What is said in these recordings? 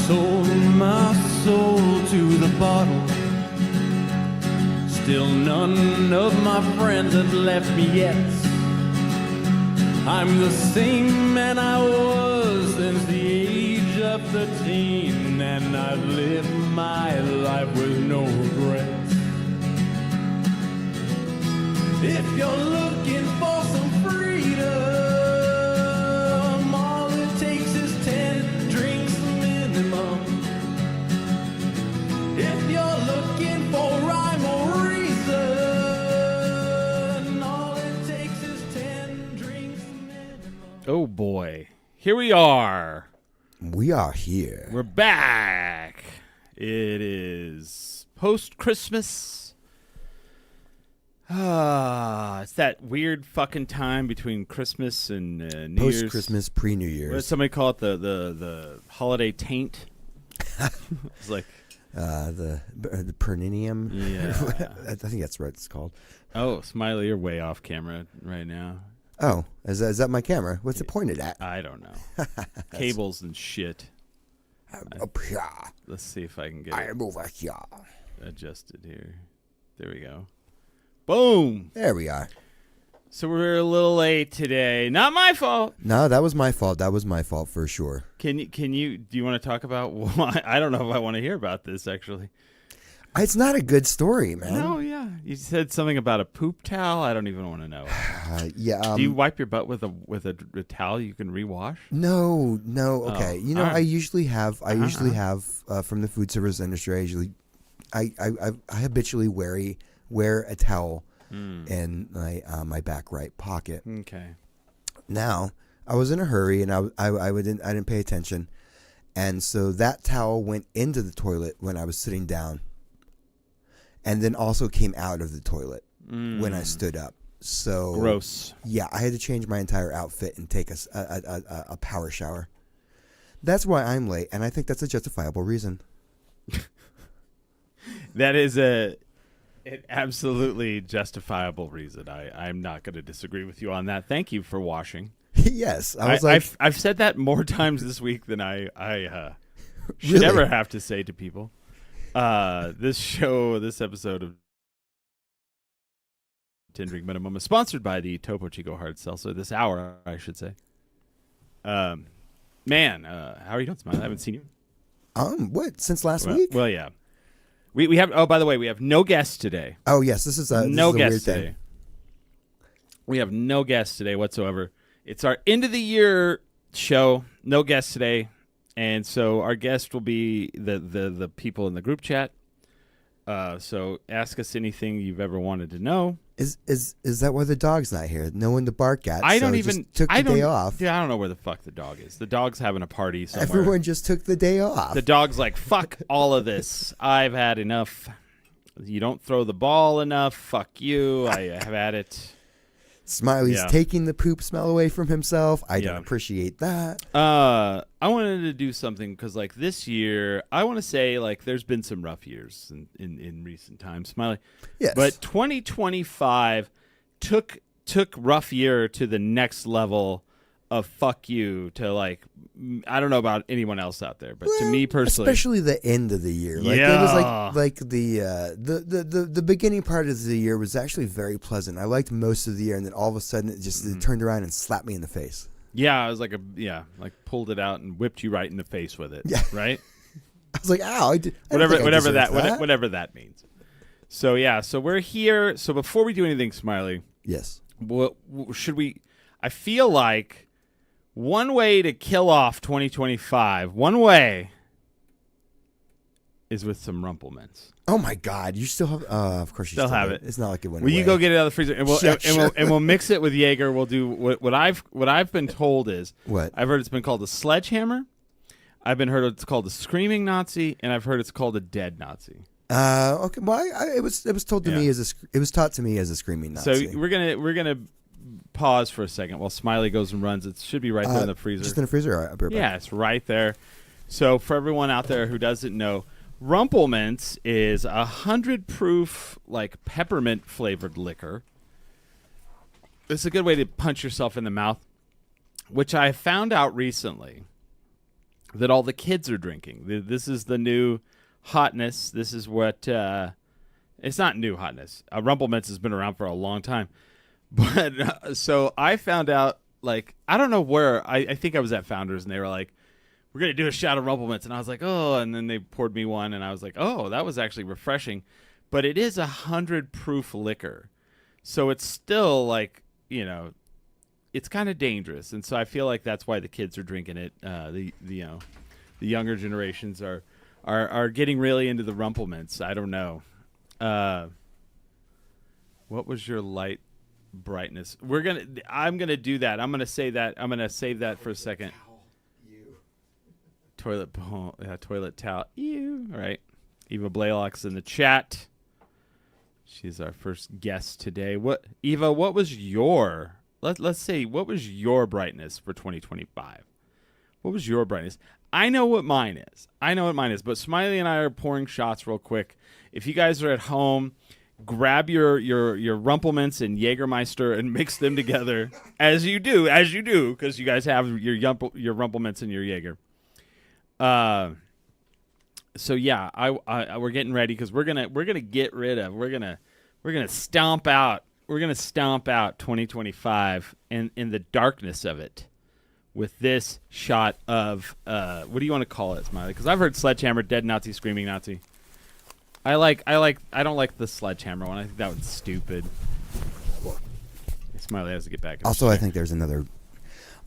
sold my soul to the bottle. Still none of my friends have left me yet. I'm the same man I was since the age of 13, and I've lived my life with no regrets. If you're looking for some freedom, all it takes is 10 drinks minimum. If you're looking for rhyme or reason, all it takes is 10 drinks minimum. Oh boy, here we are. We are here. We're back. It is post-Christmas. It's that weird fucking time between Christmas and New Year's. Post-Christmas, pre-New What Year's. does somebody call it? The holiday taint? It's like... the Perninium. Yeah. I think that's what it's called. Oh, Smiley, you're way off camera right now. Oh, is that my camera? What's it pointed at? I don't know. Cables and shit. Up here. Let's see if I can get I it am over here. adjusted here. There we go. Boom. There we are. So we're a little late today. Not my fault. No, that was my fault. That was my fault for sure. Do you want to talk about why? I don't know if I want to hear about this actually. It's not a good story, man. No, yeah. You said something about a poop towel. I don't even want to know. Yeah. Do you wipe your butt with a towel you can rewash? No. Okay. Oh, all right. I usually have from the food service industry. I habitually wear a towel in my back right pocket. Okay. Now, I was in a hurry and I didn't pay attention, and so that towel went into the toilet when I was sitting down, and then also came out of the toilet when I stood up. So Gross. Yeah, I had to change my entire outfit and take a power shower. That's why I'm late, and I think that's a justifiable reason. That is an absolutely justifiable reason. I'm not going to disagree with you on that. Thank you for washing. Yes, I've said that more times this week than I should Really? ever have to say to people. This episode of 10 Drink Minimum is sponsored by the Topo Chico Hard Seltzer. This hour, I should say. Man, how are you doing, Smile? I haven't seen you. What? Since last week? Well, yeah. We have. Oh, by the way, we have no guests today. Oh, yes. This is a No weird guests thing. today. We have no guests today whatsoever. It's our end of the year show. No guests today, and so our guest will be the people in the group chat. So ask us anything you've ever wanted to know. Is that why the dog's not here? No one to bark at. I so don't just even took the day off. Yeah, I don't know where the fuck the dog is. The dog's having a party somewhere. Everyone just took the day off. The dog's like, fuck all of this. I've had enough. You don't throw the ball enough. Fuck you. I have had it. Smiley's Yeah. taking the poop smell away from himself. I Yeah. don't appreciate that. I wanted to do something because, like, this year, I want to say, like, there's been some rough years in recent times, Smiley. Yes. But 2025 took rough year to the next level of fuck you to, like, I don't know about anyone else out there, but to me personally, especially the end of the year. Like Yeah. it was like the beginning part of the year was actually very pleasant. I liked most of the year, and then all of a sudden it turned around and slapped me in the face. yeah, I was like pulled it out and whipped you right in the face with it. Yeah. Right. I was like, ow! I don't whatever think I deserved whatever that means. So yeah, so we're here. So before we do anything, Smiley, Yes. should we? I feel like one way to kill off 2025, one way is with some Rumple Mints. Oh my God! You still have? Of course you Still still have it. It's not like it went Will away. you go get it out of the freezer and we'll Yeah, and sure. we'll mix it with Jaeger? We'll do what I've been told is What? I've heard it's been called a sledgehammer. I've been heard it's called a screaming Nazi, and I've heard it's called a dead Nazi. Okay. Well, it was told to Yeah. me it was taught to me as a screaming Nazi. So we're gonna pause for a second while Smiley goes and runs. It should be right there in the freezer. Just in the freezer. All right, I'll be right back. Yeah, it's right there. So for everyone out there who doesn't know, Rumple Mints is 100 proof, like peppermint flavored liquor. It's a good way to punch yourself in the mouth, which I found out recently. that all the kids are drinking. This is the new hotness. This is what it's not new hotness. Rumple Minze has been around for a long time, but so I found out, like, I don't know where. I think I was at Founders, and they were like, "We're gonna do a shot of Rumple Minze," and I was like, "Oh," and then they poured me one, and I was like, "Oh, that was actually refreshing," but it is 100 proof liquor, so it's still like, you know, it's kind of dangerous, and so I feel like that's why the kids are drinking it. The younger generations are getting really into the Rumple Minze. I don't know. What was your light brightness? I'm gonna do that. I'm gonna say that. I'm gonna save that for a second. Toilet towel. Ew. All right. Eva Blaylock's in the chat. She's our first guest today. Eva? What was your let's say what was your brightness for 2025? What was your brightness? I know what mine is. But Smiley and I are pouring shots real quick. If you guys are at home, grab your Rumple Minze and Jägermeister and mix them together as you do, because you guys have your Rumple Minze and your Jaeger. So yeah, we're getting ready because we're gonna stomp out 2025 in the darkness of it with this shot of what do you want to call it, Smiley? Because I've heard Sledgehammer, Dead Nazi, Screaming Nazi. I don't like the Sledgehammer one. I think that one's stupid. Smiley has to get back. Also, I think there's another.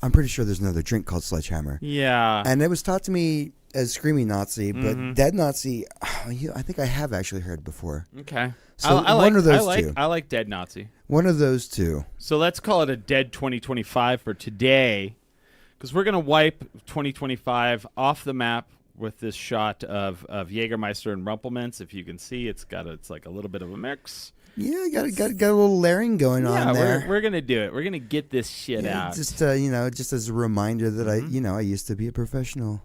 I'm pretty sure there's another drink called Sledgehammer. Yeah. And it was taught to me as Screaming Nazi, but Dead Nazi, I think I have actually heard before. Okay. So one of those two. I like Dead Nazi. One of those two. So let's call it a Dead 2025 for today, because we're going to wipe 2025 off the map with this shot of Jägermeister and Rumple Minze. If you can see, it's like a little bit of a mix. Yeah, got a little layering going on there. We're gonna do it. We're gonna get this shit out. Just just as a reminder that I used to be a professional.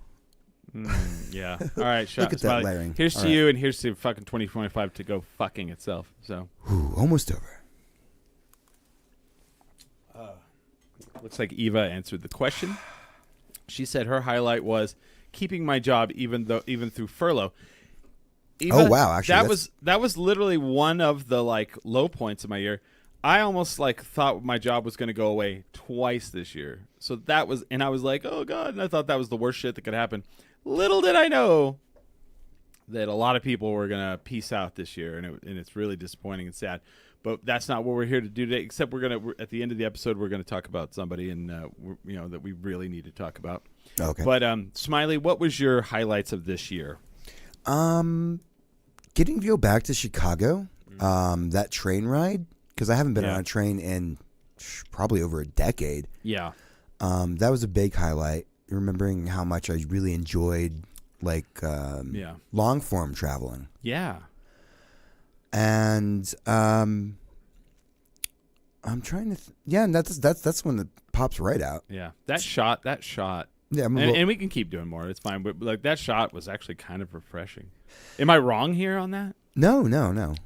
Yeah. All right. Shot. Look at that layering. Here's to you, and here's to fucking 2025 to go fucking itself. So. Ooh, almost over. Looks like Eva answered the question. She said her highlight was keeping my job even through furlough. Eva, oh wow! Actually, that was literally one of the like low points of my year. I almost like thought my job was going to go away twice this year. So that was, and I was like, oh god, and I thought that was the worst shit that could happen. Little did I know that a lot of people were going to peace out this year, and it's really disappointing and sad. But that's not what we're here to do today. Except we're at the end of the episode, we're going to talk about somebody, and that we really need to talk about. Okay. But Smiley, what was your highlights of this year? Getting to go back to Chicago, that train ride, because I haven't been on a train in probably over a decade. Yeah. That was a big highlight. Remembering how much I really enjoyed long form traveling. Yeah. And I'm trying to and that's when it pops right out. Yeah. That shot. Yeah, and we can keep doing more. It's fine. But like that shot was actually kind of refreshing. Am I wrong here on that? No.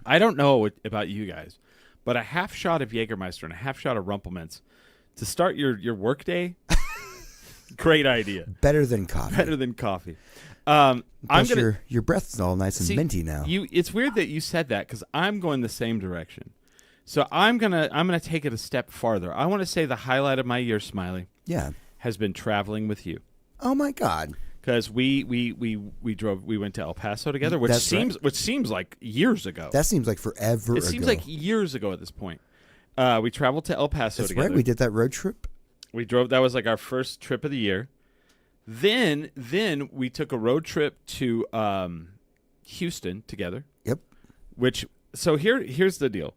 I don't know about you guys, but a half shot of Jägermeister and a half shot of Rumple Minze to start your work day. Great idea. Better than coffee. Your breath's all nice and minty now. It's weird that you said that because I'm going the same direction. So I'm gonna take it a step farther. I want to say the highlight of my year, Smiley, has been traveling with you. Oh my God! Because we went to El Paso together, which seems like years ago. That seems like forever ago. It seems like years ago at this point. We traveled to El Paso together. That's right. We did that road trip. We drove. That was like our first trip of the year. Then we took a road trip to Houston together. Yep. So here's the deal.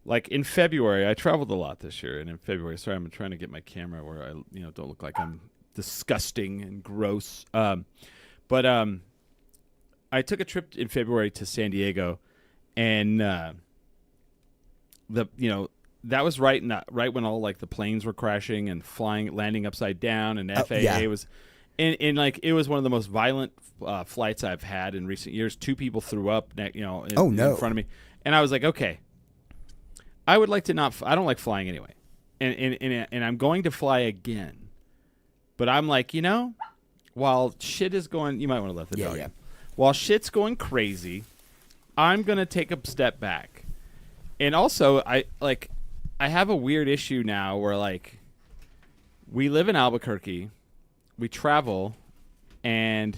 Like in February, I traveled a lot this year, and in February, sorry, I'm trying to get my camera where I don't look like I'm disgusting and gross. But I took a trip in February to San Diego, and that was right when all like the planes were crashing and landing upside down, and FAA was, and like it was one of the most violent flights I've had in recent years. 2 people threw up, in front of me, and I was like, okay, I would like to not. I don't like flying anyway, and I'm going to fly again, but I'm like, while shit is going, you might want to let the Yeah, dog yeah. in. While shit's going crazy, I'm gonna take a step back, and also I have a weird issue now where like we live in Albuquerque, we travel, and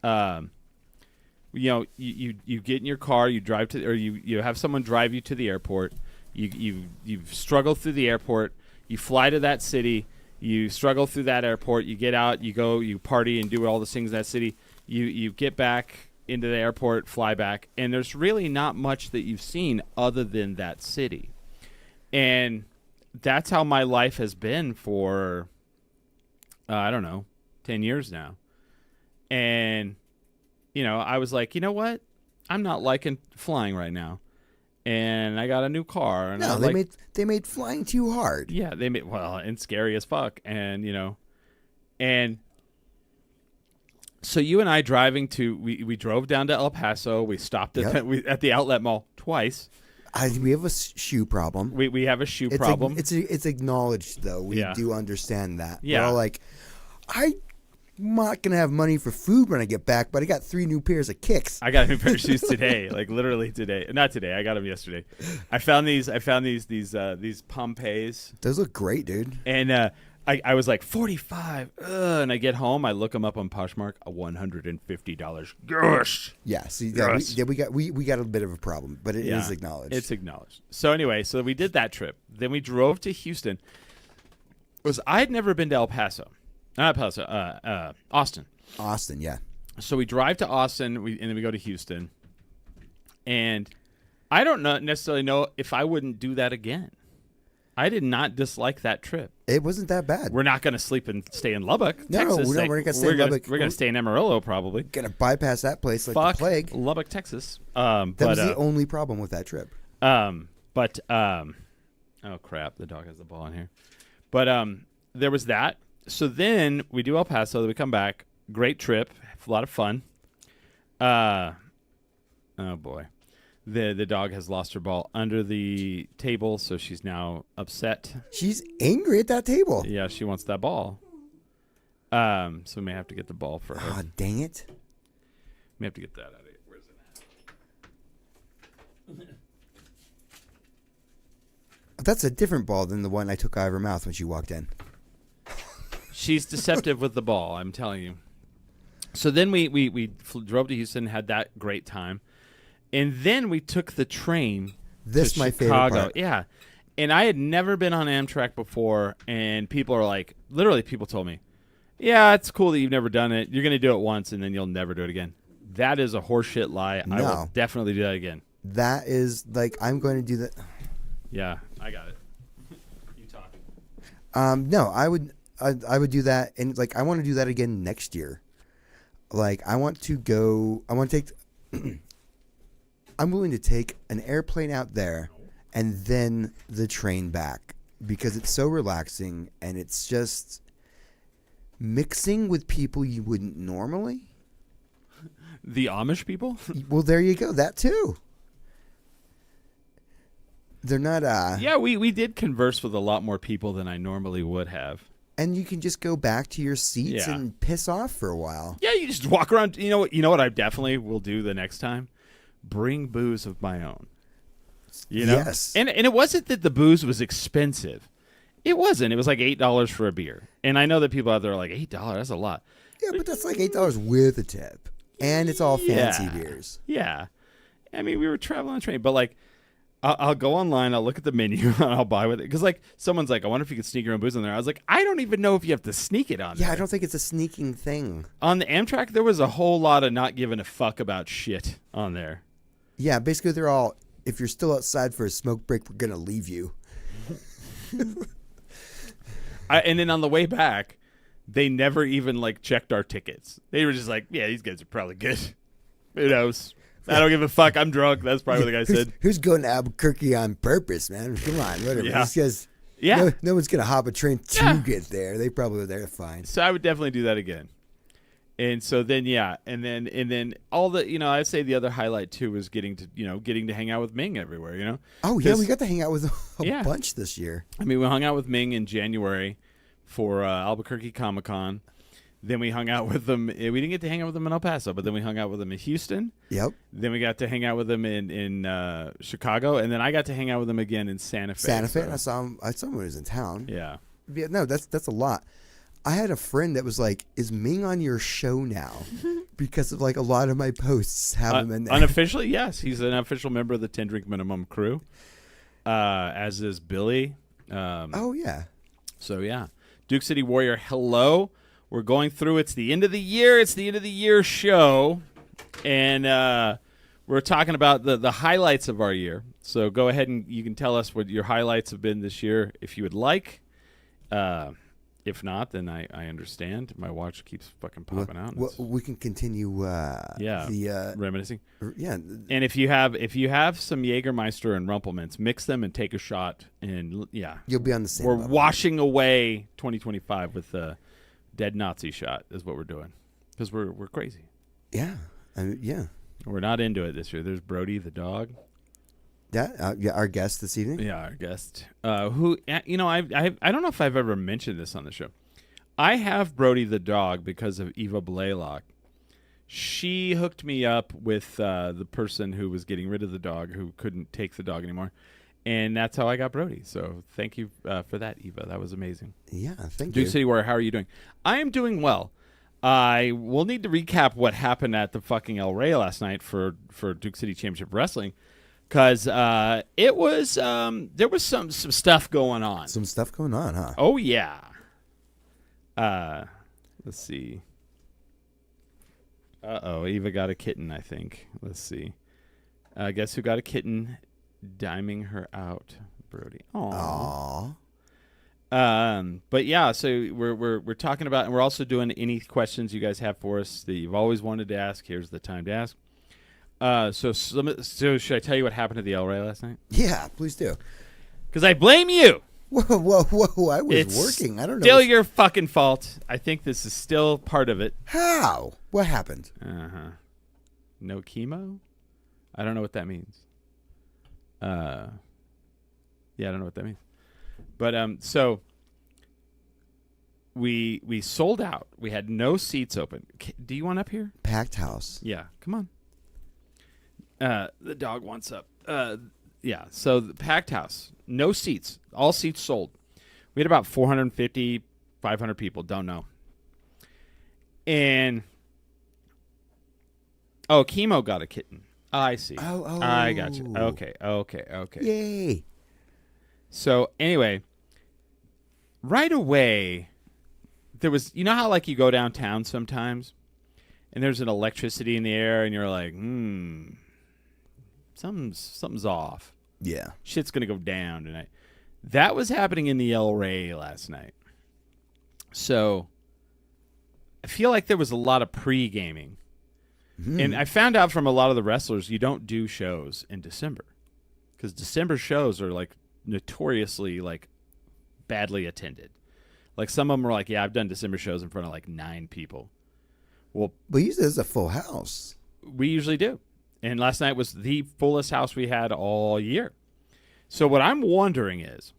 you know, you get in your car, you drive to, or you have someone drive you to the airport. You struggle through the airport. You fly to that city. You struggle through that airport. You get out. You go. You party and do all the things in that city. You get back into the airport, fly back, and there's really not much that you've seen other than that city. And that's how my life has been for I don't know, 10 years now. And you know, I was like, you know what? I'm not liking flying right now. And I got a new car. And No, they made flying too hard. Yeah, they made, well, and scary as fuck. And, you know, and so you and I driving to, we drove down to El Paso. We stopped at, at the outlet mall twice. We have a shoe problem. We have a shoe problem. It's acknowledged, though. We do understand that. Yeah. We're all like, I'm not going to have money for food when I get back, but I got 3 new pairs of kicks. I got a new pair of shoes today, like literally today. Not today. I got them yesterday. I found these Pompeys. Those look great, dude. And I was like, 45. And I get home. I look them up on Poshmark. $150. Gosh. Yeah. See, Yes. we got a bit of a problem, but it is acknowledged. It's acknowledged. So anyway, so we did that trip. Then we drove to Houston. I'd never been to El Paso. Not El Paso. Austin. Austin, yeah. So we drive to Austin, and then we go to Houston. And I don't necessarily know if I wouldn't do that again. I did not dislike that trip. It wasn't that bad. We're not going to sleep and stay in Lubbock, No, Texas. we're not going to stay in Lubbock. We're going to stay in Amarillo, probably. Gonna bypass that place like Fuck the plague. Lubbock, Texas. That was the only problem with that trip. oh crap, the dog has the ball in here. But there was that. So then we do El Paso, then we come back. Great trip, a lot of fun. Oh boy. The dog has lost her ball under the table, so she's now upset. She's angry at that table. Yeah, she wants that ball. So we may have to get the ball for her. Oh, dang it. We have to get that out of here. Where's it at? That's a different ball than the one I took out of her mouth when she walked in. She's deceptive with the ball, I'm telling you. So then we drove to Houston, had that great time. And then we took the train This to my Chicago. favorite part. Yeah. And I had never been on Amtrak before, and people are like, literally people told me, yeah, it's cool that you've never done it. You're going to do it once, and then you'll never do it again. That is a horseshit lie. I will definitely do that again. That is, like, I'm going to do that. Yeah, I got it. You talk. No, I would do that, and, like, I want to do that again next year. Like, I want to take... I'm willing to take an airplane out there and then the train back because it's so relaxing and it's just mixing with people you wouldn't normally. The Amish people? Well, there you go. That too. They're not. Yeah, we did converse with a lot more people than I normally would have. And you can just go back to your seats and piss off for a while. Yeah, you just walk around. You know what I definitely will do the next time? Bring booze of my own. You know? Yes. And it wasn't that the booze was expensive. It wasn't. It was like $8 for a beer. And I know that people out there are like, $8, that's a lot. Yeah, but that's like $8 with a tip. And it's all fancy beers. Yeah. I mean, we were traveling on a train, but like, I'll go online, I'll look at the menu, and I'll buy with it. Because, like, someone's like, I wonder if you could sneak your own booze on there. I was like, I don't even know if you have to sneak it on there. Yeah, I don't think it's a sneaking thing. On the Amtrak, there was a whole lot of not giving a fuck about shit on there. Yeah, basically they're all, if you're still outside for a smoke break, we're going to leave you. And then on the way back, they never even, like, checked our tickets. They were just like, yeah, these guys are probably good. Who knows? I don't give a fuck. I'm drunk. That's probably what the guy said. Who's going to Albuquerque on purpose, man? Come on, whatever. Yeah. These guys, Yeah. no one's going to hop a train to get there. They probably were there fine. So I would definitely do that again. And so then, yeah. And then all the, I'd say the other highlight, too, was getting to hang out with Ming everywhere, Oh, yeah, we got to hang out with a Yeah. bunch this year. I mean, we hung out with Ming in January for Albuquerque Comic-Con. Then we hung out with them. We didn't get to hang out with them in El Paso, but then we hung out with them in Houston. Yep. Then we got to hang out with them in Chicago, and then I got to hang out with them again in Santa Fe. Santa Fe. So, I saw him when he was in town. yeah. Yeah, no, that's a lot. I had a friend that was like, "Is Ming on your show now?" Because of like a lot of my posts have him in there. Unofficially, yes, he's an official member of the 10 Drink Minimum crew. As is Billy. Oh yeah. So yeah, Duke City Warrior. Hello. We're going through. It's the end of the year. It's the end of the year show, and we're talking about the highlights of our year. So go ahead and you can tell us what your highlights have been this year, if you would like. If not, then I understand. My watch keeps fucking popping out. Well, we can continue. Reminiscing. Yeah. And if you have some Jägermeister and Rumpelmans, mix them and take a shot. And yeah, You'll be on the same. we're level. washing away 2025 with the dead Nazi shot. Is what we're doing because we're crazy. Yeah. Yeah. We're not into it this year. There's Brody the dog. Yeah. Yeah. Our guest this evening. Yeah, our guest. Who I don't know if I've ever mentioned this on the show. I have Brody the dog because of Eva Blaylock. She hooked me up with the person who was getting rid of the dog, who couldn't take the dog anymore, and that's how I got Brody. So thank you for that, Eva. That was amazing. Yeah. Thank Duke you. City Warrior, how are you doing? I am doing well. I will need to recap what happened at the fucking El Rey last night for Duke City Championship Wrestling. Because it was there was some stuff going on. Some stuff going on, huh? Oh yeah. Let's see. Eva got a kitten, I think. Let's see. Guess who got a kitten? Diming her out, Brody. Aww. But yeah, so we're talking about, and we're also doing any questions you guys have for us that you've always wanted to ask. Here's the time to ask. So should I tell you what happened at the El Rey last night? Yeah, please do. Because I blame you. Whoa! I was It's working. I don't know. Still your fucking fault. I think this is still part of it. How? What happened? No chemo? I don't know what that means. Yeah, I don't know what that means. But so we sold out. We had no seats open. Do you want up here? Packed house. Yeah, come on. The dog wants up. Yeah, so the packed house. No seats. All seats sold. We had about 450, 500 people. Don't know. And, Chemo got a kitten. I see. Oh. I got you. Okay. Yay. So, anyway, right away, there was, you know how, like, you go downtown sometimes, and there's an electricity in the air, and you're like, something's off. Yeah. Shit's going to go down tonight. That was happening in the El Rey last night. So I feel like there was a lot of pre-gaming. And I found out from a lot of the wrestlers, you don't do shows in December. Because December shows are like notoriously like badly attended. Like some of them were like, yeah, I've done December shows in front of like 9 people. Well, usually it's a full house. We usually do. And last night was the fullest house we had all year. So what I'm wondering is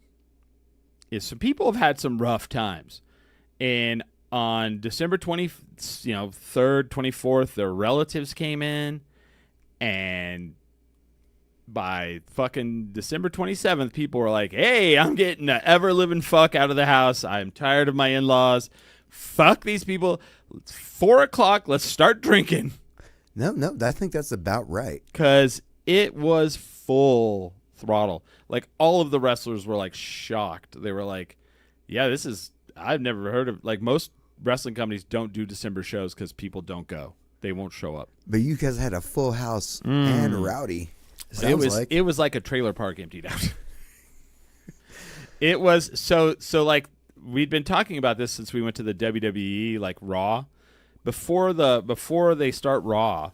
some people have had some rough times. And on December 3rd, 24th, their relatives came in. And by fucking December 27th, people were like, hey, I'm getting the ever-living fuck out of the house. I'm tired of my in-laws. Fuck these people. It's 4 o'clock. Let's start drinking. No, I think that's about right. Because it was full throttle. Like, all of the wrestlers were, like, shocked. They were like, yeah, I've never heard of, like, most wrestling companies don't do December shows because people don't go. They won't show up. But you guys had a full house and rowdy. It was like a trailer park emptied out. It was, so, like, we'd been talking about this since we went to the WWE, like, Raw. Before they start Raw,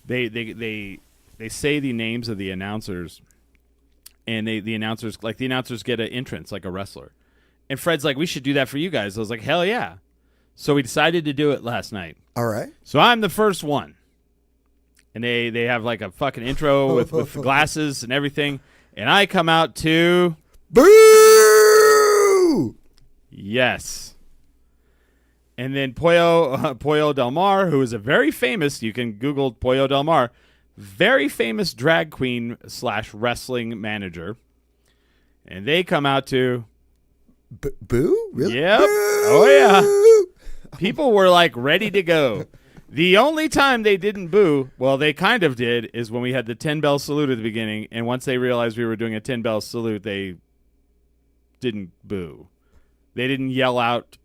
they say the names of the announcers, and the announcers get an entrance like a wrestler. And Fred's like, we should do that for you guys. I was like, hell yeah. So we decided to do it last night. All right. So I'm the first one, and they have like a fucking intro with glasses and everything, and I come out to boo. Yes. And then Pollo Del Mar, who is a very famous, you can Google Pollo Del Mar, very famous drag queen / wrestling manager. And they come out to... Boo? Really? Yep. Boo! Oh, yeah. People were like ready to go. The only time they didn't boo, well, they kind of did, is when we had the 10-bell salute at the beginning. And once they realized we were doing a 10-bell salute, they didn't boo. They didn't yell out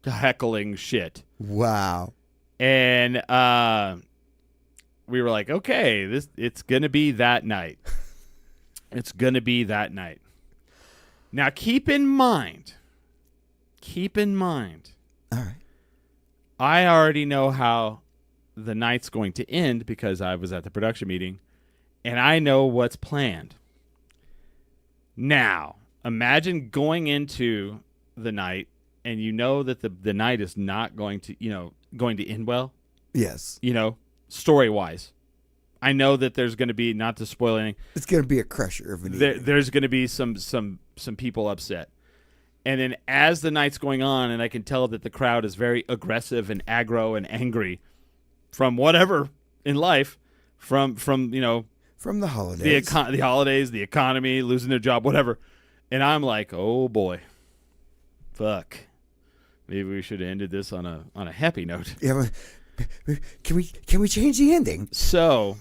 heckling shit. Wow. And we were like, okay, it's going to be that night. It's going to be that night. Now, keep in mind, All right. I already know how the night's going to end because I was at the production meeting, and I know what's planned. Now, imagine going into the night, and you know that the night is not going to end well. Yes. Story-wise. I know that there's going to be, not to spoil anything, It's going to be a crusher of an evening. there's going to be some people upset. And then as the night's going on, and I can tell that the crowd is very aggressive and aggro and angry from whatever in life, from From the holidays. the holidays, the economy, losing their job, whatever. And I'm like, oh boy, fuck. Maybe we should have ended this on a happy note. Yeah, can we change the ending? So,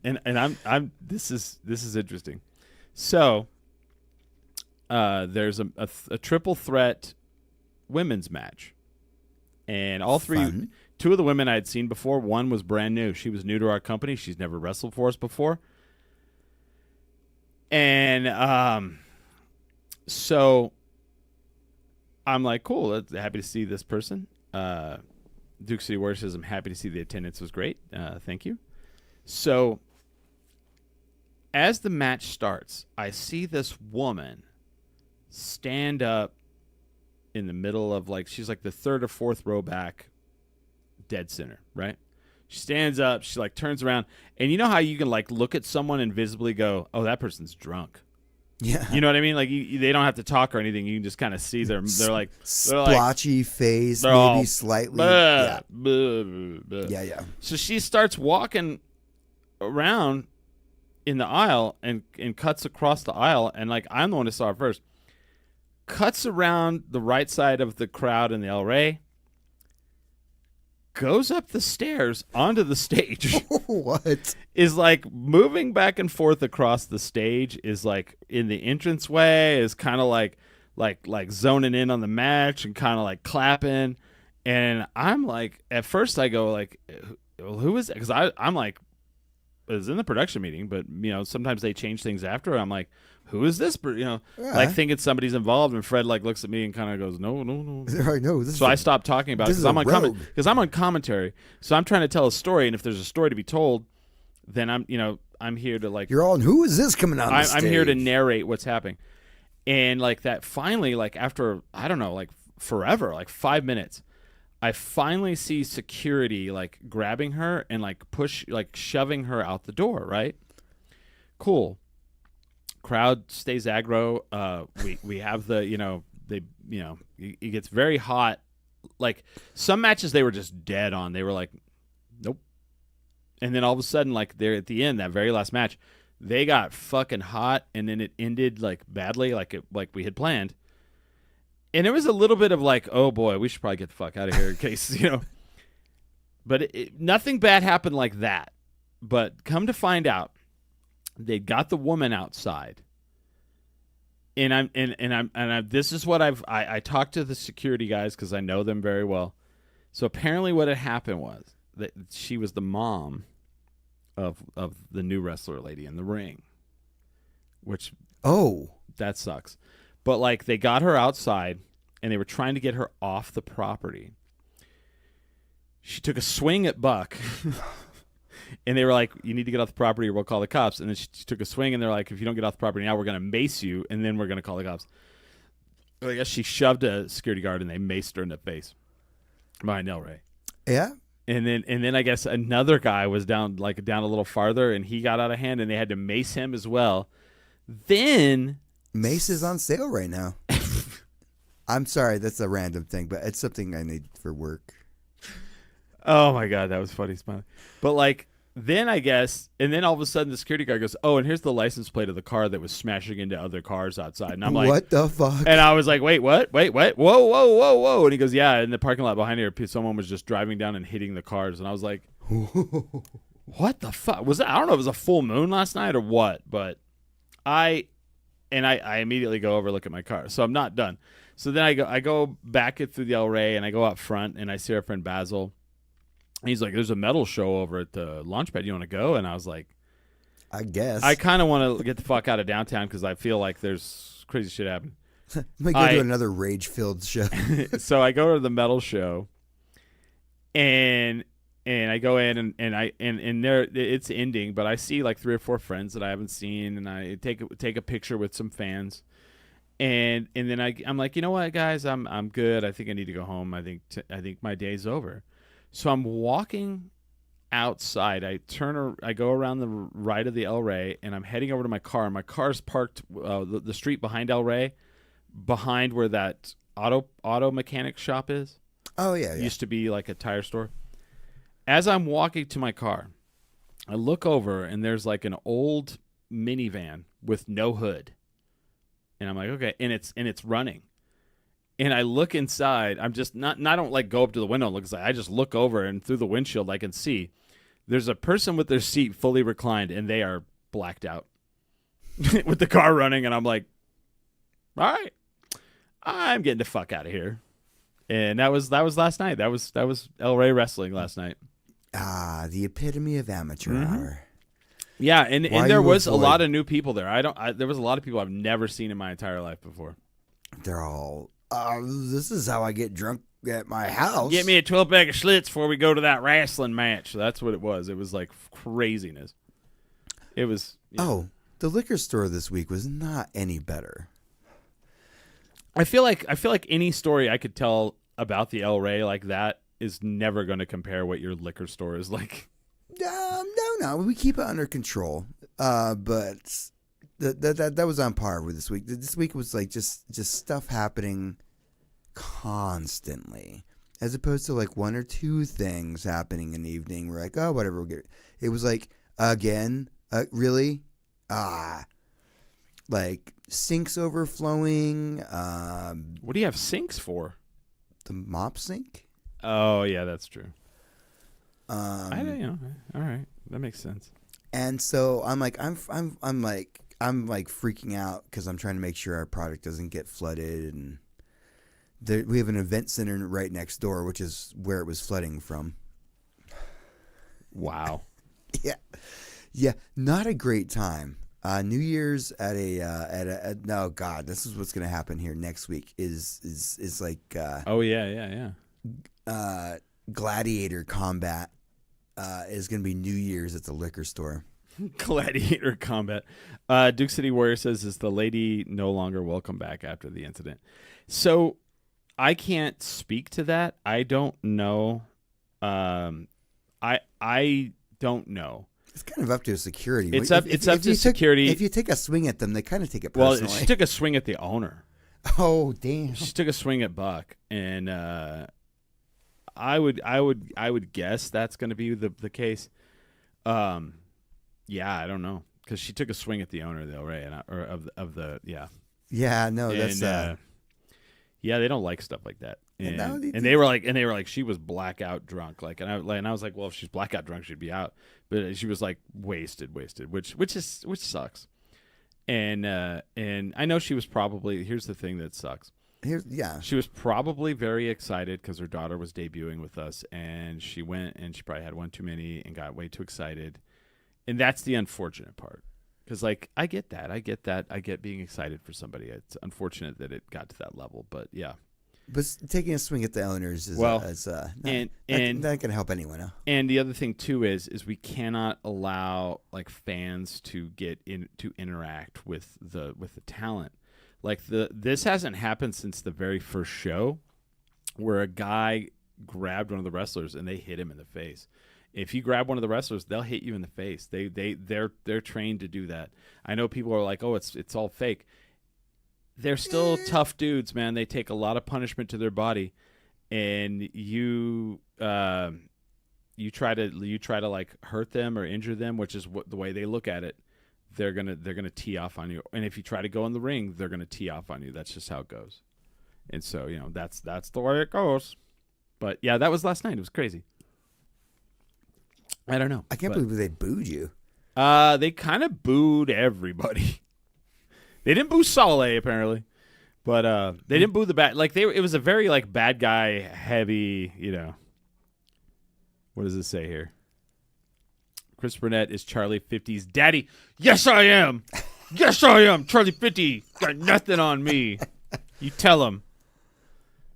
and I'm this is interesting. So, there's a triple threat women's match, and all three, Fun. two of the women I had seen before. One was brand new; she was new to our company. She's never wrestled for us before, and so I'm like, cool, happy to see this person. Duke City Warrior says, I'm happy to see the attendance was great. Thank you. So, as the match starts, I see this woman stand up in the middle of, she's like the third or fourth row back, dead center, right? She stands up, she turns around, and you know how you can look at someone and visibly go, oh, that person's drunk. Yeah. You know what I mean? They don't have to talk or anything. You can just kind of see they're like splotchy face, they're maybe all slightly. Blah, Yeah. blah, blah, blah. Yeah. So she starts walking around in the aisle and cuts across the aisle, and I'm the one who saw her first. Cuts around the right side of the crowd in the El Rey, goes up the stairs onto the stage. What? Is moving back and forth across the stage, is in the entranceway, is kind of like zoning in on the match and kind of clapping. And I'm at first I go who is that? Because I'm it was in the production meeting, but sometimes they change things after. I'm like, who is this? Thinking somebody's involved, and Fred looks at me and kind of goes, no. Right, no. So I stopped talking about it because I'm on commentary. So I'm trying to tell a story, and if there's a story to be told, then I'm here to You're all. Who is this coming on? I'm here to narrate what's happening, and that finally, after I don't know, forever, 5 minutes, I finally see security grabbing her and shoving her out the door. Right? Cool. Crowd stays aggro. We have it gets very hot. Some matches they were just dead on. They were nope. And then all of a sudden, they're at the end, that very last match, they got fucking hot, and then it ended badly, like we had planned. And it was a little bit of oh boy, we should probably get the fuck out of here in case But nothing bad happened like that. But come to find out, they got the woman outside, and this is what I talked to the security guys because I know them very well. So apparently, what had happened was that she was the mom of the new wrestler lady in the ring, which that sucks. But they got her outside, and they were trying to get her off the property. She took a swing at Buck. And they were like, you need to get off the property or we'll call the cops. And then she took a swing, and they're like, if you don't get off the property now, we're going to mace you, and then we're going to call the cops. I guess she shoved a security guard, and they maced her in the face behind El Rey. Yeah. And then I guess another guy was down a little farther, and he got out of hand, and they had to mace him as well. Then Mace is on sale right now. I'm sorry, that's a random thing, but it's something I need for work. Oh my god, that was funny, Smiley. But like, then I guess, and then all of a sudden the security guard goes, "Oh, and here's the license plate of the car that was smashing into other cars outside." And I'm like, what the fuck? And I was like, "Wait, what? Wait, what? Whoa, whoa, whoa, whoa!" And he goes, "Yeah, in the parking lot behind here, someone was just driving down and hitting the cars." And I was like, "What the fuck was that?" I don't know if it was a full moon last night or what, but I immediately go over look at my car, so I'm not done. So then I go back it through the El Rey and I go out front and I see our friend Basil. And he's like, "There's a metal show over at the Launchpad. You want to go?" And I was like, I guess. I kind of want to get the fuck out of downtown because I feel like there's crazy shit happening. I might go to another rage-filled show. So I go to the metal show, and I go in and there it's ending, but I see like 3 or 4 friends that I haven't seen, and I take a picture with some fans, and then I'm like, you know what, guys, I'm good. I think I need to go home. I think my day's over. So I'm walking outside. I go around the right of the El Rey, and I'm heading over to my car. My car's parked the street behind El Rey, behind where that auto mechanic shop is. Oh yeah, It used to be like a tire store. As I'm walking to my car, I look over and there's like an old minivan with no hood, and I'm like, okay, and it's running. And I look inside. I'm just not. I don't like go up to the window and look inside. I just look over, and through the windshield, I can see there's a person with their seat fully reclined, and they are blacked out with the car running. And I'm like, all right, I'm getting the fuck out of here. And that was last night. That was El Rey Wrestling last night. Ah, the epitome of amateur hour. Yeah, and Why there you was a avoid- lot of new people there. There was a lot of people I've never seen in my entire life before. They're all. This is how I get drunk at my house. Get me a 12-pack of Schlitz before we go to that wrestling match. That's what it was. It was like craziness. It was. Yeah. Oh, the liquor store this week was not any better. I feel like any story I could tell about the El Rey like that is never going to compare what your liquor store is like. No, we keep it under control. But that was on par with this week. This week was like just stuff happening constantly, as opposed to like 1 or 2 things happening in the evening. We're like, oh, whatever, we'll get it. It was like, again, really, like sinks overflowing. What do you have sinks for? The mop sink. Oh yeah, that's true. Um, I don't know. All right, that makes sense. And so I'm like, I'm freaking out because I'm trying to make sure our product doesn't get flooded, and we have an event center right next door, which is where it was flooding from. Wow. Yeah, not a great time. New Year's at a no, God, this is what's gonna happen here next week is like Oh yeah. gladiator combat is gonna be New Year's at the liquor store. Gladiator combat. Duke City Warrior says, "Is the lady no longer welcome back after the incident?" So I can't speak to that. I don't know. I don't know. It's kind of up to security. It's up to security. If you take a swing at them, they kind of take it personally. Well, she took a swing at the owner. Oh damn! She took a swing at Buck, and I would guess that's going to be the case. Yeah, I don't know, because she took a swing at the owner though, right? Yeah, no, that's yeah, they don't like stuff like that. And And they were like she was blackout drunk, like, and I was like, well, if she's blackout drunk, she'd be out, but she was like wasted, which sucks. And I know she was probably, here's the thing that sucks. She was probably very excited because her daughter was debuting with us, and she went and she probably had one too many and got way too excited, and that's the unfortunate part. Because like I get that, I get being excited for somebody. It's unfortunate that it got to that level, but yeah. But taking a swing at the owners is not going to help anyone. Huh? And the other thing too is we cannot allow like fans to get in to interact with the talent. Like this hasn't happened since the very first show, where a guy grabbed one of the wrestlers and they hit him in the face. If you grab one of the wrestlers, they'll hit you in the face. They're trained to do that. I know people are like, oh, it's all fake. they're still tough dudes, man. They take a lot of punishment to their body, and you try to like hurt them or injure them, which is the way they look at it. They're gonna tee off on you, and if you try to go in the ring, they're gonna tee off on you. That's just how it goes. And so that's the way it goes. But yeah, that was last night. It was crazy. I don't know. I can't believe they booed you. They kind of booed everybody. They didn't boo Saleh apparently, but they didn't boo the bad. Like it was a very like bad guy heavy. What does it say here? Chris Burnett is Charlie 50's daddy. Yes, I am. Yes, I am. Charlie 50 got nothing on me. You tell him.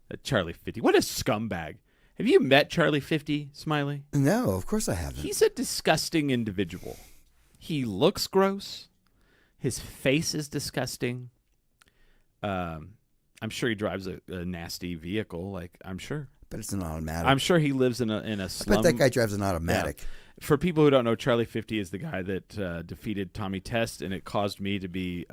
That Charlie 50. What a scumbag. Have you met Charlie 50, Smiley? No, of course I haven't. He's a disgusting individual. He looks gross. His face is disgusting. I'm sure he drives a nasty vehicle. Like I'm sure. But it's an automatic. I'm sure he lives in a slum. I bet that guy drives an automatic. Yeah. For people who don't know, Charlie 50 is the guy that defeated Tommy Test, and it caused me to be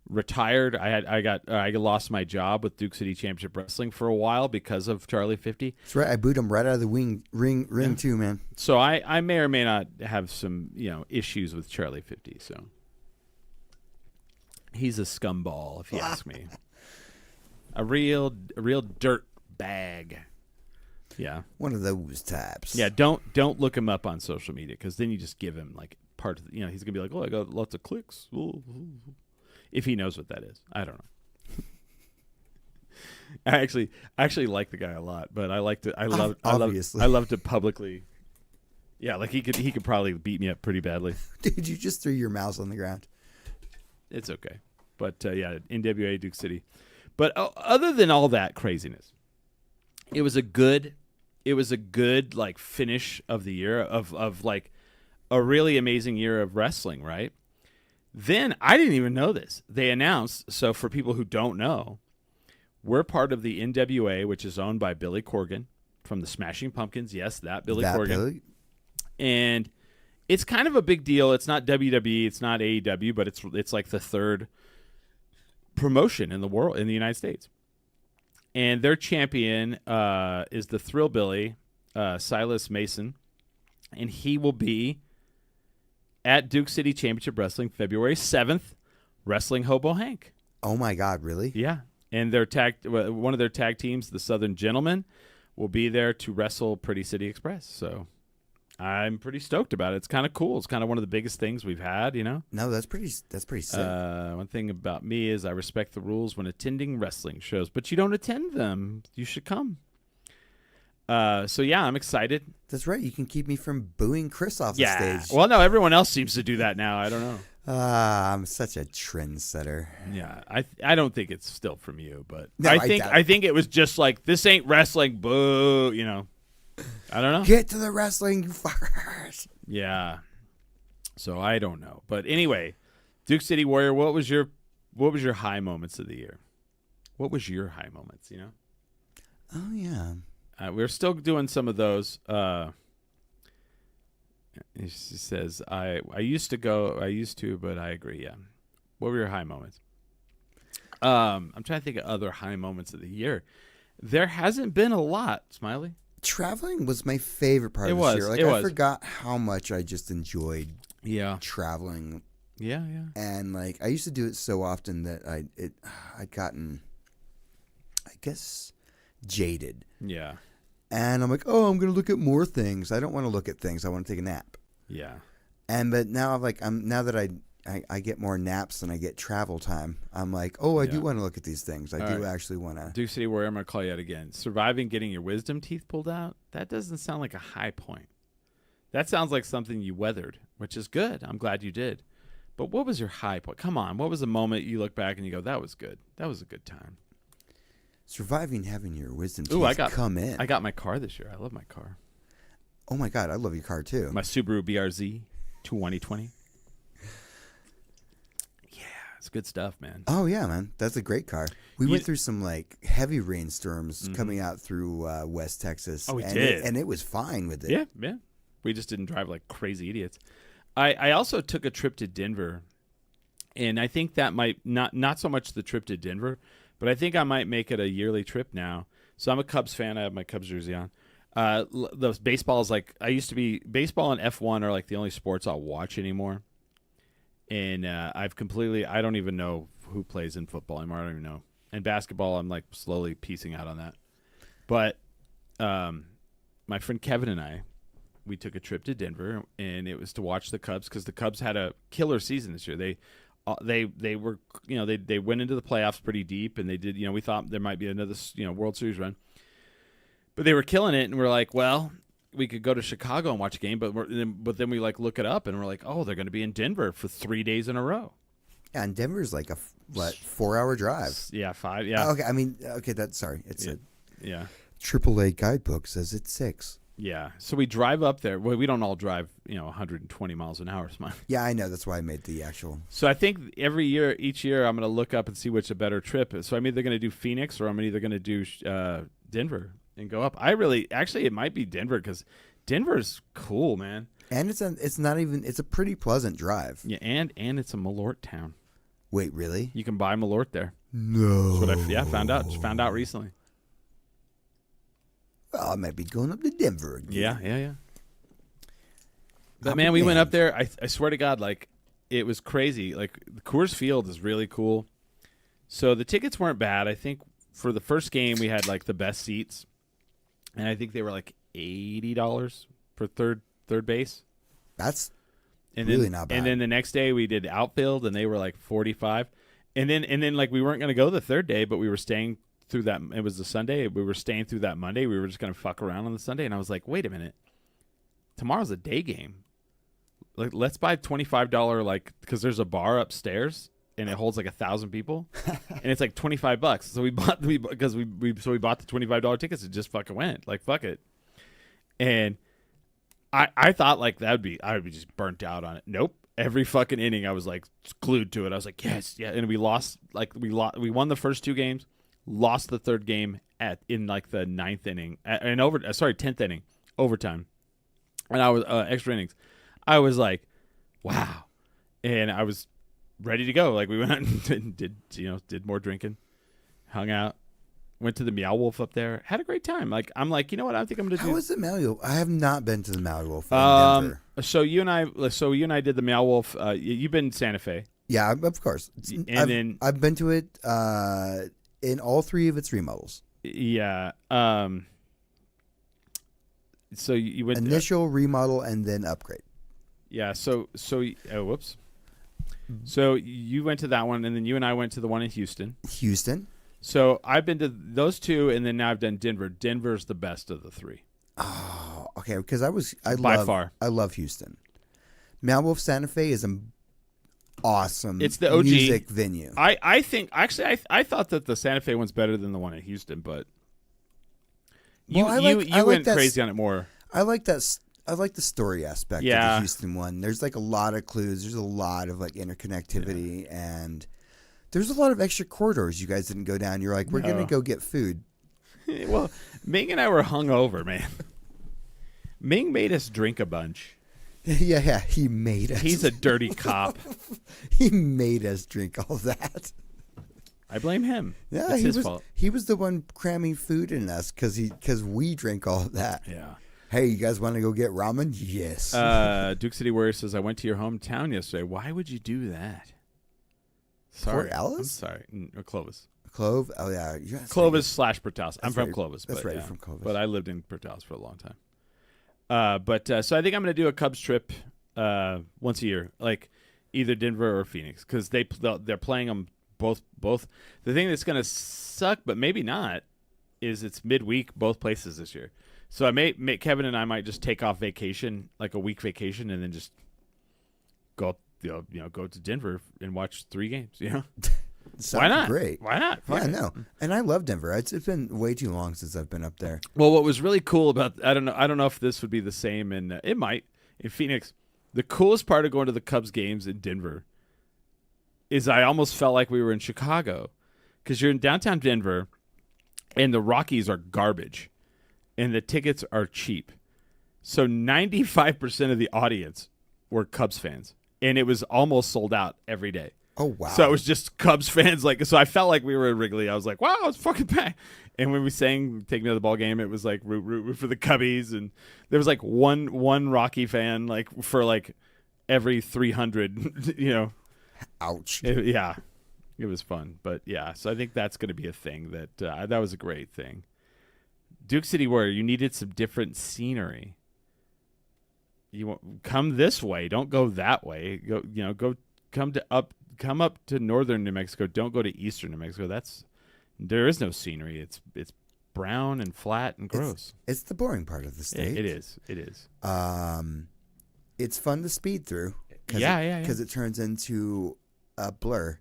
retired. I lost my job with Duke City Championship Wrestling for a while because of Charlie 50. That's right. I booed him right out of the ring too, man. So I may or may not have some issues with Charlie 50. So he's a scumball, if you ask me. A real dirt bag. Yeah. One of those types. Yeah, don't look him up on social media because then you just give him like part of he's going to be like, "Oh, I got lots of clicks." Ooh. If he knows what that is. I don't know. I actually like the guy a lot, but I love to publicly. Yeah, like he could probably beat me up pretty badly. Dude, you just threw your mouse on the ground. It's okay. But yeah, NWA Duke City. But other than all that craziness, it was a good like finish of the year of like a really amazing year of wrestling, right? Then I didn't even know this. They announced, so for people who don't know, we're part of the NWA, which is owned by Billy Corgan from the Smashing Pumpkins. Yes, that Billy Corgan. Billy? And it's kind of a big deal. It's not WWE, it's not AEW, but it's like the third promotion in the world, in the United States. And their champion is the Thrillbilly, Silas Mason, and he will be at Duke City Championship Wrestling February 7th, wrestling Hobo Hank. Oh my God, really? Yeah. And one of their tag teams, the Southern Gentlemen, will be there to wrestle Pretty City Express. So I'm pretty stoked about it. It's kind of cool. It's kind of one of the biggest things we've had, No, that's pretty sick. One thing about me is I respect the rules when attending wrestling shows, but you don't attend them. You should come. So yeah, I'm excited. That's right. You can keep me from booing Chris off the stage. Well, no, everyone else seems to do that now. I don't know. I'm such a trendsetter. Yeah, I don't think it's still from you, but No, I think it was just like, this ain't wrestling, boo. I don't know. Get to the wrestling, you fuckers. Yeah. So I don't know, but anyway, Duke City Warrior. What was your high moments of the year? What was your high moments? Oh yeah. We're still doing some of those. She says, I used to, but I agree. Yeah. What were your high moments? I'm trying to think of other high moments of the year. There hasn't been a lot, Smiley. Traveling was my favorite part of this year. Like I forgot how much I just enjoyed traveling. Yeah. And like I used to do it so often that I'd gotten, I guess, jaded. Yeah. And I'm like, oh, I'm gonna look at more things. I don't want to look at things. I want to take a nap. Yeah. But now now that I get more naps than I get travel time, I'm like, oh, I do want to look at these things. I do actually want to. Duke City Warrior, I'm gonna call you out again. Surviving getting your wisdom teeth pulled out. That doesn't sound like a high point. That sounds like something you weathered, which is good. I'm glad you did. But what was your high point? Come on, what was the moment you look back and you go, that was good. That was a good time. Surviving having your wisdom teeth come in. I got my car this year. I love my car. Oh my God, I love your car too. My Subaru BRZ 2020. Yeah, it's good stuff, man. Oh yeah, man, that's a great car. We went through some like heavy rainstorms coming out through West Texas. Oh, we did, and it was fine with it. Yeah. We just didn't drive like crazy idiots. I also took a trip to Denver And I think that might not so much the trip to Denver, but I think I might make it a yearly trip now. So I'm a Cubs fan. I have my Cubs jersey on. The baseball is like, I used to be, baseball and F1 are like the only sports I'll watch anymore. And I don't even know who plays in football anymore. I don't even know. And basketball, I'm like slowly piecing out on that. But my friend Kevin and I, we took a trip to Denver, and it was to watch the Cubs because the Cubs had a killer season this year. They were, they went into the playoffs pretty deep, and they did, we thought there might be another, World Series run. But they were killing it, and we're like, well, we could go to Chicago and watch a game, but then we like look it up, and we're like, oh, they're going to be in Denver for 3 days in a row. Yeah, and Denver's like a 4-hour drive. Yeah, 5. Yeah. Okay, it's a Yeah. AAA guidebook says it's 6. Yeah. So we drive up there. Well, we don't all drive, 120 miles an hour. Yeah, I know. That's why I made the actual. So I think each year, I'm going to look up and see which a better trip is. So I'm either going to do Phoenix or I'm either going to do Denver and go up. It might be Denver because Denver's cool, man. And it's a pretty pleasant drive. Yeah, and it's a Malort town. Wait, really? You can buy Malort there. No. That's what I found out. Just found out recently. Well, I might be going up to Denver again. Yeah. But man, we went up there. I swear to God, like it was crazy. Like the Coors Field is really cool. So the tickets weren't bad. I think for the first game we had like the best seats, and I think they were like $80 for third base. That's really not bad. And then the next day we did outfield, and they were like $45. And then like we weren't going to go the third day, but we were staying through that. It was the Sunday. We were staying through that Monday. We were just going to fuck around on the Sunday, and I was like, wait a minute, tomorrow's a day game. Like, let's buy $25 like because there's a bar upstairs and it holds like 1,000 people, and it's like $25. So we bought we bought the $25 tickets and just fucking went like fuck it. And I thought like I would be just burnt out on it. Nope. Every fucking inning I was like glued to it. I was like yes, yeah. And we lost we won the first 2 games, lost the third game in like the 9th inning and 10th inning overtime, and I was extra innings. I was like, wow, and I was ready to go. Like we went out and did more drinking, hung out, went to the Meow Wolf up there, had a great time. Like I'm like, you know what? I think I'm gonna do. How was the Meow Wolf? I have not been to the Meow Wolf in Denver. So you and I did the Meow Wolf. You've been in Santa Fe. Yeah, of course. And I've been to it in all 3 of its remodels. Yeah. So you went initial remodel and then upgrade. Yeah. So whoops. So you went to that one, and then you and I went to the one in Houston. So I've been to those 2, and then now I've done Denver. Denver's the best of the 3. Oh, okay. Because by far I love Houston. Meow Wolf Santa Fe is an awesome. It's the OG music venue. I think actually I thought that the Santa Fe one's better than the one in Houston, but you went crazy on it more. I like that. I like the story aspect of the Houston one. There's like a lot of clues. There's a lot of like interconnectivity, and there's a lot of extra corridors you guys didn't go down. You're like, we're going to go get food. Well, Ming and I were hungover, man. Ming made us drink a bunch. Yeah, he made us. He's a dirty cop. He made us drink all that. I blame him. Yeah, it's his fault. He was the one cramming food in us because we drank all of that. Yeah. Hey, you guys want to go get ramen? Yes. Duke City Warrior says, I went to your hometown yesterday. Why would you do that? Sorry. Fort Alice? I'm sorry. Clovis. Clove? Oh, yeah. Clovis / Pertalis. I'm from Clovis. That's right, from Clovis. But I lived in Pertalis for a long time. So I think I'm going to do a Cubs trip once a year, like either Denver or Phoenix, because they're playing them both. The thing that's going to suck, but maybe not, is it's midweek both places this year. So Kevin and I might just take off vacation, like a week vacation, and then just go to Denver and watch 3 games. Why not? Great. Why not? Fuck yeah, it. no. And I love Denver. It's been way too long since I've been up there. Well, what was really cool about I don't know if this would be the same in it might in Phoenix. The coolest part of going to the Cubs games in Denver is I almost felt like we were in Chicago, because you're in downtown Denver, and the Rockies are garbage, and the tickets are cheap. So 95% of the audience were Cubs fans, and it was almost sold out every day. Oh wow! So it was just Cubs fans. So I felt like we were at Wrigley. I was like, wow, it's fucking packed. And when we sang "Take Me to the Ball Game," it was like root for the Cubbies, and there was like one Rocky fan for every 300. Ouch. Yeah, it was fun. But yeah, so I think that's going to be a thing that was a great thing. Duke City Warrior, you needed some different scenery. You come this way, don't go that way. Come up to northern New Mexico. Don't go to eastern New Mexico. There is no scenery. It's brown and flat and gross. It's the boring part of the state. It is. It is. It's fun to speed through. Yeah. Because it turns into a blur.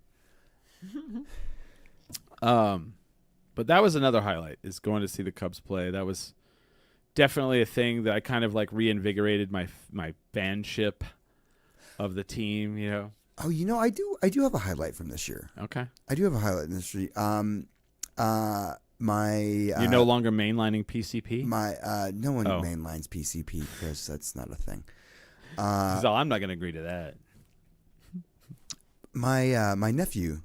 But that was another highlight, is going to see the Cubs play. That was definitely a thing that I kind of reinvigorated my fanship of the team. Oh, I do have a highlight from this year. Okay. I do have a highlight in this year. You're no longer mainlining PCP? No one mainlines PCP, Chris. That's not a thing. So I'm not going to agree to that. My nephew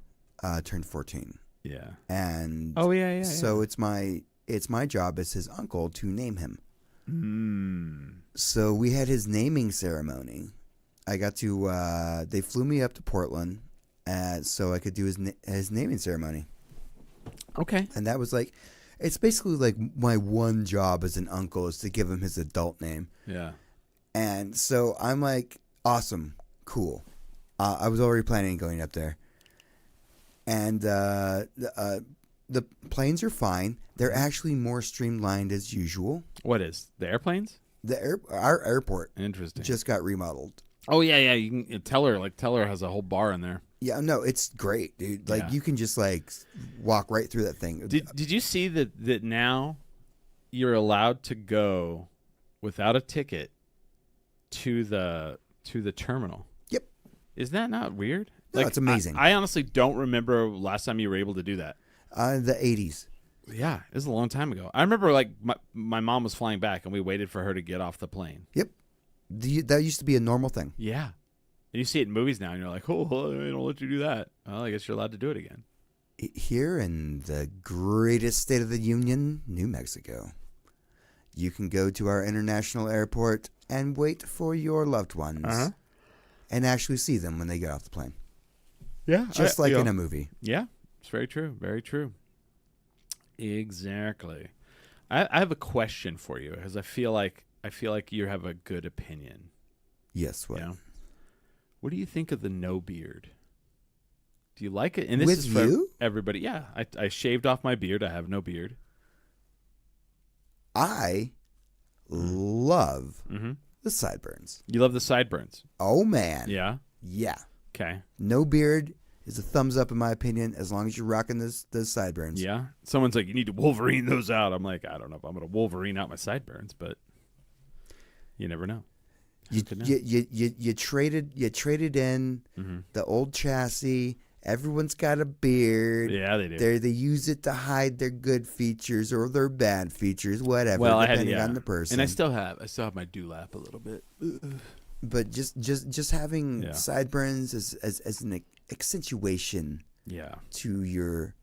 turned 14. Yeah. And yeah. So it's my job as his uncle to name him. So we had his naming ceremony. I got to. They flew me up to Portland, so I could do his naming ceremony. Okay. And that was it's basically my one job as an uncle is to give him his adult name. Yeah. And so I'm like, awesome, cool. I was already planning on going up there. And the planes are fine. They're actually more streamlined as usual. What is? The airplanes? Our airport Interesting. just got remodeled. Oh, yeah. You can Teller has a whole bar in there. Yeah, no, it's great, dude. Yeah. You can just walk right through that thing. Did you see that now you're allowed to go without a ticket to the terminal? Yep. Is that not weird? No, it's amazing. I honestly don't remember last time you were able to do that. The 80s. Yeah, it was a long time ago. I remember my mom was flying back and we waited for her to get off the plane. Yep. That used to be a normal thing. Yeah. And you see it in movies now and you're like, oh, they don't let you do that. Well, I guess you're allowed to do it again. Here in the greatest state of the union, New Mexico, you can go to our international airport and wait for your loved ones and actually see them when they get off the plane. Yeah. Just like in a movie. Yeah, it's very true. Very true. Exactly. I have a question for you because I feel like you have a good opinion. Yes, what? What do you think of the no beard? Do you like it? And this With is for you? everybody. Yeah, I shaved off my beard. I have no beard. I love Mm-hmm. the sideburns. You love the sideburns. Oh, man. Yeah. Yeah. Okay. No beard is a thumbs up in my opinion as long as you're rocking those sideburns. Yeah. Someone's like, you need to Wolverine those out. I'm like, I don't know if I'm going to Wolverine out my sideburns, but you never know. You traded in the old chassis. Everyone's got a beard. Yeah, they do. They use it to hide their good features or their bad features, whatever, Well, depending on the person. And I still have my dewlap a little bit. But just having sideburns as an accentuation to your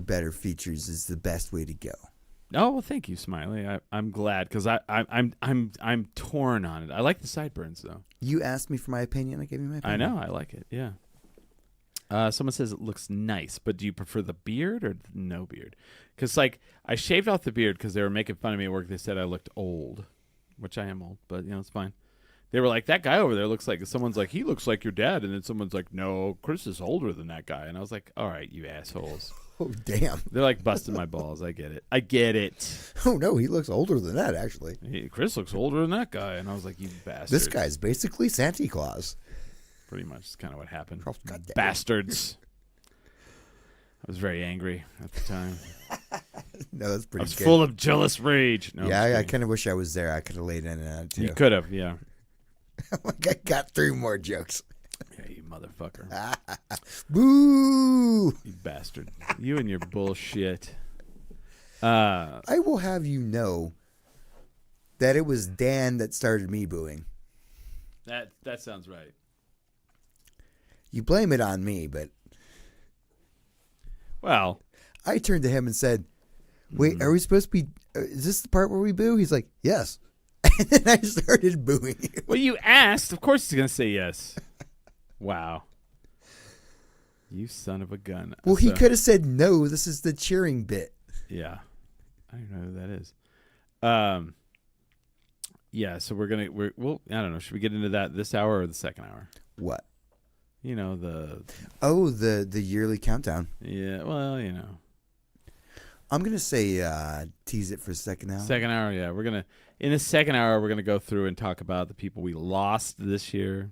better features is the best way to go. Oh, well, thank you, Smiley. I'm glad because I'm torn on it. I like the sideburns though. You asked me for my opinion. I gave you my opinion. I know. I like it. Yeah. Someone says it looks nice, but do you prefer the beard or no beard? Because I shaved off the beard because they were making fun of me at work. They said I looked old, which I am old, but it's fine. They were like, that guy over there looks like, someone's like, he looks like your dad. And then someone's like, no, Chris is older than that guy. And I was like, all right, you assholes. Oh, damn. They're like busting my balls. I get it. Oh, no, he looks older than that, actually. Hey, Chris looks older than that guy. And I was like, you bastards. This guy's basically Santa Claus. Pretty much is kind of what happened. Oh, God damn. Bastards. I was very angry at the time. No, that's pretty good. I was full of jealous rage. No, yeah, I kind of wish I was there. I could have laid in on it, too. You could have, yeah. I got 3 more jokes. Yeah, you motherfucker. Boo! You bastard. You and your bullshit. I will have you know that it was Dan that started me booing. That sounds right. You blame it on me, but Well, I turned to him and said, "Wait, are we supposed to be? Is this the part where we boo?" He's like, "Yes," and then I started booing you. well, you asked. Of course, he's gonna say yes. Wow, you son of a gun. Well, he So- could have said no. This is the cheering bit. Yeah, I don't know who that is. Yeah. So we'll. I don't know. Should we get into that this hour or the second hour? What? You know the. Oh, the yearly countdown. Yeah. Well, you know. I'm gonna say tease it for a second hour. Second hour, yeah. In the second hour, we're gonna go through and talk about the people we lost this year.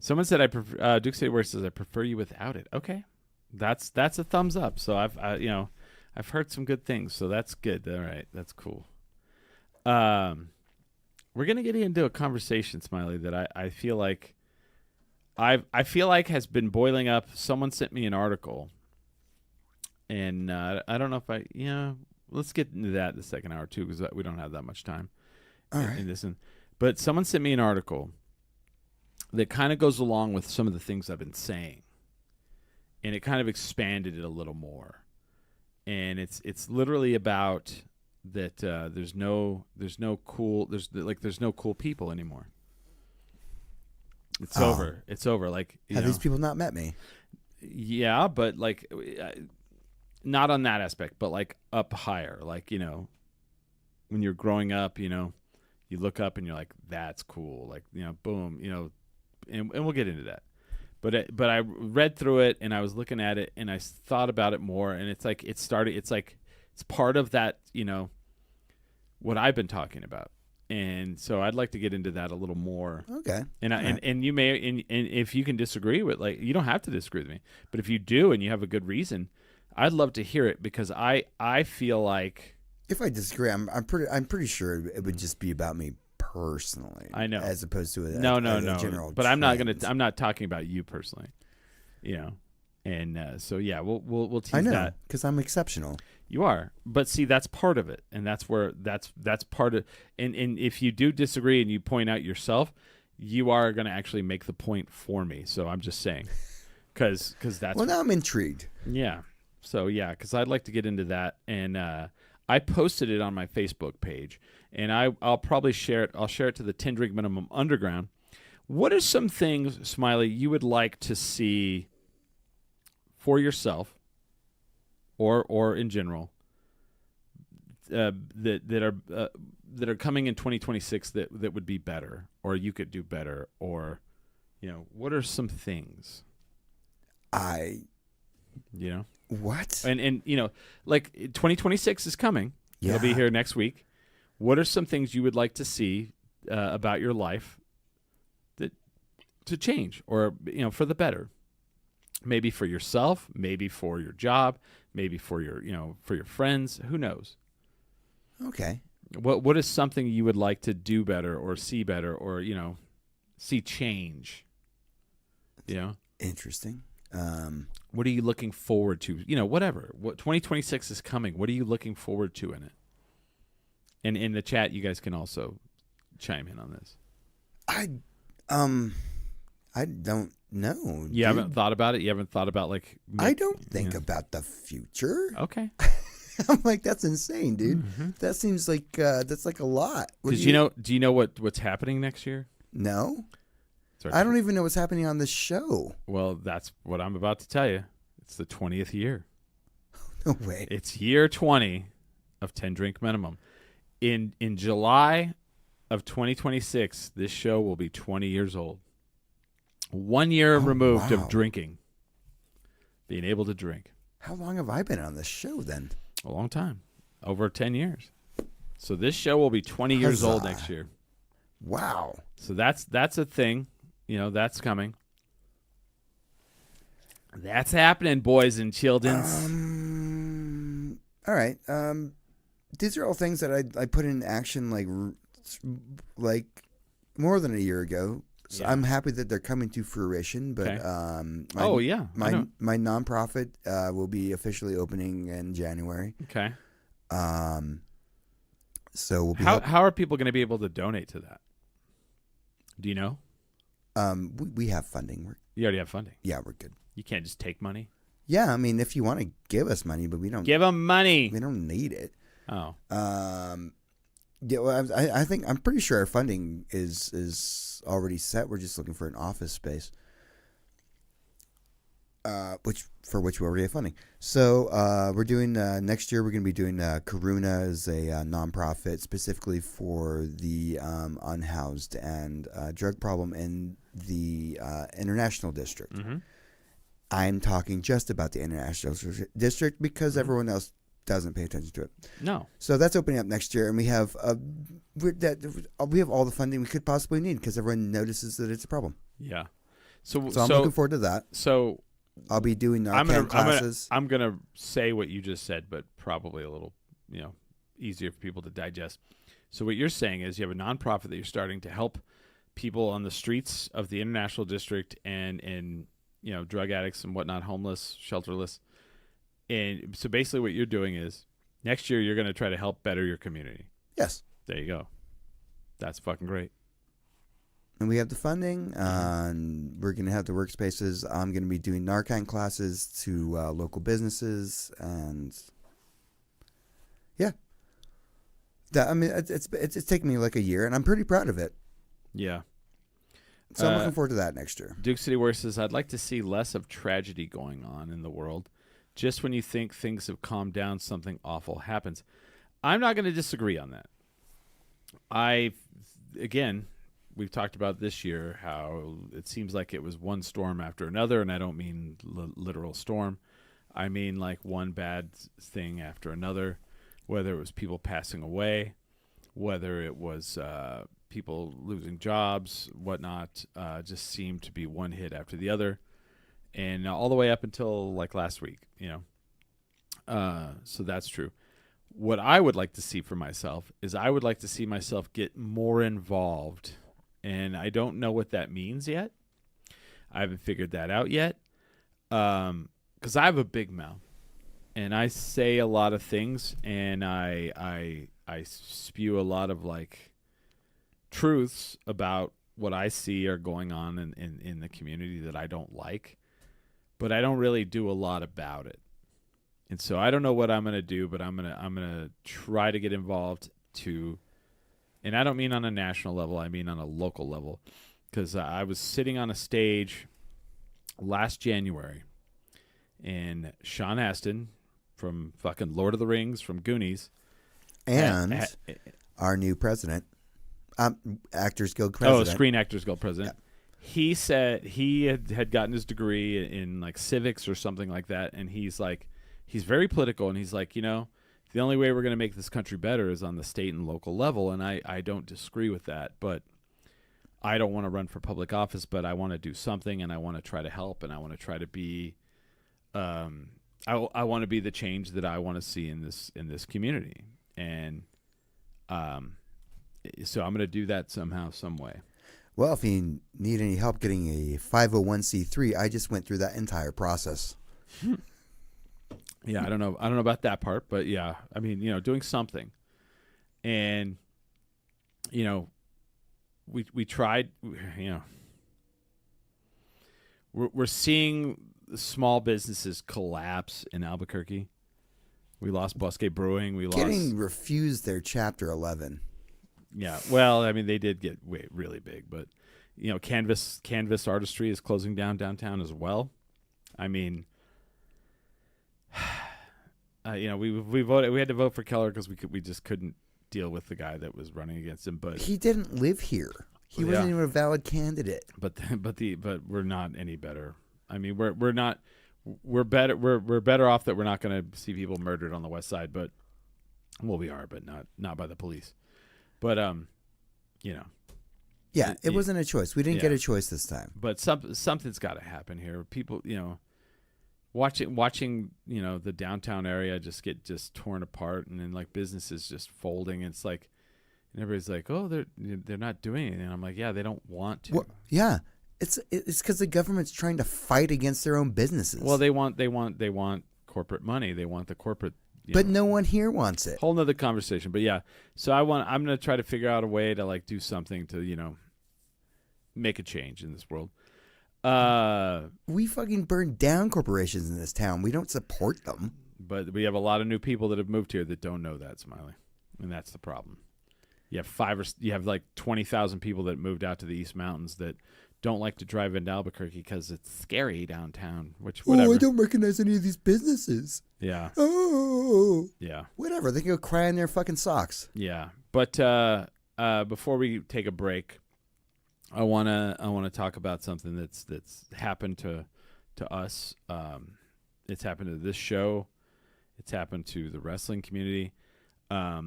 Someone said I prefer Duke City Ware says I prefer you without it. Okay, that's a thumbs up. So I've heard some good things, so that's good. All right, that's cool. We're gonna get into a conversation, Smiley, that I feel like I feel like has been boiling up. Someone sent me an article. And I don't know if let's get into that in the second hour too, because we don't have that much time All in right. this. But someone sent me an article that kind of goes along with some of the things I've been saying, and it kind of expanded it a little more. And it's literally about that there's no cool people anymore. It's Oh. over. It's over. Like Have these people not met me? yeah, but like. Not on that aspect, but like up higher. Like, when you're growing up, you look up and you're like, that's cool. Like, boom, and we'll get into that. But I read through it and I was looking at it and I thought about it more. And it's like, it's part of that, what I've been talking about. And so I'd like to get into that a little more. Okay. And you may, and if you can disagree with, like, you don't have to disagree with me, but if you do and you have a good reason, I'd love to hear it, because I feel like If I disagree, I'm pretty sure it would just be about me personally. I know. as opposed to a general. But I'm trend. I'm not talking about you personally, And so yeah, we'll tease I know that. because I'm exceptional. You are, but see, that's part of it, and that's where that's part of. And if you do disagree and you point out yourself, you are going to actually make the point for me. So I'm just saying, because that's Well, now I'm intrigued. yeah. So yeah, because I'd like to get into that, and I posted it on my Facebook page, and I'll probably share it. I'll share it to the 10 Drink Minimum Underground. What are some things, Smiley, you would like to see for yourself, or in general, that are coming in 2026 that would be better, or you could do better, or what are some things? What? And like 2026 is coming. Yeah. It'll be here next week. What are some things you would like to see about your life to change, or for the better? Maybe for yourself, maybe for your job, maybe for your for your friends. Who knows? Okay. What is something you would like to do better, or see better, or see change? Interesting. What are you looking forward to? Whatever. What 2026 is coming. What are you looking forward to in it? And in the chat, you guys can also chime in on this. I don't know. You haven't thought about it? You haven't thought about like I don't think about the future. Okay. I'm like, that's insane, dude. Mm-hmm. That seems like that's like a lot. What Because do you know what's happening next year? No, Sorry. I don't even know what's happening on this show. Well, that's what I'm about to tell you. It's the 20th year. No way. It's year 20 of 10 Drink Minimum. In July of 2026, this show will be 20 years old. 1 year removed wow. of drinking. Being able to drink. How long have I been on this show then? A long time. Over 10 years. So this show will be 20 years old Huzzah. next year. Wow. So that's a thing. That's coming. That's happening, boys and children. All right. These are all things that I put in action like more than a year ago. So Yeah. I'm happy that they're coming to fruition. But Okay. my I know. nonprofit will be officially opening in January. Okay. So we'll be How are people going to be able to donate to that? Do you know? We have funding. You already have funding. Yeah, we're good. You can't just take money. Yeah, I mean, if you want to give us money, but we don't. Give them money. We don't need it. Oh. Yeah, well, I think I'm pretty sure our funding is already set. We're just looking for an office space, which we already have funding. So we're doing next year. We're going to be doing Karuna as a nonprofit specifically for the unhoused and drug problem in the international district. Mm-hmm. I'm talking just about the international district because everyone else doesn't pay attention to it. No. So that's opening up next year, and we have all the funding we could possibly need because everyone notices that it's a problem. Yeah. So I'm looking forward to that. So I'll be doing Narcan classes. I'm gonna say what you just said, but probably a little, easier for people to digest. So what you're saying is you have a nonprofit that you're starting to help people on the streets of the international district and drug addicts and whatnot, homeless, shelterless. And so basically what you're doing is next year you're going to try to help better your community. Yes. There you go. That's fucking great. And we have the funding. We're going to have the workspaces. I'm going to be doing Narcan classes to local businesses. And yeah. It's taken me like a year, and I'm pretty proud of it. Yeah. So I'm looking forward to that next year. Duke City Works says, I'd like to see less of tragedy going on in the world. Just when you think things have calmed down, something awful happens. I'm not going to disagree on that. Again, we've talked about this year how it seems like it was one storm after another, and I don't mean literal storm. I mean like one bad thing after another, whether it was people passing away, whether it was people losing jobs, whatnot, just seemed to be one hit after the other. And all the way up until like last week, so that's true. What I would like to see for myself is I would like to see myself get more involved. And I don't know what that means yet. I haven't figured that out yet. Because I have a big mouth. And I say a lot of things. And I spew a lot of like truths about what I see are going on in the community that I don't like. But I don't really do a lot about it. And so I don't know what I'm going to do, but I'm going to try to get involved to, and I don't mean on a national level, I mean on a local level, because I was sitting on a stage last January, and Sean Astin from fucking Lord of the Rings, from Goonies, and our new president, Actors Guild president. Oh, Screen Actors Guild president. Yeah. He said he had gotten his degree in like civics or something like that, and he's very political, and he's like, the only way we're going to make this country better is on the state and local level, and I don't disagree with that, but I don't want to run for public office, but I want to do something, and I want to try to help, and I want to try to be, I want to be the change that I want to see in this community, and so I'm going to do that somehow, some way. Well, if you need any help getting a 501c3, I just went through that entire process. Yeah, I don't know about that part, but yeah, I mean, doing something, and we tried, we're seeing small businesses collapse in Albuquerque. We lost Bosque Brewing. Getting refused their Chapter 11. Yeah, well, I mean, they did get really big, but Canvas Artistry is closing down downtown as well. I mean, we voted. We had to vote for Keller because we just couldn't deal with the guy that was running against him. But he didn't live here. He wasn't even a valid candidate. But we're not any better. I mean, we're not. We're better. We're better off that we're not going to see people murdered on the West Side. But we are, but not by the police. But yeah, it wasn't a choice. We didn't get a choice this time. But something's got to happen here. People, watching the downtown area just get torn apart, and then like businesses just folding. It's like, and everybody's like, oh, they're not doing anything. And I'm like, yeah, they don't want to. Well, yeah, it's because the government's trying to fight against their own businesses. Well, they want corporate money. They want the corporate. But no one here wants it. Whole nother conversation. But yeah, so I'm going to try to figure out a way to like do something to, make a change in this world. We fucking burn down corporations in this town. We don't support them. But we have a lot of new people that have moved here that don't know that, Smiley, and that's the problem. You have like 20,000 people that moved out to the East Mountains that don't like to drive into Albuquerque because it's scary downtown. Which whatever. Oh, I don't recognize any of these businesses. Yeah. Oh. Yeah. Whatever. They can go cry in their fucking socks. Yeah. But before we take a break, I wanna talk about something that's happened to us. It's happened to this show. It's happened to the wrestling community. A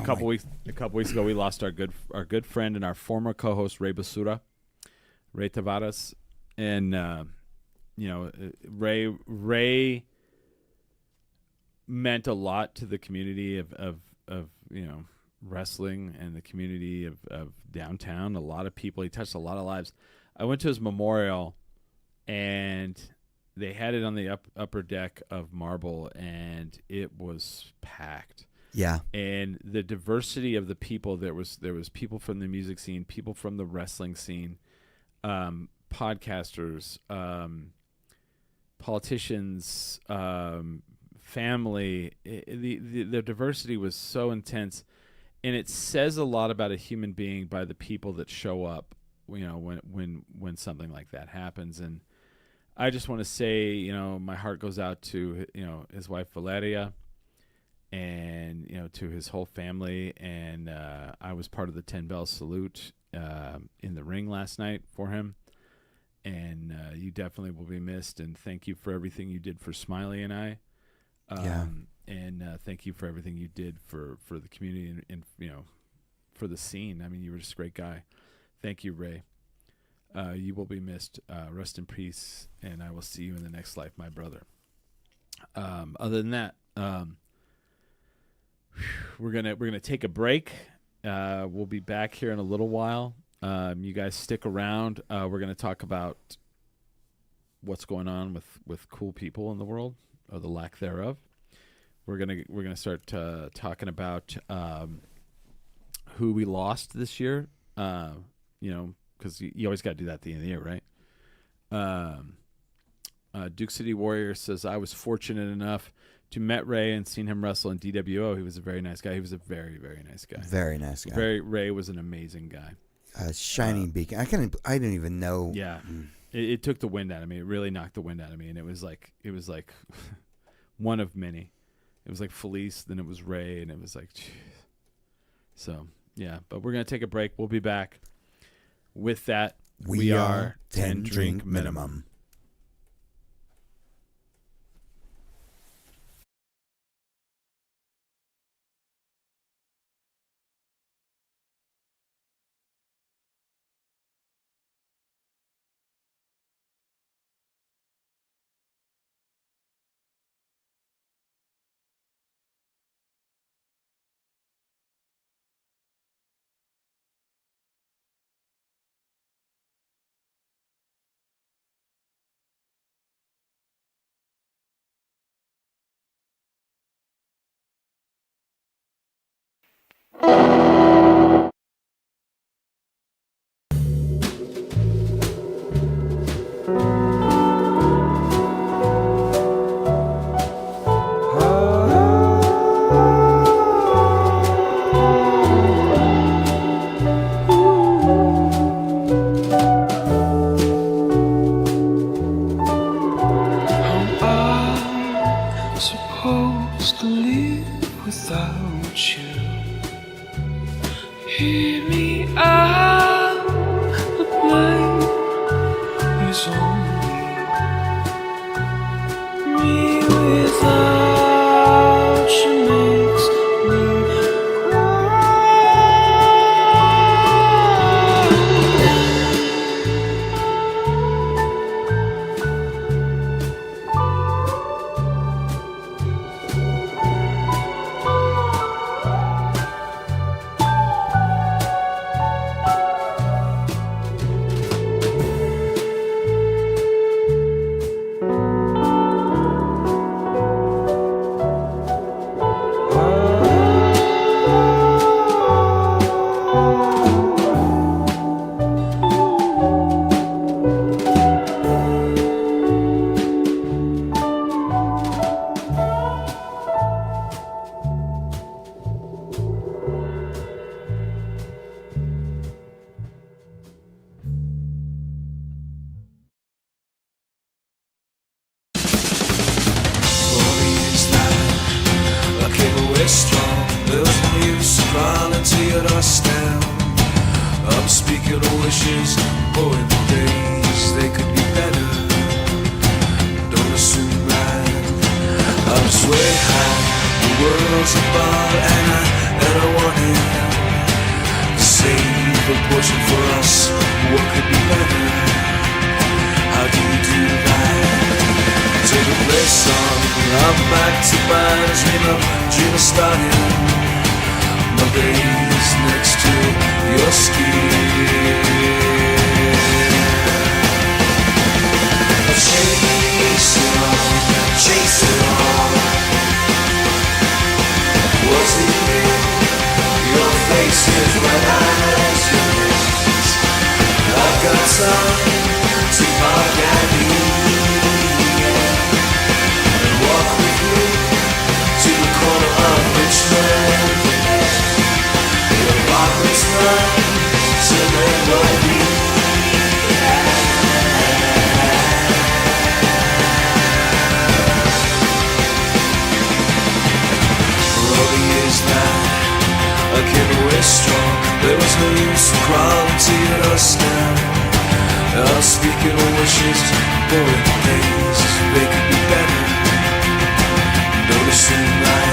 couple weeks ago, we lost our good friend and our former co-host Ray Basura, Ray Tavares, and Ray meant a lot to the community of wrestling and the community of downtown. A lot of people. He touched a lot of lives. I went to his memorial, and they had it on the upper deck of Marble, and it was packed. Yeah. And the diversity of the people, there was people from the music scene, people from the wrestling scene, podcasters, politicians, family. The diversity was so intense, and it says a lot about a human being by the people that show up, when something like that happens. And I just want to say, my heart goes out to, his wife Valeria, and to his whole family. And I was part of the 10 Bell salute in the ring last night for him, and you definitely will be missed. And thank you for everything you did for Smiley and I. And thank you for everything you did for the community and for the scene. I mean, you were just a great guy. Thank you, Ray. You will be missed. Rest in peace, and I will see you in the next life, my brother. Other than that, we're gonna take a break. We'll be back here in a little while. You guys stick around. We're gonna talk about what's going on with cool people in the world, or the lack thereof. We're gonna start talking about who we lost this year. Because you always got to do that at the end of the year, right? Duke City Warrior says, I was fortunate enough to met Ray and seen him wrestle in DWO. He was a very nice guy. He was a very, very nice guy. Very nice guy. Ray was an amazing guy. A shining beacon. I didn't even know. Yeah. It took the wind out of me. It really knocked the wind out of me. And it was like one of many. It was like Felice, then it was Ray, and it was like, geez. So, yeah. But we're going to take a break. We'll be back. With that, we are 10 Drink Minimum. Supposed to live without you. Hear me out, the blame is on me. Me without you makes me wishes, oh, in the days they could be better. Don't assume that I'm just way high. The world's a bar and I wanted to save a portion for us. What could be better? How do you do that? Take a play song, I'm back to mine. Dream of starting my days next to your skin. Chase it on. Was it you? Your face is red eyes, your lips. I've got time to park and eat and walk with you to the corner of Richmond. Your apartment's mine, so let go be. I came away strong. There was no use in crawling to your doorstep. I was speaking of wishes, boy, the days they could be better. Don't assume that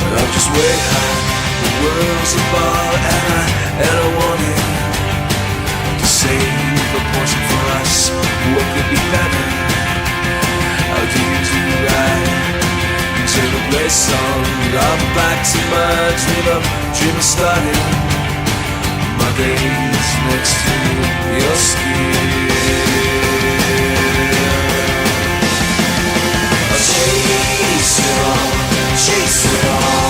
I'm just way high. The world's a bar and I wanted to save a portion for us. What could be better? How do you do that? To the play song, I'm back to my dream of starting my days next to your skin. I'll chase it on.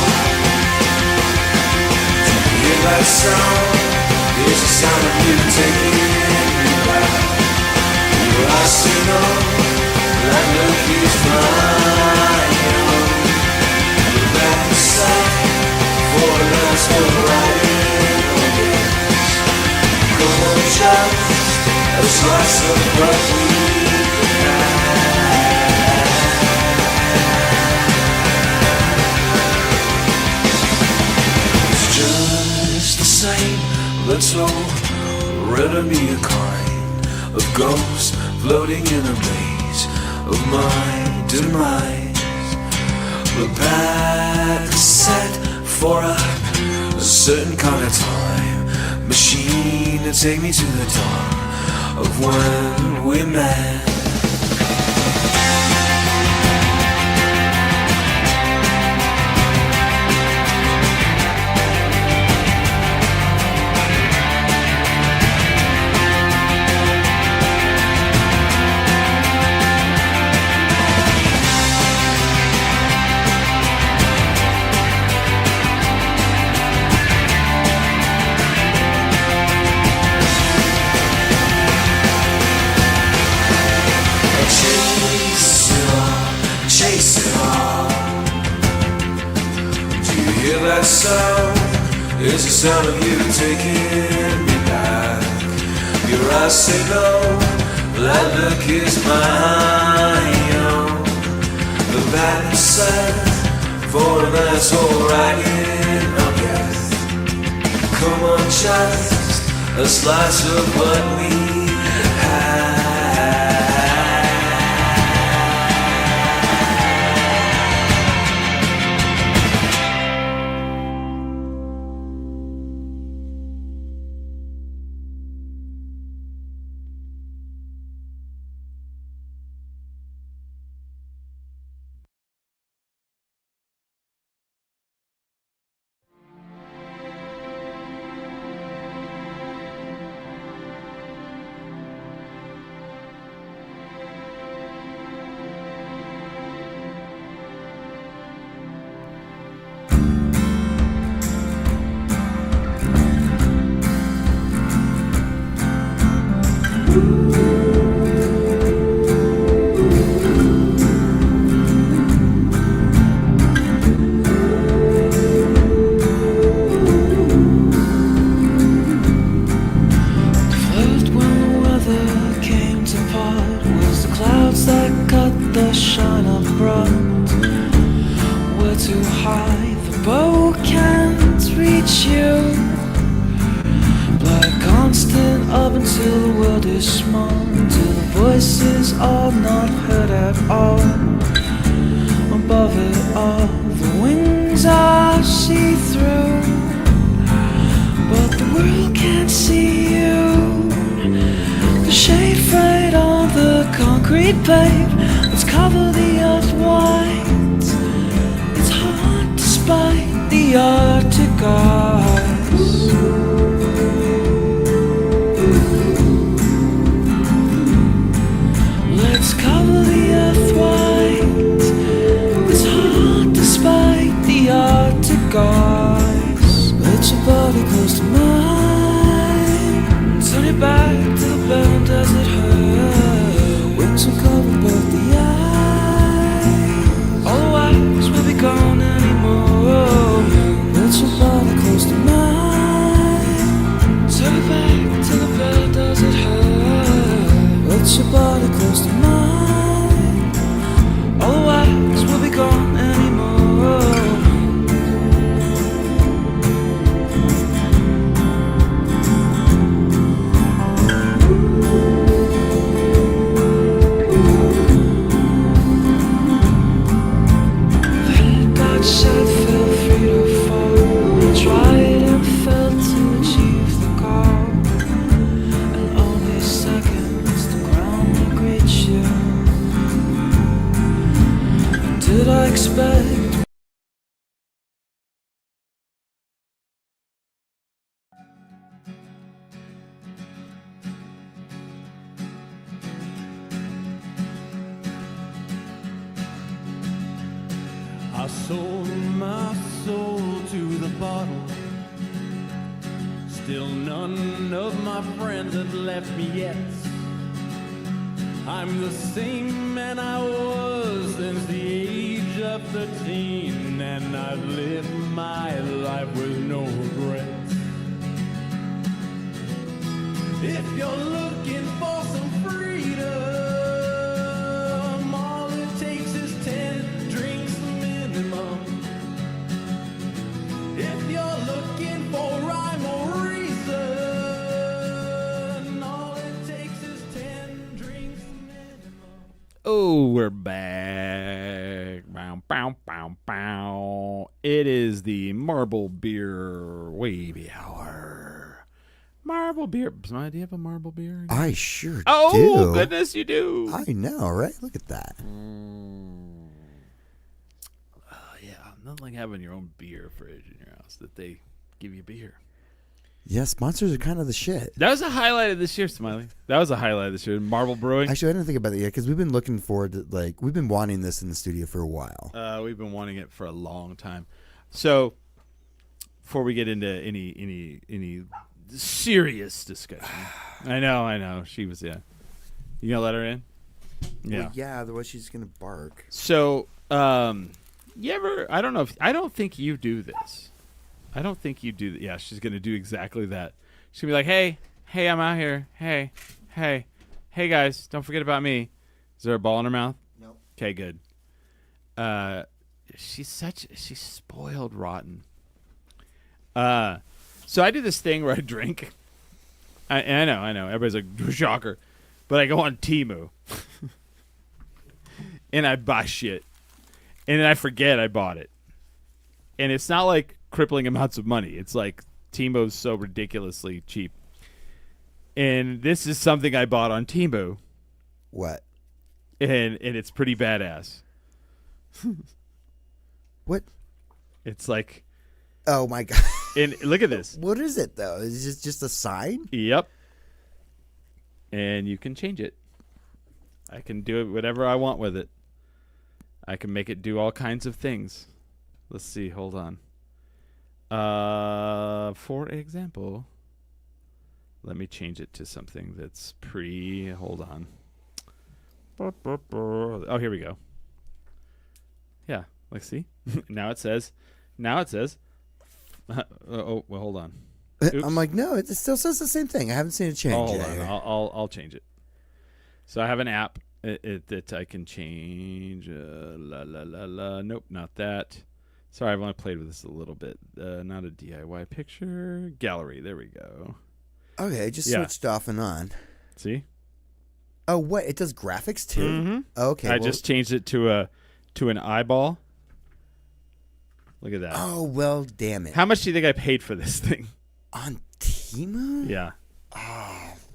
Do you hear that sound? It's the sound of you taking me back. Your eyes say no, that look is mine. For us to ride in. Come on, just a slice of what we had. It's just the same. Let's all render me a kind of ghost floating in a maze of my demise. But back set for a certain kind of time machine to take me to the dawn of when we met. That sound is the sound of you taking me back. Your eyes say no, that look is mine. The band is set for a nice alright in our guess. Come on, just a slice of what we had. Too high, the bow can't reach you. By constant up until the world is small, until the voices are not heard at all. Above it all, the wings are see-through, but the world can't see you. The shade fade on the concrete pave. Let's cover the earth white. It's hard despite the Arctic ice. Let's cover the earth white. It's hard despite the Arctic ice. Let your body close to mine. Turn it back to the bend as it hurts. Wings will cover both the eyes. All the wax will be gone anymore. Let your body close to mine. Turn it back to the bend as it hurts. Let your body close to mine. All the wax will be gone anymore. Then God said, feel free to fall. I tried and failed to achieve the goal. And only seconds the ground will greet you. Did I expect? I sold my soul to the bottle. Still none of my friends have left me yet. I'm the same man I was since the age of 13, and I've lived my life with no regrets. If you're looking for some freedom, all it takes is 10 drinks minimum. If you're looking for rhyme or reason, all it takes is 10 drinks minimum. Oh, we're back. Bow, bow, bow, bow. It is the Marble Beer Wavy Hour. Marble Beer. Do you have a Marble Beer? I sure Oh, do. goodness, you do. I know, right? Look at that. Yeah, nothing like having your own beer fridge in your house that they give you beer. Yeah, sponsors are kind of the shit. That was a highlight of this year, Smiley. That was a highlight of this year. Marble Brewing. Actually, I didn't think about it yet because we've been looking forward to, we've been wanting this in the studio for a while. We've been wanting it for a long time. So, before we get into any serious discussion, I know. She was, yeah. You gonna let her in? Yeah. Well, yeah, otherwise she's going to bark. So, you ever? I don't think you do this. I don't think you do. Yeah, she's gonna do exactly that. She's gonna be like, "Hey, I'm out here. Hey, guys, don't forget about me." Is there a ball in her mouth? No. Okay, good. She's spoiled rotten. So I do this thing where I drink. I know. Everybody's like, shocker. But I go on Temu. And I buy shit. And then I forget I bought it. And it's not like crippling amounts of money. It's like Temu's so ridiculously cheap. And this is something I bought on Temu. What? And it's pretty badass. What? It's like... Oh, my God. And look at this. What is it, though? Is it just a sign? Yep. And you can change it. I can do it whatever I want with it. I can make it do all kinds of things. Let's see. Hold on. For example, let me change it to something that's hold on. Oh, here we go. Yeah. Let's see. Now it says. Oh, well, hold on. Oops. I'm like, no, it still says the same thing. I haven't seen it change. Oh, hold yet. on. I'll change it. So I have an app that I can change. Nope, not that. Sorry, I've only played with this a little bit. Not a DIY picture. Gallery. There we go. Okay, it just Yeah. switched off and on. See? Oh, what? It does graphics too? Mhm. Okay. I well- just changed it to an eyeball. Look at that. Oh, well, damn it. How much do you think I paid for this thing? On Temu? Yeah.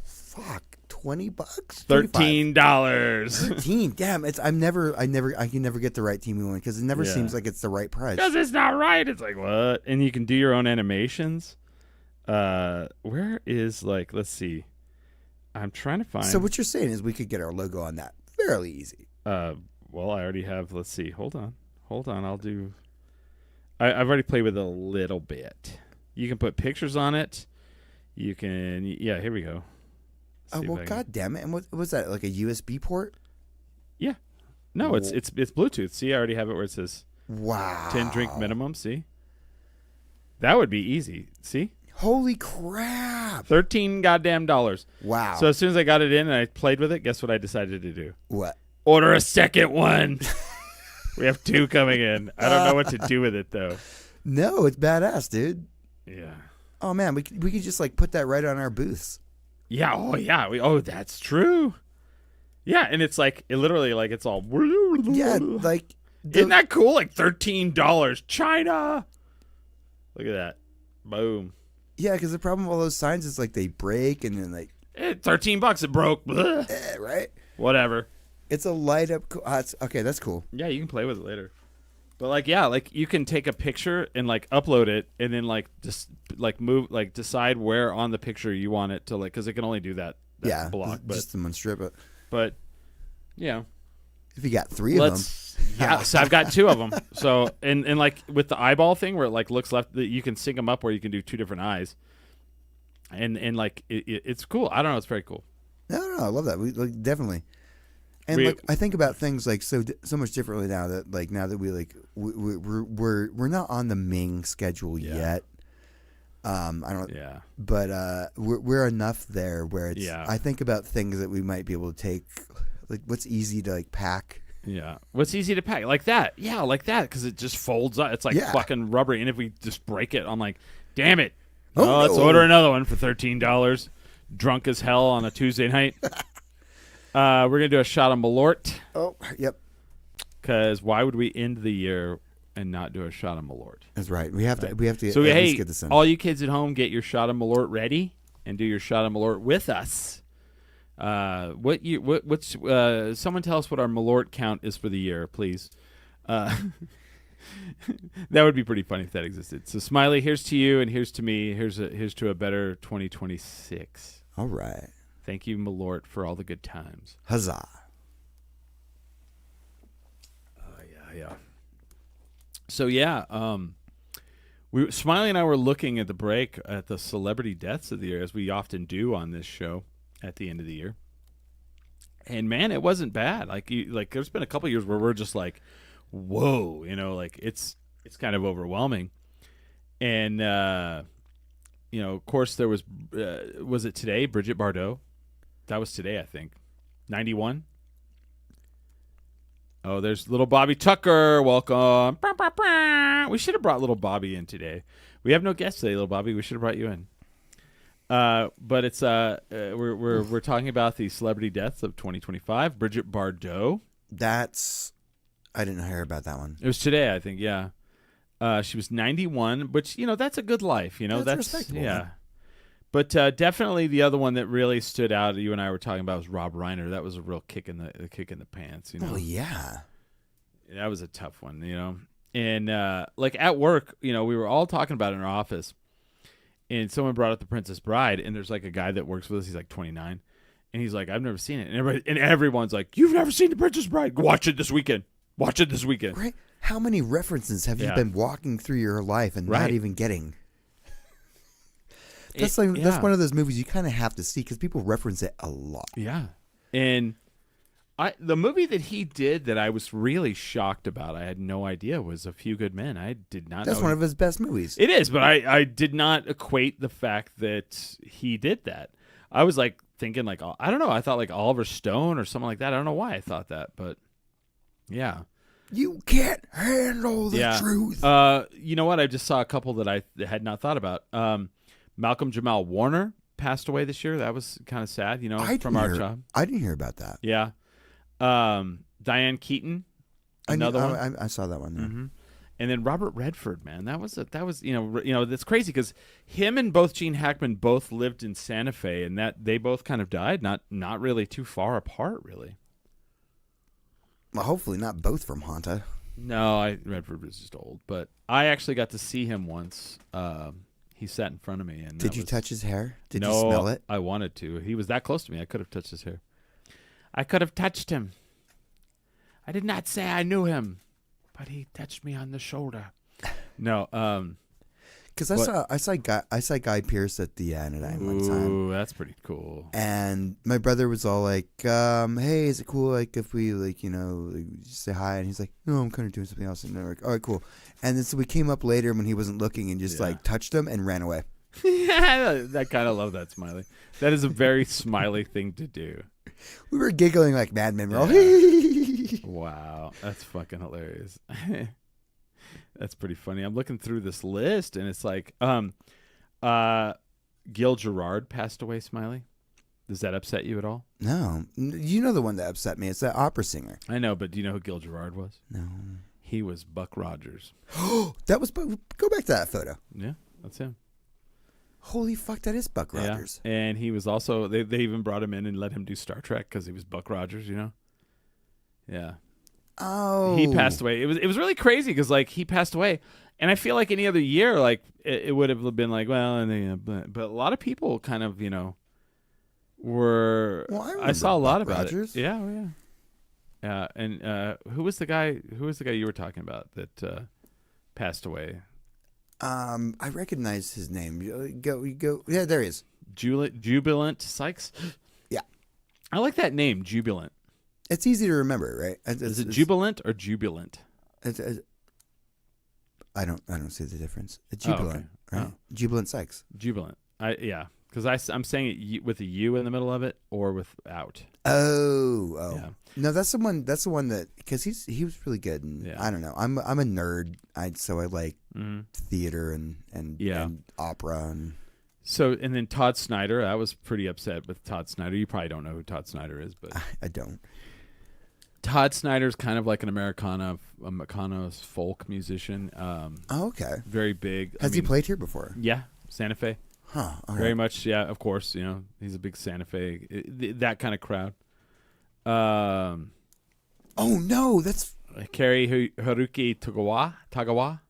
Fuck. $20? $13. 13. Damn, I can never get the right Temu one because it never Yeah. seems like it's the right price. Because it's not right. It's like, what? And you can do your own animations. Where is, like, let's see. I'm trying to find. So what you're saying is we could get our logo on that fairly easy. Well, I already have. Let's see. Hold on. I'll do. I've already played with it a little bit. You can put pictures on it. You can. Yeah, here we go. Oh, See if well, I can- god damn it. And what was that? Like a USB port? Yeah. No, it's Bluetooth. See, I already have it where it says Wow. 10 drink minimum. See, that would be easy. See, Holy crap. $13 goddamn dollars. Wow. So as soon as I got it in and I played with it, guess what I decided to do? What? Order a second one. We have 2 coming in. I don't know what to do with it though. No, it's badass, dude. Yeah. Oh man, we could just like put that right on our booths. Yeah. Oh yeah. That's true. Yeah, and it's like it literally like it's all. Yeah, like Isn't that cool? Like $13. China. Look at that. Boom. yeah, because the problem with all those signs is like they break and then like $13. It broke. Blah. right. Whatever. It's a light up. Okay, that's cool. Yeah, you can play with it later. But like, yeah, like you can take a picture and like upload it, and then like just like move, like decide where on the picture you want it to, like, because it can only do that Yeah, block. But just in one strip. But yeah, if you got 3 of them, yeah. So I've got 2 of them. So and like with the eyeball thing where it like looks left, you can sync them up where you can do 2 different eyes, and like it's cool. I don't know, it's very cool. no, I love that. We like definitely. And like I think about things like so much differently now that we like we're not on the Ming schedule yet. I don't. Yeah. But we're enough there where it's. Yeah. I think about things that we might be able to take, like what's easy to like pack. Yeah. What's easy to pack? Like that. Yeah, like that, because it just folds up. It's like fucking rubbery. And if we just break it, I'm like, damn it. Oh, Let's no. order another one for $13. Drunk as hell on a Tuesday night. We're going to do a shot of Malort, Oh, yep, because why would we end the year and not do a shot of Malort? that's right. We have to. We have to. So, at hey, least get this in. all you kids at home, get your shot of Malort ready and do your shot of Malort with us. What's someone tell us what our Malort count is for the year, please. That would be pretty funny if that existed. So, Smiley, here's to you, and here's to me. Here's to a better 2026. All right. Thank you, Malort, for all the good times. Huzzah. Yeah. So yeah, Smiley and I were looking at the break at the celebrity deaths of the year, as we often do on this show at the end of the year. And man, it wasn't bad. Like there's been a couple years where we're just like, whoa, like it's kind of overwhelming. And of course there was it today? Brigitte Bardot. That was today, I think. 91. Oh, there's little Bobby Tucker. Welcome. We should have brought little Bobby in today. We have no guests today, little Bobby. We should have brought you in. But it's we're talking about the celebrity deaths of 2025. Brigitte Bardot. I didn't hear about that one. It was today, I think. Yeah. She was 91, which that's a good life. That's respectable. Yeah. Man. But definitely the other one that really stood out, you and I were talking about, was Rob Reiner. That was a real kick in the pants. Oh yeah. That was a tough one, And like at work, we were all talking about it in our office, and someone brought up The Princess Bride, and there's like a guy that works with us. He's like 29, and he's like, I've never seen it, and everyone's like, you've never seen The Princess Bride? Watch it this weekend. Watch it this weekend. Right? How many references have you been walking through your life and not even getting? That's that's one of those movies you kind of have to see because people reference it a lot. Yeah, and the movie that he did that I was really shocked about, I had no idea, was A Few Good Men. I did not. That's know one of his best movies. It is, but I did not equate the fact that he did that. I was like thinking like, I don't know. I thought like Oliver Stone or something like that. I don't know why I thought that, but yeah. You can't handle the truth. You know what? I just saw a couple that I had not thought about. Malcolm Jamal Warner passed away this year. That was kind of sad, you know, I from didn't our hear- job. I didn't hear about that. Yeah. Diane Keaton, another one. I saw that one. There. Mm-hmm. And then Robert Redford, man, that was that's crazy because him and both Gene Hackman both lived in Santa Fe, and that they both kind of died not really too far apart, really. Well, hopefully not both from Honta. No, Redford was just old, but I actually got to see him once. He sat in front of me, and Did you touch his hair? Did no, you smell it? I wanted to. He was that close to me. I could have touched his hair. I could have touched him. I did not say I knew him, but he touched me on the shoulder. No, Because I saw Guy Pearce at the Anodyne one time, ooh, that's pretty cool. and my brother was all like, "Hey, is it cool like if we just say hi?" And he's like, "No, I'm kind of doing something else." And they're like, "All right, cool." And then so we came up later when he wasn't looking and just like touched him and ran away. I kind of love that, Smiley. That is a very Smiley thing to do. We were giggling like madmen. We're all, Wow, that's fucking hilarious. That's pretty funny. I'm looking through this list, and it's like, Gil Gerard passed away, Smiley. Does that upset you at all? No, you know the one that upset me. It's that opera singer. I know, but do you know who Gil Gerard was? No, He was Buck Rogers. that was. Go back to that photo. Yeah, that's him. Holy fuck, that is Buck Rogers. Yeah. And he was also, they even brought him in and let him do Star Trek because he was Buck Rogers, you know? Yeah. Oh, He passed away. It was really crazy because, like, he passed away. And I feel like any other year, like, it would have been like, well, and then, but a lot of people kind of, you know, were. Well, I saw a lot Buck about Rogers. it. Yeah, oh, yeah. Yeah, and who was the guy you were talking about that passed away? I recognize his name. You go. Yeah, there he is. Jubilant Sykes? Yeah. I like that name, Jubilant. It's easy to remember, right? Is it Jubilant or Jubilant? I don't see the difference. It's Oh, Jubilant, okay. right? Oh. Jubilant Sykes. Jubilant. Because I'm saying it with a U in the middle of it or without. Oh. Yeah. No, that's the one. That's the one that because he was really good. And Yeah. I don't know. I'm a nerd. So I like Mhm. theater and Yeah. and opera and. So, and then Todd Snyder. I was pretty upset with Todd Snyder. You probably don't know who Todd Snyder is, but I don't. Todd Snyder's kind of like an Americana folk musician. Oh, okay. Very big. Has he played here before? Yeah, Santa Fe. Huh. All Very right. much, yeah, of course. You know, he's a big Santa Fe, that kind of crowd. Oh no, that's Kari Haruki Tagawa.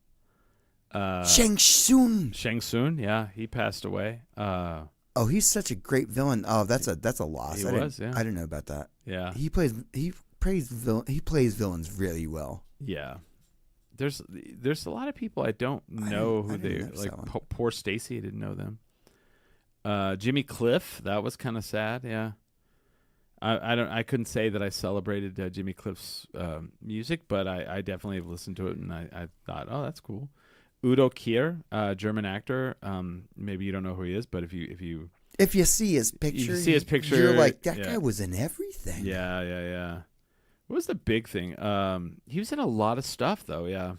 Shang Tsung. Shang Tsung, yeah, he passed away. Oh, he's such a great villain. Oh, that's a loss. He I was, didn't, yeah. I didn't know about that. Yeah, He plays villains really well. yeah. There's a lot of people I don't know who I they didn't notice like. that one. Poor Stacy, I didn't know them. Jimmy Cliff, that was kind of sad. Yeah, I couldn't say that I celebrated Jimmy Cliff's music, but I definitely have listened to it, and I thought, oh, that's cool. Udo Kier, German actor. Maybe you don't know who he is, but if you see his picture, you're like, that guy was in everything. yeah. What was the big thing? He was in a lot of stuff, though. Yeah,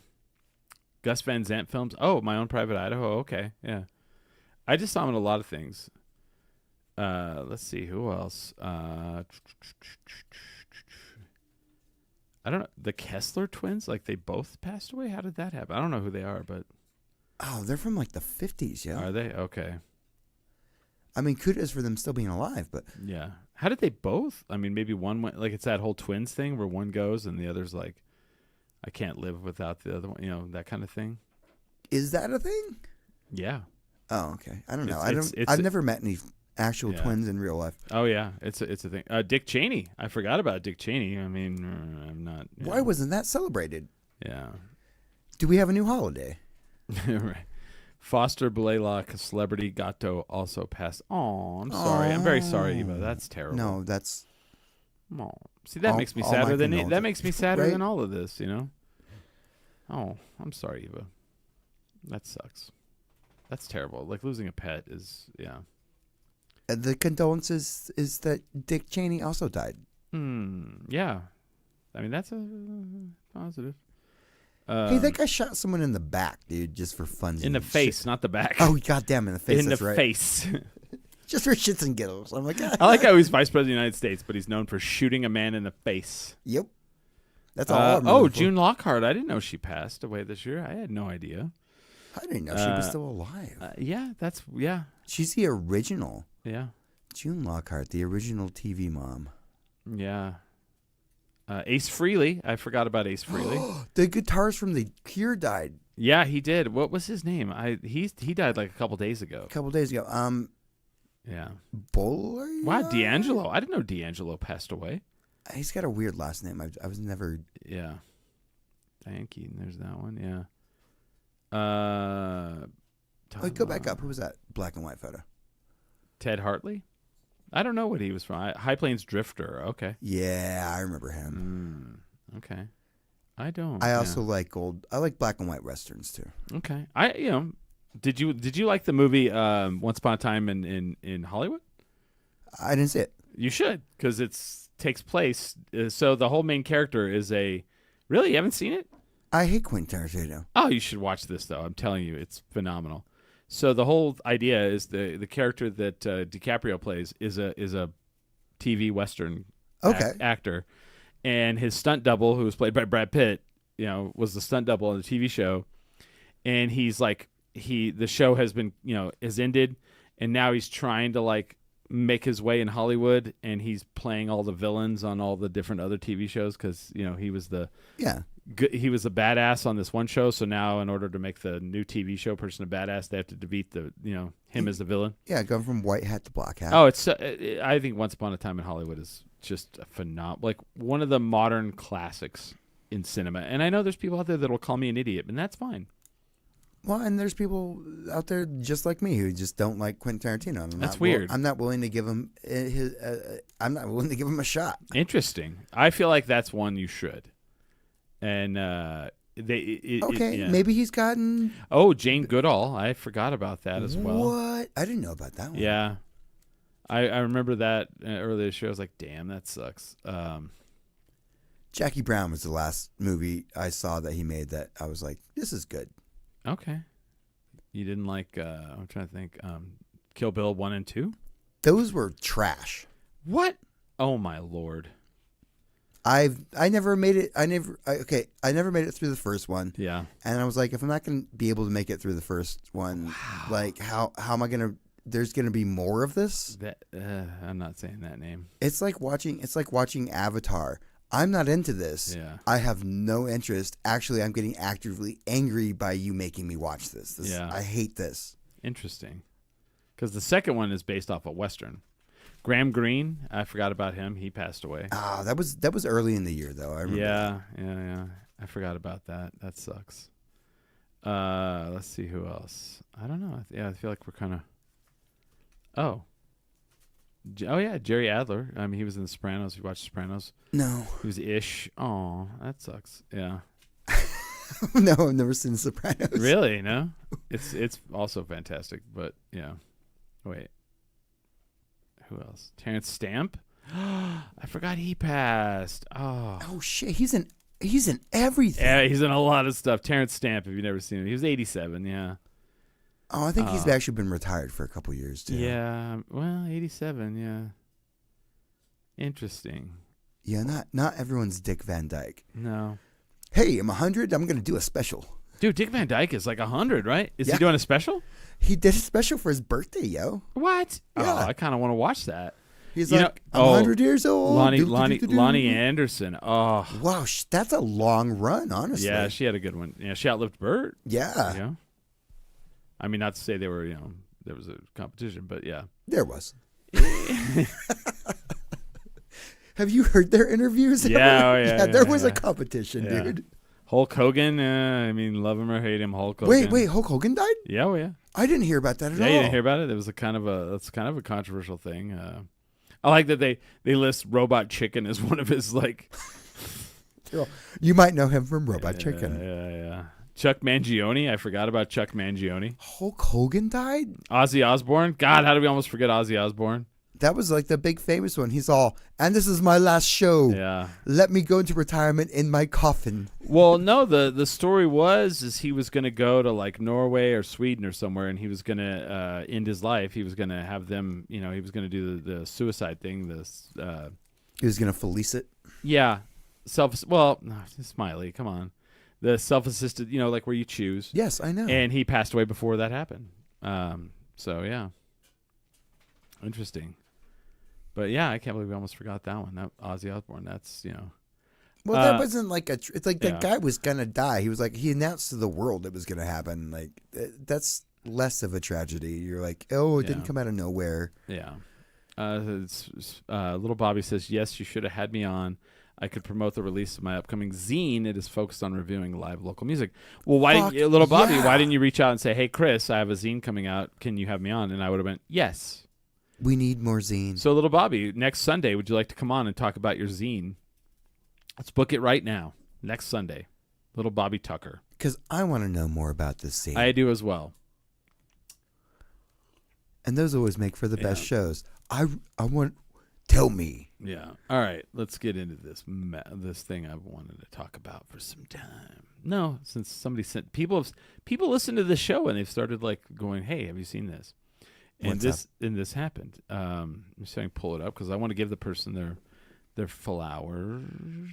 Gus Van Sant films. Oh, My Own Private Idaho. Okay, yeah. I just saw him in a lot of things. Let's see who else. I don't know. The Kessler twins, like they both passed away. How did that happen? I don't know who they are, but Oh, they're from like the 50s, yeah. are they? Okay, I mean, kudos for them still being alive, but yeah. How did they both? I mean, maybe one went like it's that whole twins thing where one goes and the other's like, I can't live without the other one. You know, that kind of thing. is that a thing? Yeah. Oh, okay. I don't know. It's- I've never met any actual Yeah. twins in real life. Oh yeah, it's a thing. Dick Cheney. I forgot about Dick Cheney. I mean, I'm not. Why wasn't that celebrated? Yeah. Do we have a new holiday? Right. Foster Blaylock, celebrity Gatto, also passed. Oh, I'm sorry. I'm very sorry, Eva. That's terrible. No, that's Oh. See, that All- makes me all my sadder than condolences. that makes me sadder Right? than all of this. You know. Oh, I'm sorry, Eva. That sucks. That's terrible. Like losing a pet is, yeah. the condolences is that Dick Cheney also died. Yeah. I mean, that's a positive. Hey, that guy shot someone in the back, dude, just for fun. in the face, not the back. Oh, goddamn, in the face. in That's the right. face. Just for shits and giggles. I'm like, I like how he's vice president of the United States, but he's known for shooting a man in the face. Yep. That's all. I remember for. June Lockhart. I didn't know she passed away this year. I had no idea. I didn't know she was still alive. Yeah. She's the original. Yeah. June Lockhart, the original TV mom. Yeah. Ace Frehley. I forgot about Ace Frehley. The guitarist from The Cure died Yeah, he did. What was his name? He died like a couple days ago. a couple days ago. Yeah. Bowler? Wow, D'Angelo. I didn't know D'Angelo passed away. He's got a weird last name. I was never. Yeah. Thank you. There's that one. Yeah. Go back up. Who was that black and white photo? Ted Hartley? I don't know what he was from. High Plains Drifter. Okay. Yeah, I remember him. Okay. I don't. I also like old. I like black and white westerns too. Okay. Did you like the movie Once Upon a Time in Hollywood? I didn't see it. You should, because it takes place. So the whole main character is really, you haven't seen it? I hate Quentin Tarantino. Oh, you should watch this though. I'm telling you, it's phenomenal. So the whole idea is the character that DiCaprio plays is a TV Western actor, and his stunt double, who was played by Brad Pitt, was the stunt double on the TV show, and he's like the show has been has ended, and now he's trying to like make his way in Hollywood, and he's playing all the villains on all the different other TV shows because he was the badass on this one show. So now, in order to make the new TV show person a badass, they have to defeat him as the villain. Yeah, going from white hat to black hat. Oh, it's I think Once Upon a Time in Hollywood is just a phenomenal, like one of the modern classics in cinema. And I know there's people out there that will call me an idiot, and that's fine. Well, and there's people out there just like me who just don't like Quentin Tarantino. That's weird. I'm not willing to give him I'm not willing to give him a shot. Interesting. I feel like that's one you should. And maybe he's gotten. Oh, Jane Goodall. I forgot about that as well. What? I didn't know about that one. Yeah, I remember that earlier show. I was like, damn, that sucks. Jackie Brown was the last movie I saw that he made that I was like, this is good. Okay. You didn't like, I'm trying to think, Kill Bill 1 and 2? Those were trash. What? Oh, my Lord. I never made it. I never made it through the first one. Yeah. And I was like, if I'm not going to be able to make it through the first one, like, how am I going to, there's going to be more of this? I'm not saying that name. It's like watching Avatar. I'm not into this. Yeah. I have no interest. Actually, I'm getting actively angry by you making me watch this. Yeah. I hate this. Interesting. Because the second one is based off a Western. Graham Greene, I forgot about him. He passed away. Ah, that was early in the year, though. I remember. Yeah. I forgot about that. That sucks. Let's see who else. I don't know. I feel like we're kind of. Oh yeah, Jerry Adler. I mean, he was in The Sopranos. You watched The Sopranos? No. He was Ish. Oh, that sucks. Yeah. No, I've never seen The Sopranos. Really? No. It's also fantastic, but yeah. Wait. Who else? Terrence Stamp. I forgot he passed. Oh shit, he's in everything. Yeah, he's in a lot of stuff. Terrence Stamp, if you've never seen him, he was 87. Yeah. Oh, I think he's actually been retired for a couple years too. Yeah, well, 87. Yeah. Interesting. Yeah, not everyone's Dick Van Dyke. No. Hey, I'm 100. I'm gonna do a special. Dude, Dick Van Dyke is like 100, right? Is Yeah. he doing a special? He did a special for his birthday, yo. What? Yeah. Oh, I kind of want to watch that. He's like, I'm 100 years old. Lonnie Anderson. Oh. Wow, that's a long run, honestly. Yeah, she had a good one. Yeah, she outlived Bert. Yeah. Yeah. I mean, not to say they were, there was a competition, but yeah. There was. Have you heard their interviews? Yeah, there was a competition, dude. Hulk Hogan, I mean, love him or hate him, Hulk Hogan. Wait, Hulk Hogan died? Yeah, oh yeah. I didn't hear about that at all. Yeah, you didn't hear about it? It was that's kind of a controversial thing. I like that they list Robot Chicken as one of his like. You might know him from Robot Chicken. Yeah. Chuck Mangione. I forgot about Chuck Mangione. Hulk Hogan died? Ozzy Osbourne. God, how did we almost forget Ozzy Osbourne? That was like the big famous one. He's all, and this is my last show. Yeah. Let me go into retirement in my coffin. Well, no, the story is he was going to go to like Norway or Sweden or somewhere, and he was going to end his life. He was going to have them, he was going to do the suicide thing. He was going to Felice it. Yeah, Smiley, come on, the self-assisted, like where you choose. Yes, I know. And he passed away before that happened. So yeah, interesting. But yeah, I can't believe we almost forgot that one. That Ozzy Osbourne. That's Well, that wasn't like it's like yeah. that guy was gonna die. He was like he announced to the world it was gonna happen. Like that's less of a tragedy. You're like, oh, it didn't come out of nowhere. Yeah. Little Bobby says, yes, you should have had me on. I could promote the release of my upcoming zine. It is focused on reviewing live local music. Well, why didn't Little Bobby? Why didn't you reach out and say, hey, Chris, I have a zine coming out. Can you have me on? And I would have went, yes. We need more zine. So, Little Bobby, next Sunday, would you like to come on and talk about your zine? Let's book it right now. Next Sunday. Little Bobby Tucker. Because I want to know more about this zine. I do as well. And those always make for the best shows. I want... Tell me. Yeah. All right. Let's get into this thing I've wanted to talk about for some time. No, since somebody sent... People listen to this show and they've started like going, hey, have you seen this? And this happened. I'm just going to pull it up because I want to give the person their flowers.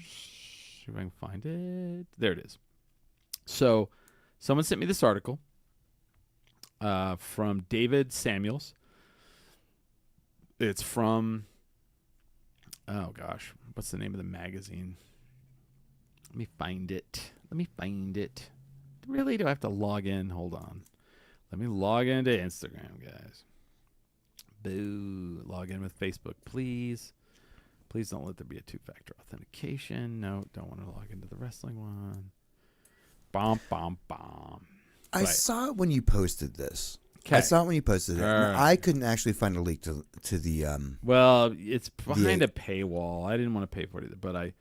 See if I can find it. There it is. So, someone sent me this article from David Samuels. It's from, oh gosh, what's the name of the magazine? Let me find it. Really? Do I have to log in? Hold on. Let me log into Instagram, guys. Boo. Log in with Facebook, please. Please don't let there be a two-factor authentication. No, don't want to log into the wrestling one. Bomb. I saw it when you posted this. Okay. I saw it when you posted it. Right. I couldn't actually find a link to the. Well, it's behind a paywall. I didn't want to pay for it either,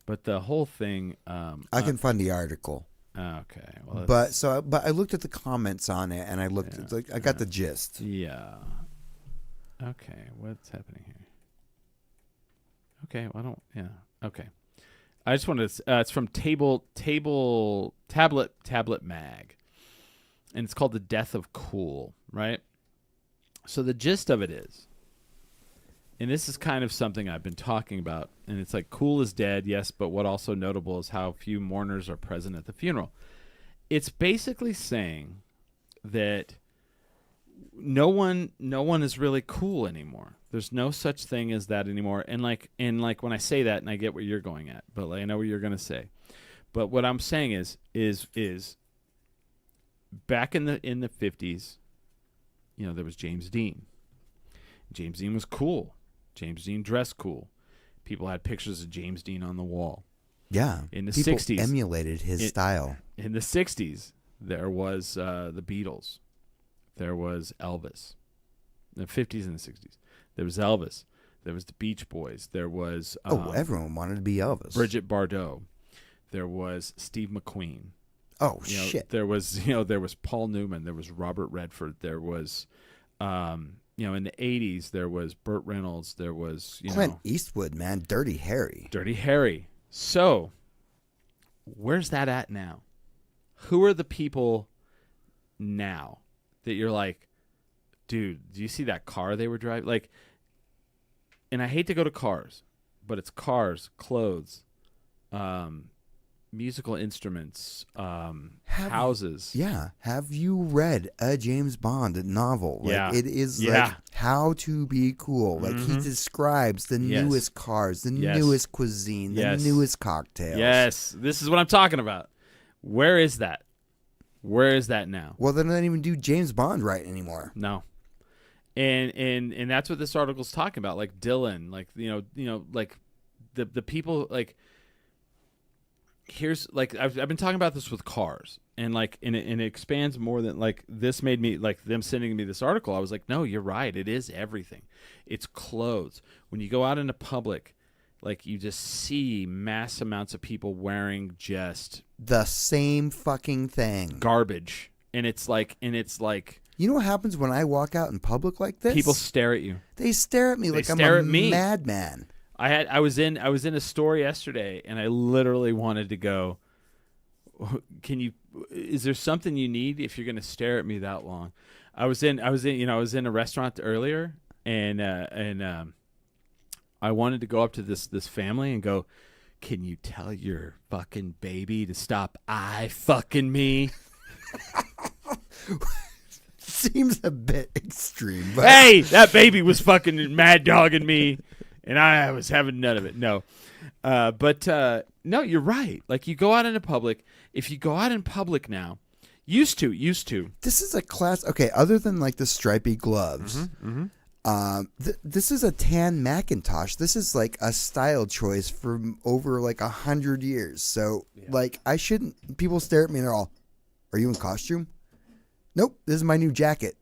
but the whole thing. I can find the article. Okay. Well, but I looked at the comments on it and I looked. I got the gist. Yeah. Okay. What's happening here? Okay. Well, I don't. Yeah. Okay. I just wanted to. It's from Tablet Mag. And it's called The Death of Cool, right? So the gist of it is, and this is kind of something I've been talking about, and it's like Cool is dead, yes, but what also notable is how few mourners are present at the funeral. It's basically saying that no one is really cool anymore. There's no such thing as that anymore. And like when I say that, and I get what you're going at, but like, I know what you're going to say. But what I'm saying is back in the 50s, there was James Dean. James Dean was cool. James Dean dressed cool. People had pictures of James Dean on the wall. Yeah. In the people 60s. emulated his style. In the 60s, there was the Beatles. There was Elvis. In the 50s and the 60s. There was Elvis. There was the Beach Boys. There was... everyone wanted to be Elvis. Bridget Bardot. There was Steve McQueen. Oh, shit. There was, there was Paul Newman. There was Robert Redford. There was, in the 80s, there was Burt Reynolds. There was, Clint Eastwood, man. Dirty Harry. Dirty Harry. So, where's that at now? Who are the people now that you're like, dude, do you see that car they were driving? Like, and I hate to go to cars, but it's cars, clothes, musical instruments, houses. Yeah. Have you read a James Bond novel? Like, it is like how to be cool. Like he describes the newest cars, the newest cuisine, the newest cocktails. Yes. This is what I'm talking about. Where is that? Where is that now? Well, they don't even do James Bond right anymore. No. And that's what this article's talking about. Like Dylan, like like the people like. Here's like I've been talking about this with cars, and like and it expands more than like this made me like them sending me this article. I was like, no, you're right. It is everything. It's clothes. When you go out into public, like you just see mass amounts of people wearing just the same fucking thing, garbage, and it's like You know what happens when I walk out in public like this? People stare at you. They stare at me like I'm stare a at me. madman. I was in a store yesterday, and I literally wanted to go. Is there something you need if you're going to stare at me that long? I was in a restaurant earlier, and I wanted to go up to this family and go, can you tell your fucking baby to stop fucking me? Seems a bit extreme. But Hey, that baby was fucking mad dogging me, and I was having none of it. No. But no, you're right. Like, you go out into public. If you go out in public now, used to. this is a class. Okay, other than like the stripy gloves, this is a tan Macintosh. This is like a style choice from over like 100 years. So like, I shouldn't. People stare at me and they're all, "Are you in costume?" Nope, this is my new jacket.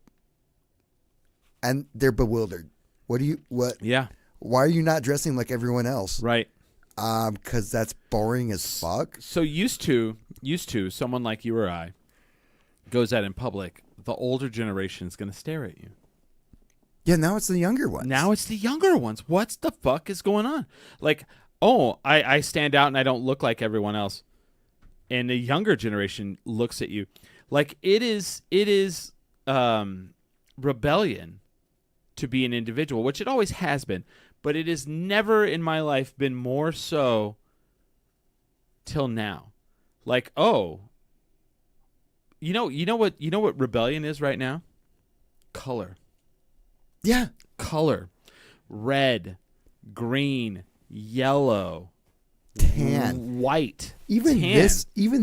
And they're bewildered. What? Yeah, Why are you not dressing like everyone else? right. Because that's boring as fuck. So used to, someone like you or I goes out in public, the older generation is going to stare at you. Yeah, now it's the younger ones. Now it's the younger ones. What the fuck is going on? Like, oh, I stand out and I don't look like everyone else. And the younger generation looks at you. Like, it is rebellion to be an individual, which it always has been. But it has never in my life been more so till now. Like, oh, you know what rebellion is right now? Color. Yeah. Color. Red, green, yellow, Tan. white. Even tan.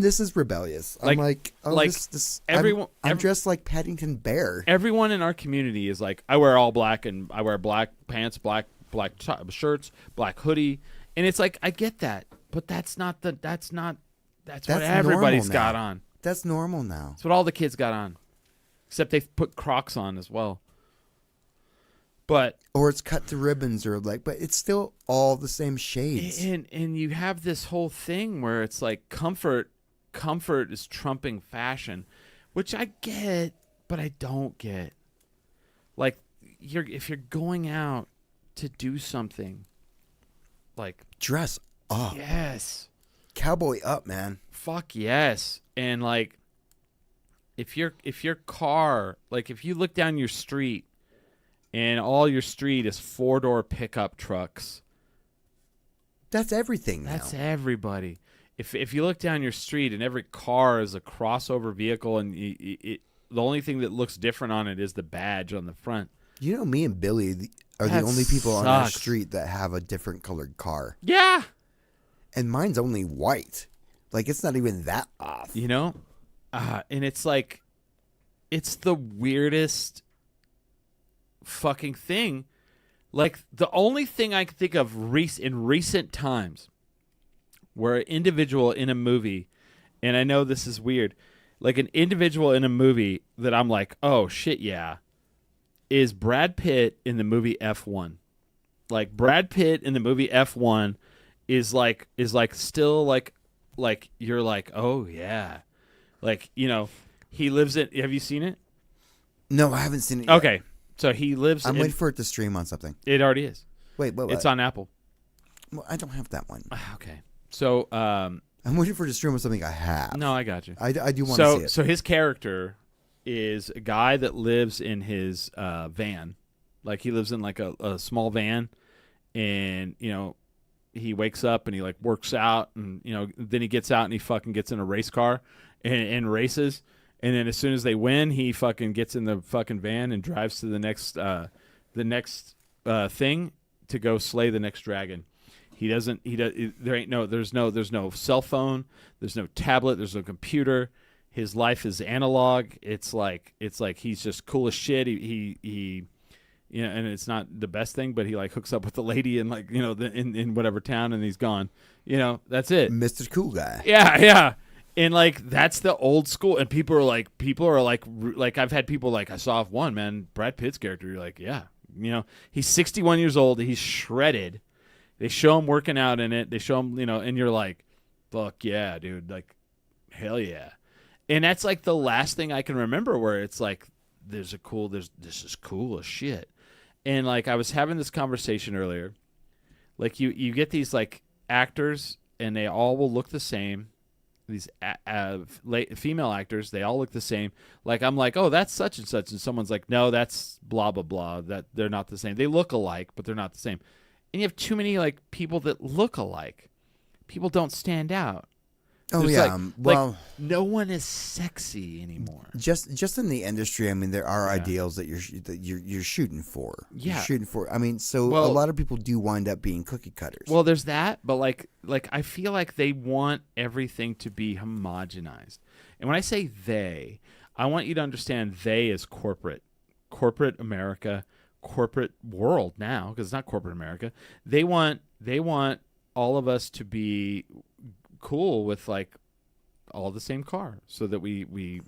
this is rebellious. I'm like, oh, like this everyone. I'm dressed like Paddington Bear. Everyone in our community is like, I wear all black, and I wear black pants, black shirts, black hoodie, and it's like, I get that, but that's what everybody's normal got now. on. That's normal now. That's what all the kids got on, except they've put Crocs on as well. But Or it's cut to ribbons, or like, but it's still all the same shades. and you have this whole thing where it's like comfort is trumping fashion, which I get, but I don't get. Like, if you're going out to do something, like, Dress up. yes, Cowboy up, man. fuck yes. And like, if your car, like, if you look down your street and all your street is 4-door pickup trucks, That's everything now. that's everybody. If you look down your street and every car is a crossover vehicle, and the only thing that looks different on it is the badge on the front. You know, me and Billy are That the only people on our sucks. street that have a different colored car. Yeah. And mine's only white. Like, it's not even that off. You know? And it's like, it's the weirdest fucking thing. Like, the only thing I can think of in recent times where an individual in a movie, and I know this is weird, like an individual in a movie that I'm like, oh shit, yeah, is Brad Pitt in the movie F1. Like, Brad Pitt in the movie F1 is like still like you're like, oh yeah, like, you know, he lives in. Have you seen it? No, I haven't seen it yet. Okay, so he lives. I'm waiting for it to stream on something. It already is. Wait, what? It's on Apple. Well, I don't have that one. Okay, so I'm waiting for it to stream on something I have. no, I got you. I do want to see it. So his character is a guy that lives in his van, like he lives in like a small van, and you know, he wakes up and he like works out, and you know, then he gets out and he fucking gets in a race car and races, and then as soon as they win, he fucking gets in the fucking van and drives to the next thing to go slay the next dragon. There's no cell phone, there's no tablet, there's no computer. His life is analog. It's like he's just cool as shit. He you know, and it's not the best thing, but he like hooks up with the lady in like, you know, in whatever town, and he's gone. You know, that's it. Mr. Cool Guy. Yeah. And like, that's the old school, and people are like I've had people like, I saw one, man, Brad Pitt's character. You're like, yeah, you know, he's 61 years old. He's shredded. They show him working out in it. They show him, you know, and you're like, fuck yeah, dude. Like, hell yeah. And that's like the last thing I can remember where it's like this is cool as shit. And like I was having this conversation earlier, like you get these like actors and they all will look the same. These female actors, they all look the same. Like I'm like, oh, that's such and such, and someone's like, no, that's blah blah blah. That they're not the same. They look alike, but they're not the same. And you have too many like people that look alike. People don't stand out. Oh There's yeah, like no one is sexy anymore. just in the industry, I mean, there are ideals that you're shooting for. Yeah. You're shooting for. I mean, so Well, a lot of people do wind up being cookie cutters. Well, there's that, but like I feel like they want everything to be homogenized. And when I say they, I want you to understand they is corporate America, corporate world now, because it's not corporate America. They want all of us to be cool with like all the same car, so that we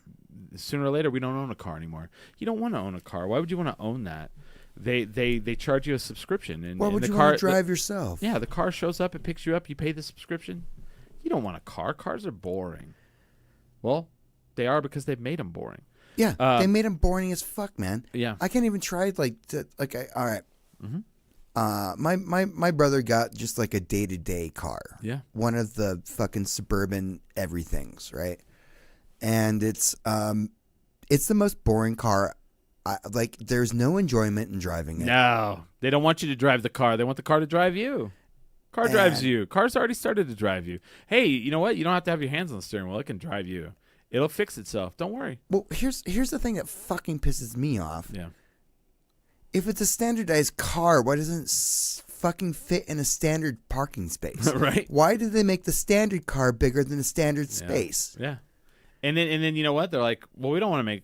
sooner or later we don't own a car anymore. You don't want to own a car. Why would you want to own that? They charge you a subscription, and why would the you car want to drive yourself? Yeah, the car shows up, it picks you up, you pay the subscription. You don't want a car. Cars are boring. Well, they are because they've made them boring. Yeah, they made them boring as fuck, man. Yeah. I can't even try all right. My brother got just like a day-to-day car. Yeah. One of the fucking suburban everythings, right? And it's the most boring car. Like there's no enjoyment in driving it. No, they don't want you to drive the car. They want the car to drive you. Car drives you. Car's already started to drive you. Hey, you know what? You don't have to have your hands on the steering wheel. It can drive you. It'll fix itself. Don't worry. Well, here's the thing that fucking pisses me off. Yeah. If it's a standardized car, why doesn't it fucking fit in a standard parking space? Right. Why did they make the standard car bigger than the standard space? Yeah. And then you know what? They're like, well, we don't want to make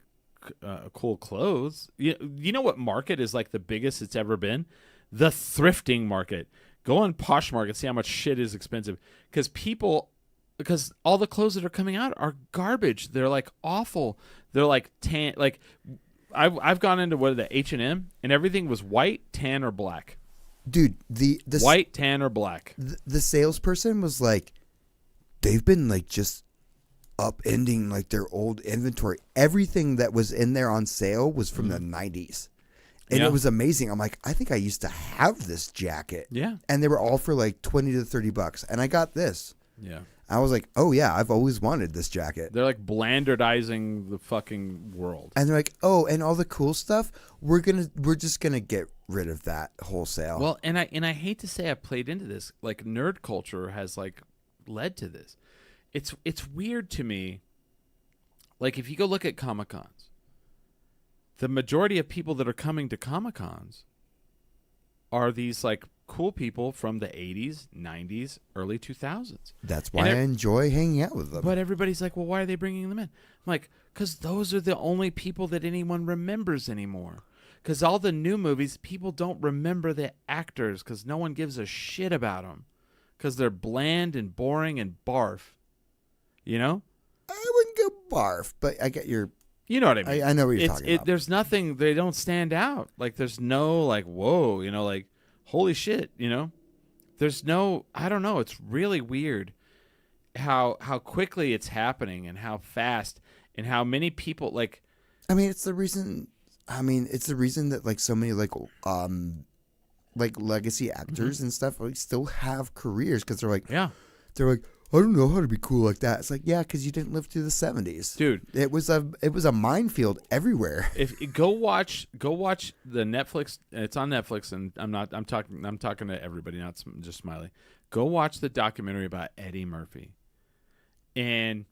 cool clothes. You know what market is like the biggest it's ever been? The thrifting market. Go on Poshmark and see how much shit is expensive. Because all the clothes that are coming out are garbage. They're like awful. They're like tan. Like I've gone into the H&M and everything was white, tan, or black. Dude, the white, tan, or black. The salesperson was like, they've been like just upending like their old inventory. Everything that was in there on sale was from the 90s. And it was amazing. I'm like, I think I used to have this jacket. Yeah. And they were all for like $20 to $30. And I got this. Yeah. I was like, oh yeah, I've always wanted this jacket. They're like blandardizing the fucking world. And they're like, oh, and all the cool stuff, we're just gonna get rid of that wholesale. Well, and I hate to say I've played into this. Like nerd culture has like led to this. It's weird to me. Like if you go look at Comic-Cons, the majority of people that are coming to Comic-Cons are these like cool people from the 80s, 90s, early 2000s. That's why I enjoy hanging out with them. But everybody's like, well, why are they bringing them in? I'm like, because those are the only people that anyone remembers anymore. Because all the new movies, people don't remember the actors because no one gives a shit about them. Because they're bland and boring and barf. You know? I wouldn't go barf, but I get your... You know what I mean? I know what you're talking about. There's nothing, they don't stand out. Like, there's no, like, whoa, you know, like, holy shit, you know? There's no, I don't know, it's really weird how quickly it's happening and how fast and how many people, like... I mean, it's the reason that, like, so many, like legacy actors and stuff like still have careers because they're like, I don't know how to be cool like that. It's like, yeah, because you didn't live through the 70s, dude. It was a minefield everywhere. If go watch the Netflix, it's on Netflix, and I'm talking to everybody, not just Smiley. Go watch the documentary about Eddie Murphy. And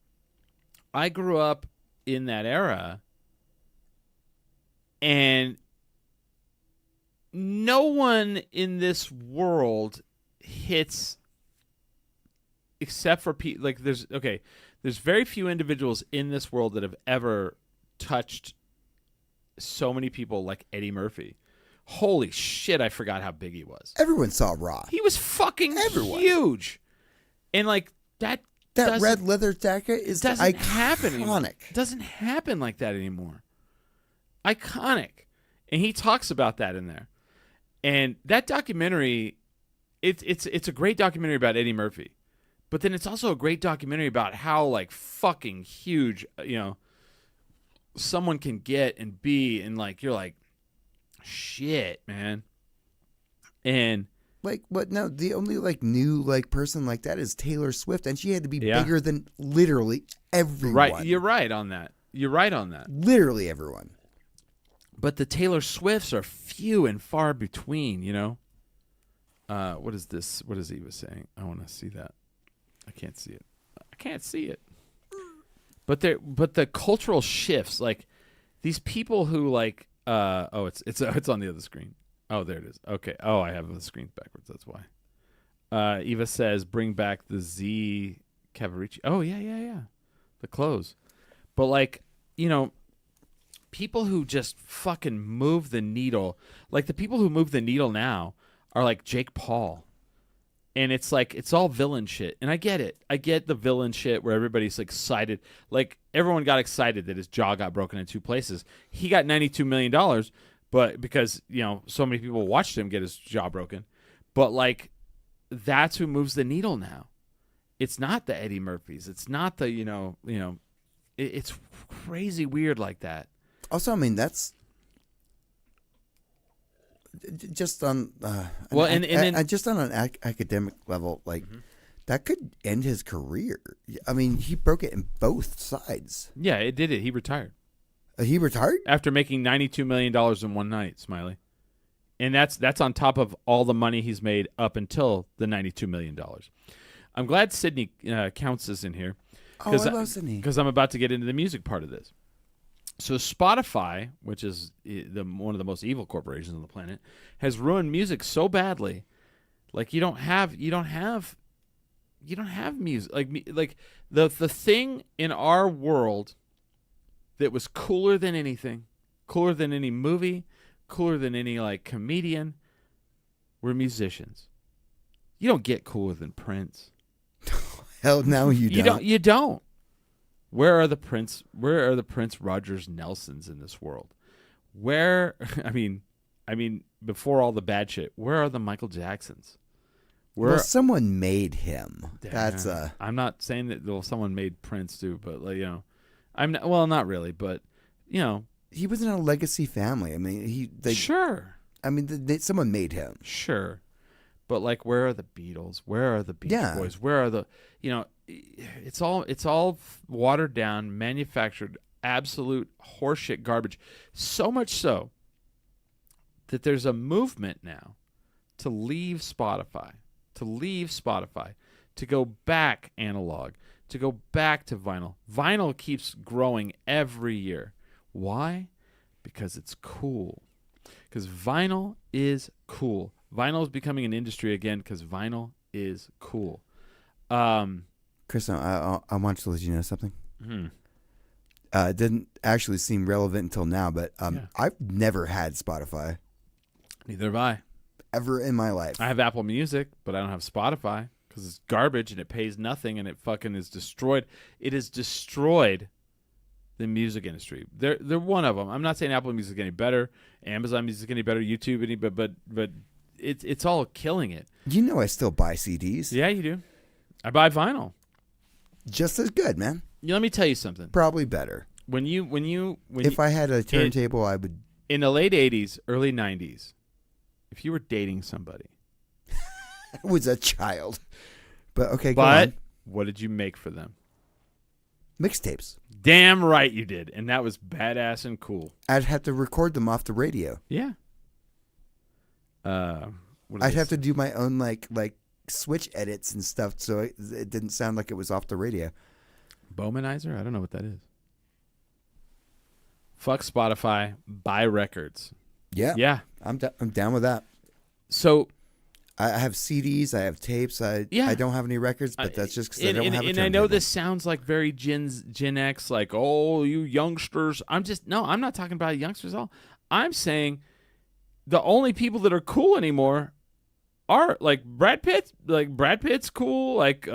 I grew up in that era, and no one in this world hits. Except for like there's very few individuals in this world that have ever touched so many people like Eddie Murphy. Holy shit, I forgot how big he was. Everyone saw Raw. He was fucking huge. And like that red leather jacket is doesn't happen anymore. Iconic. Doesn't happen like that anymore. Iconic. And he talks about that in there. And that documentary, it's a great documentary about Eddie Murphy. But then it's also a great documentary about how like fucking huge, you know, someone can get and be, and like you're like, shit, man. And Like what? No, the only like new like person like that is Taylor Swift, and she had to be Yeah. bigger than literally everyone. right, you're right on that. You're right on that. Literally everyone. But the Taylor Swifts are few and far between, you know? What is this? What is Eva saying? I want to see that. I can't see it. I can't see it. But the cultural shifts, like these people who like it's on the other screen. Oh, there it is. Okay. Oh, I have the screen backwards. That's why. Eva says, bring back the Z Cavaricci. Oh, yeah. The clothes. But like, you know, people who just fucking move the needle, like the people who move the needle now are like Jake Paul. And it's like, it's all villain shit. And I get it. I get the villain shit where everybody's like excited. Like everyone got excited that his jaw got broken in 2 places. He got $92 million, but because, you know, so many people watched him get his jaw broken. But like, that's who moves the needle now. It's not the Eddie Murphys. It's not the, it's crazy weird like that. Also, I mean, that's just on just on an academic level, like that could end his career. I mean, he broke it in both sides. Yeah, it did it. He retired. He retired After making $92 million in one night, Smiley. And that's on top of all the money he's made up until the $92 million. I'm glad Sydney Counts is in here. Oh, I love Sydney. Because I'm about to get into the music part of this. So Spotify, which is one of the most evil corporations on the planet, has ruined music so badly. Like you don't have music. Like the thing in our world that was cooler than anything, cooler than any movie, cooler than any like comedian, were musicians. You don't get cooler than Prince. Hell, no, You don't. Where are the Prince Rogers Nelsons in this world? Where I mean before all the bad shit, where are the Michael Jacksons? Well, someone made him. That's I'm not saying that someone made Prince too, but like, you know, not really, but you know, he was in a legacy family. I mean, sure. I mean, someone made him. Sure. But like, where are the Beatles? Where are the Beach Boys? Where are the, you know, it's all watered down, manufactured, absolute horseshit garbage. So much so that there's a movement now to leave Spotify, to go back analog, to go back to vinyl. Vinyl keeps growing every year. Why? Because it's cool. Because vinyl is cool. Vinyl is becoming an industry again because vinyl is cool. Chris, I want to let you know something. Mm-hmm. It didn't actually seem relevant until now, but I've never had Spotify. Neither have I. Ever in my life. I have Apple Music, but I don't have Spotify because it's garbage and it pays nothing and it fucking is destroyed. It has destroyed the music industry. They're one of them. I'm not saying Apple Music is any better, Amazon Music is any better, YouTube any, but it's all killing it. You know, I still buy CDs. Yeah, you do. I buy vinyl. Just as good, man. Let me tell you something. Probably better. If I had a turntable, I would. In the late 80s, early 90s, if you were dating somebody, I was a child. But okay, go but on. What did you make for them? Mixtapes. Damn right you did, and that was badass and cool. I'd have to record them off the radio. Yeah. I'd have to do my own like switch edits and stuff, so it didn't sound like it was off the radio. Bowmanizer? I don't know what that is. Fuck Spotify. Buy records. Yeah. I'm down with that. So I have CDs. I have tapes. I don't have any records, but that's just because I don't have a turntable. And I know this sounds like very Gen X, like, oh, you youngsters. I'm not talking about youngsters at all. I'm saying the only people that are cool anymore are like Brad Pitt. Like Brad Pitt's cool. Like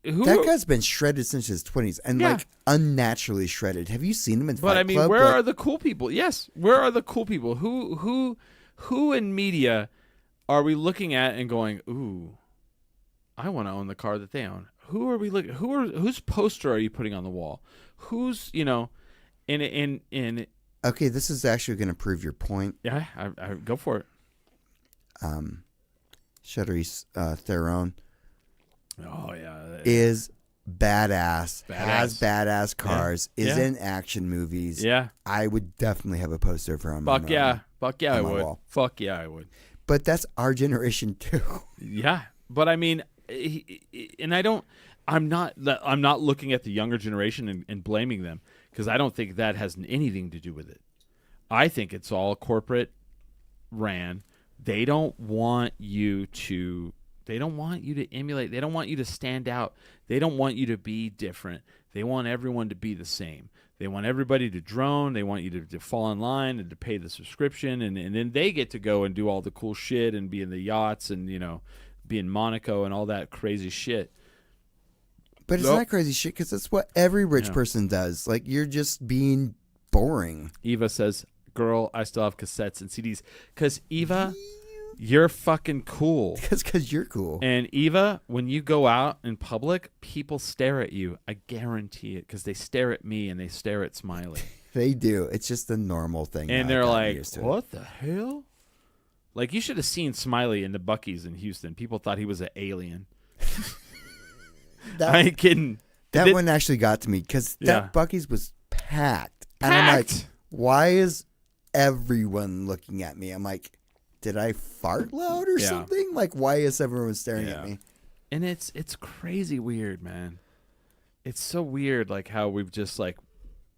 who? That guy's been shredded since his 20s and like unnaturally shredded. Have you seen him in Fight Club? But I mean, where are the cool people? Yes, where are the cool people? Who in media are we looking at and going, ooh, I want to own the car that they own? who are we looking? Whose poster are you putting on the wall? Who's in Okay, this is actually going to prove your point. yeah, I go for it. Charlize Theron Oh yeah, is badass, Badass. has badass cars, is Yeah. in action movies. yeah. I would definitely have a poster for him. Fuck yeah, I on my would. wall. Fuck yeah, I would. But that's our generation too. Yeah, but I mean, and I'm not looking at the younger generation and blaming them because I don't think that has anything to do with it. I think it's all corporate ran. They don't want you to emulate. They don't want you to stand out. They don't want you to be different. They want everyone to be the same. They want everybody to drone. They want you to fall in line and to pay the subscription, and then they get to go and do all the cool shit and be in the yachts and be in Monaco and all that crazy shit. But it's Nope. not crazy shit because that's what every rich Yeah. person does. Like, you're just being boring. Eva says, "Girl, I still have cassettes and CDs." Because Eva, you're fucking cool. Because you're cool. And Eva, when you go out in public, people stare at you. I guarantee it, because they stare at me and they stare at Smiley, They do. It's just a normal thing. and now. they're I've gotten like, used to it. "What the hell?" Like, you should have seen Smiley in the Buc-ee's in Houston. People thought he was an alien. That, I ain't kidding. that Did- one actually got to me because Yeah. that Buc-ee's was packed. And I'm like, Packed. why is everyone looking at me? I'm like, did I fart loud or Yeah. something? Like, why is everyone staring Yeah. at me? And it's crazy weird, man. It's so weird, like how we've just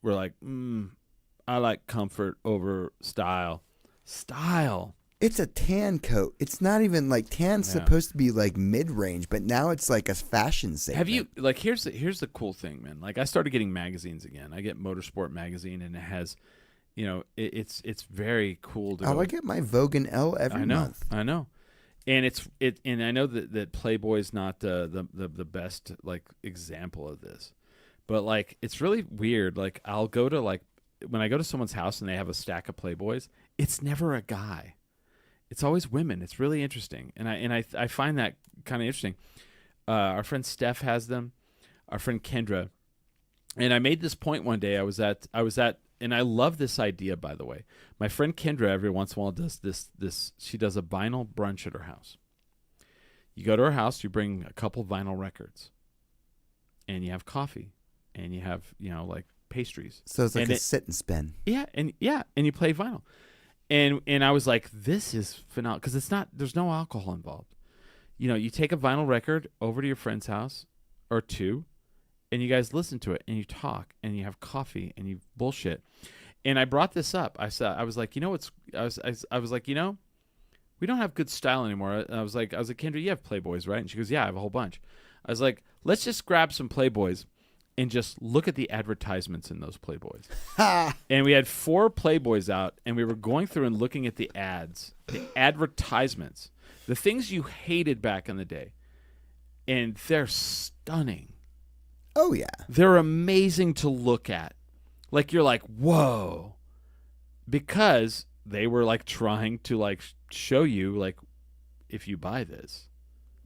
we're like, I like comfort over style. Style. It's a tan coat. It's not even like tan's Yeah. supposed to be like mid-range, but now it's like a fashion statement. Have you here's the cool thing, man. Like, I started getting magazines again. I get Motorsport magazine, and it has, it's very cool to Oh, go. I get my Vogue and L every I know, month. I know, and and I know that Playboy's not the best example of this, but it's really weird. Like, I'll go to when I go to someone's house and they have a stack of Playboys, it's never a guy, it's always women. It's really interesting, and I find that kind of interesting. Our friend Steph has them, our friend Kendra, and I made this point one day. I was at. And I love this idea, by the way. My friend Kendra every once in a while does this. She does a vinyl brunch at her house. You go to her house, you bring a couple vinyl records, and you have coffee, and you have pastries. So it's like And a sit and spin. and you play vinyl, and I was like, this is phenomenal because there's no alcohol involved. You take a vinyl record over to your friend's house or two, and you guys listen to it, and you talk, and you have coffee, and you bullshit. And I brought this up. I was like, we don't have good style anymore. I was like, Kendra, you have Playboys, right? And she goes, yeah, I have a whole bunch. I was like, let's just grab some Playboys and just look at the advertisements in those Playboys. And we had 4 Playboys out, and we were going through and looking at the ads, the advertisements, the things you hated back in the day, and they're stunning. Oh, yeah. They're amazing to look at. Like, you're like, whoa. Because they were trying to show you if you buy this,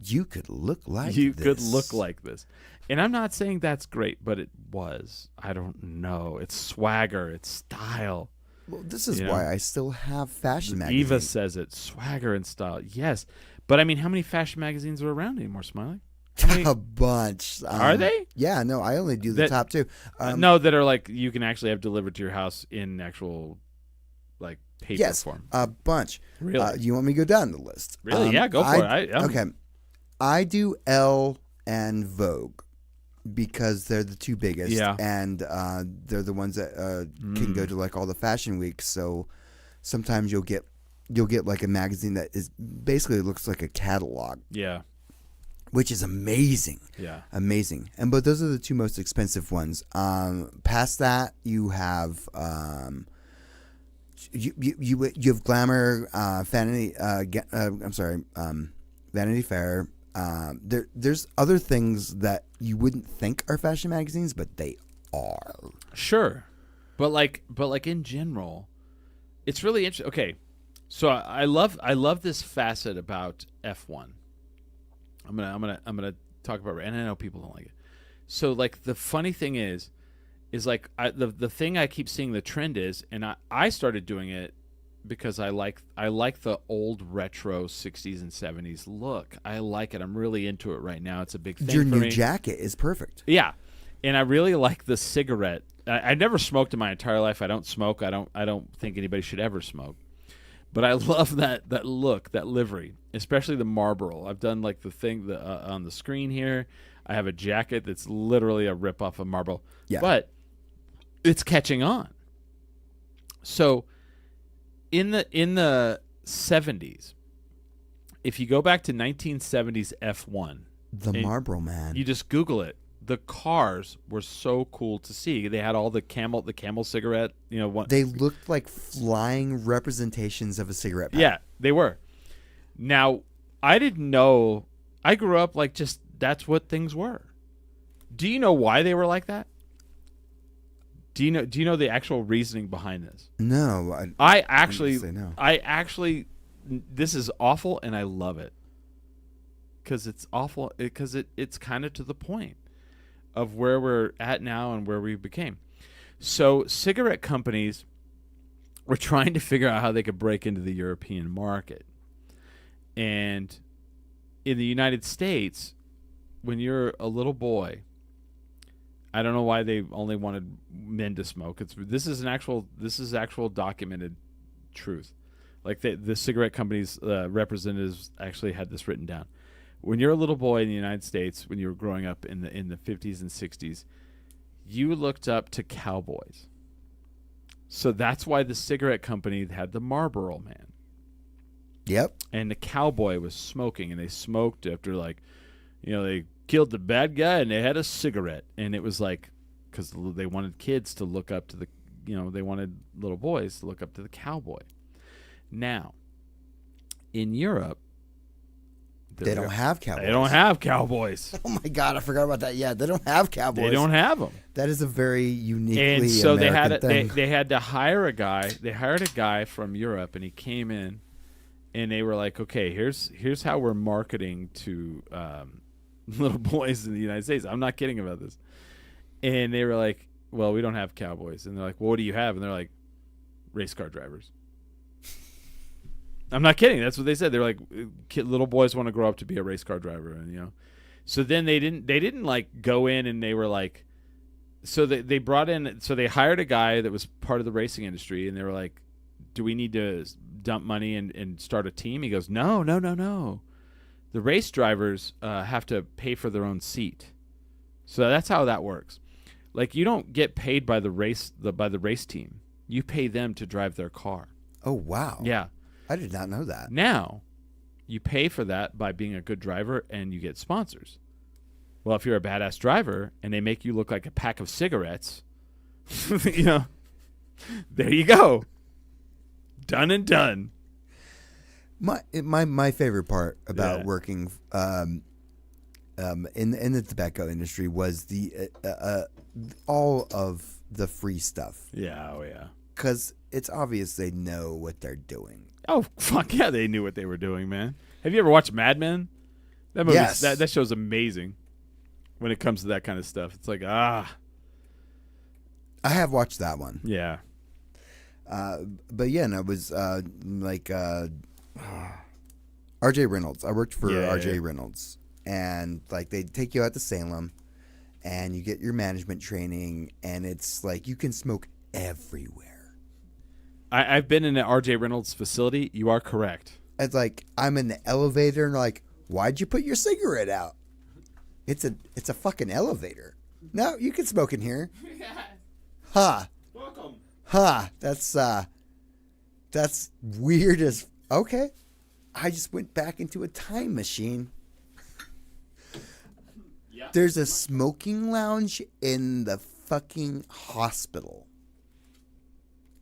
You could look like you this. could look like this. And I'm not saying that's great, but it was. I don't know. It's swagger, it's style. Well, this is You know? why I still have fashion magazines. Eva says it, swagger and style. Yes. But I mean, how many fashion magazines are around anymore, Smiley? How many- A bunch. Are they? Yeah, no, I only do the That- top 2. no, that are you can actually have delivered to your house in actual paper Yes, form. a bunch. Really? You want me to go down the list? Really? Yeah, go for it. Okay. I do Elle and Vogue because they're the 2 biggest. Yeah. And they're the ones that can go to all the fashion weeks. So sometimes you'll get a magazine that is basically looks like a catalog, Yeah. which is amazing. Yeah. Amazing. But those are the 2 most expensive ones. Past that, you have you have Glamour, Vanity. Vanity Fair. There's other things that you wouldn't think are fashion magazines, but they are. Sure. But in general, it's really interesting. Okay. So I love this facet about F1. I'm gonna talk about, and I know people don't like it. So like the funny thing is like the thing I keep seeing the trend is, and I started doing it because I like the old retro 60s and 70s look. I like it. I'm really into it right now. It's a big thing Your for new me. jacket is perfect. Yeah, and I really like the cigarette. I never smoked in my entire life. I don't smoke. I don't think anybody should ever smoke. But I love that look, that livery, especially the Marlboro. I've done like the thing on the screen here. I have a jacket that's literally a rip off of Marlboro. Yeah. But it's catching on. So in the 70s, if you go back to 1970s F1, The Marlboro Man. you just Google it. The cars were so cool to see. They had all the camel cigarette, They looked like flying representations of a cigarette pack. Yeah, they were. Now, I didn't know. I grew up like just that's what things were. Do you know why they were like that? Do you know the actual reasoning behind this? No. I actually say no. this is awful and I love it. Cuz it's awful because it's kind of to the point of where we're at now and where we became. So, cigarette companies were trying to figure out how they could break into the European market. And in the United States, when you're a little boy, I don't know why they only wanted men to smoke. This is actual documented truth. Like the cigarette companies' representatives actually had this written down. When you're a little boy in the United States, when you were growing up in the 50s and 60s, you looked up to cowboys. So that's why the cigarette company had the Marlboro Man. Yep. And the cowboy was smoking, and they smoked after they killed the bad guy, and they had a cigarette, and it was like because they wanted kids to look up to they wanted little boys to look up to the cowboy. Now, in Europe, They don't have cowboys. They don't have cowboys. Oh my God, I forgot about that. Yeah, they don't have cowboys. They don't have them. That is a very uniquely And so American thing. they had to hire a guy. They hired a guy from Europe, and he came in, and they were like, "Okay, here's how we're marketing to little boys in the United States." I'm not kidding about this. And they were like, "Well, we don't have cowboys." And they're like, "Well, what do you have?" And they're like, "Race car drivers." I'm not kidding. That's what they said. They're like, little boys want to grow up to be a race car driver, and So then they didn't like go in and they were like, so they brought in, so they hired a guy that was part of the racing industry, and they were like, "Do we need to dump money and start a team?" He goes, No. The race drivers have to pay for their own seat. So that's how that works. Like you don't get paid by the race team. You pay them to drive their car. Oh, wow. Yeah. I did not know that. Now, you pay for that by being a good driver and you get sponsors. Well, if you're a badass driver and they make you look like a pack of cigarettes, there you go. Done and done. My favorite part about Yeah. working in the tobacco industry was the all of the free stuff, Yeah, oh yeah. because it's obvious they know what they're doing. Oh, fuck yeah, they knew what they were doing, man. Have you ever watched Mad Men? That movie, Yes. that show's amazing when it comes to that kind of stuff. It's like, I have watched that one. yeah. But yeah, and I was R.J. Reynolds. I worked for Yeah, R.J. yeah. Reynolds, and like they take you out to Salem, and you get your management training, and it's like you can smoke everywhere. I've been in an R.J. Reynolds facility. You are correct. It's like I'm in the elevator, and like, why'd you put your cigarette out? It's a fucking elevator. No, you can smoke in here. Ha. Welcome. Ha. That's weird as okay. I just went back into a time machine. Yeah. There's a smoking lounge in the fucking hospital.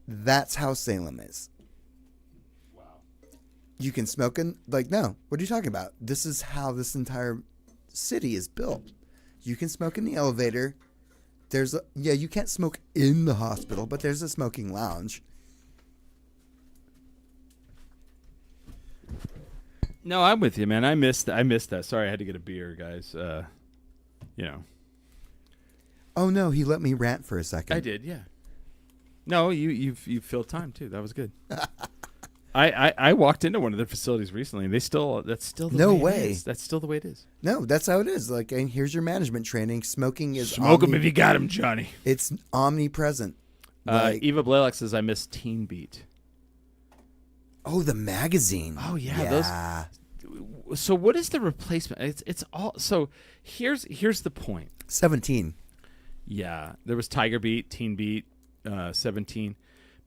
That's how Salem is. Wow. You can smoke in, like, no, what are you talking about? This is how this entire city is built. You can smoke in the elevator. You can't smoke in the hospital, but there's a smoking lounge. No, I'm with you, man. I missed that. Sorry, I had to get a beer, guys. You know. Oh no, he let me rant for a second. I did, yeah. No, you filled time too. That was good. I walked into one of their facilities recently, and that's still the No way. way. It is. That's still the way it is. No, that's how it is. Like, and here's your management training. Smoking is Smoke 'em if you got 'em, Johnny. It's omnipresent. Like, Eva Blaylock says I miss Teen Beat. oh, the magazine. Oh yeah, those. So what is the replacement? It's all. So here's the point. 17. Yeah, there was Tiger Beat, Teen Beat, 17.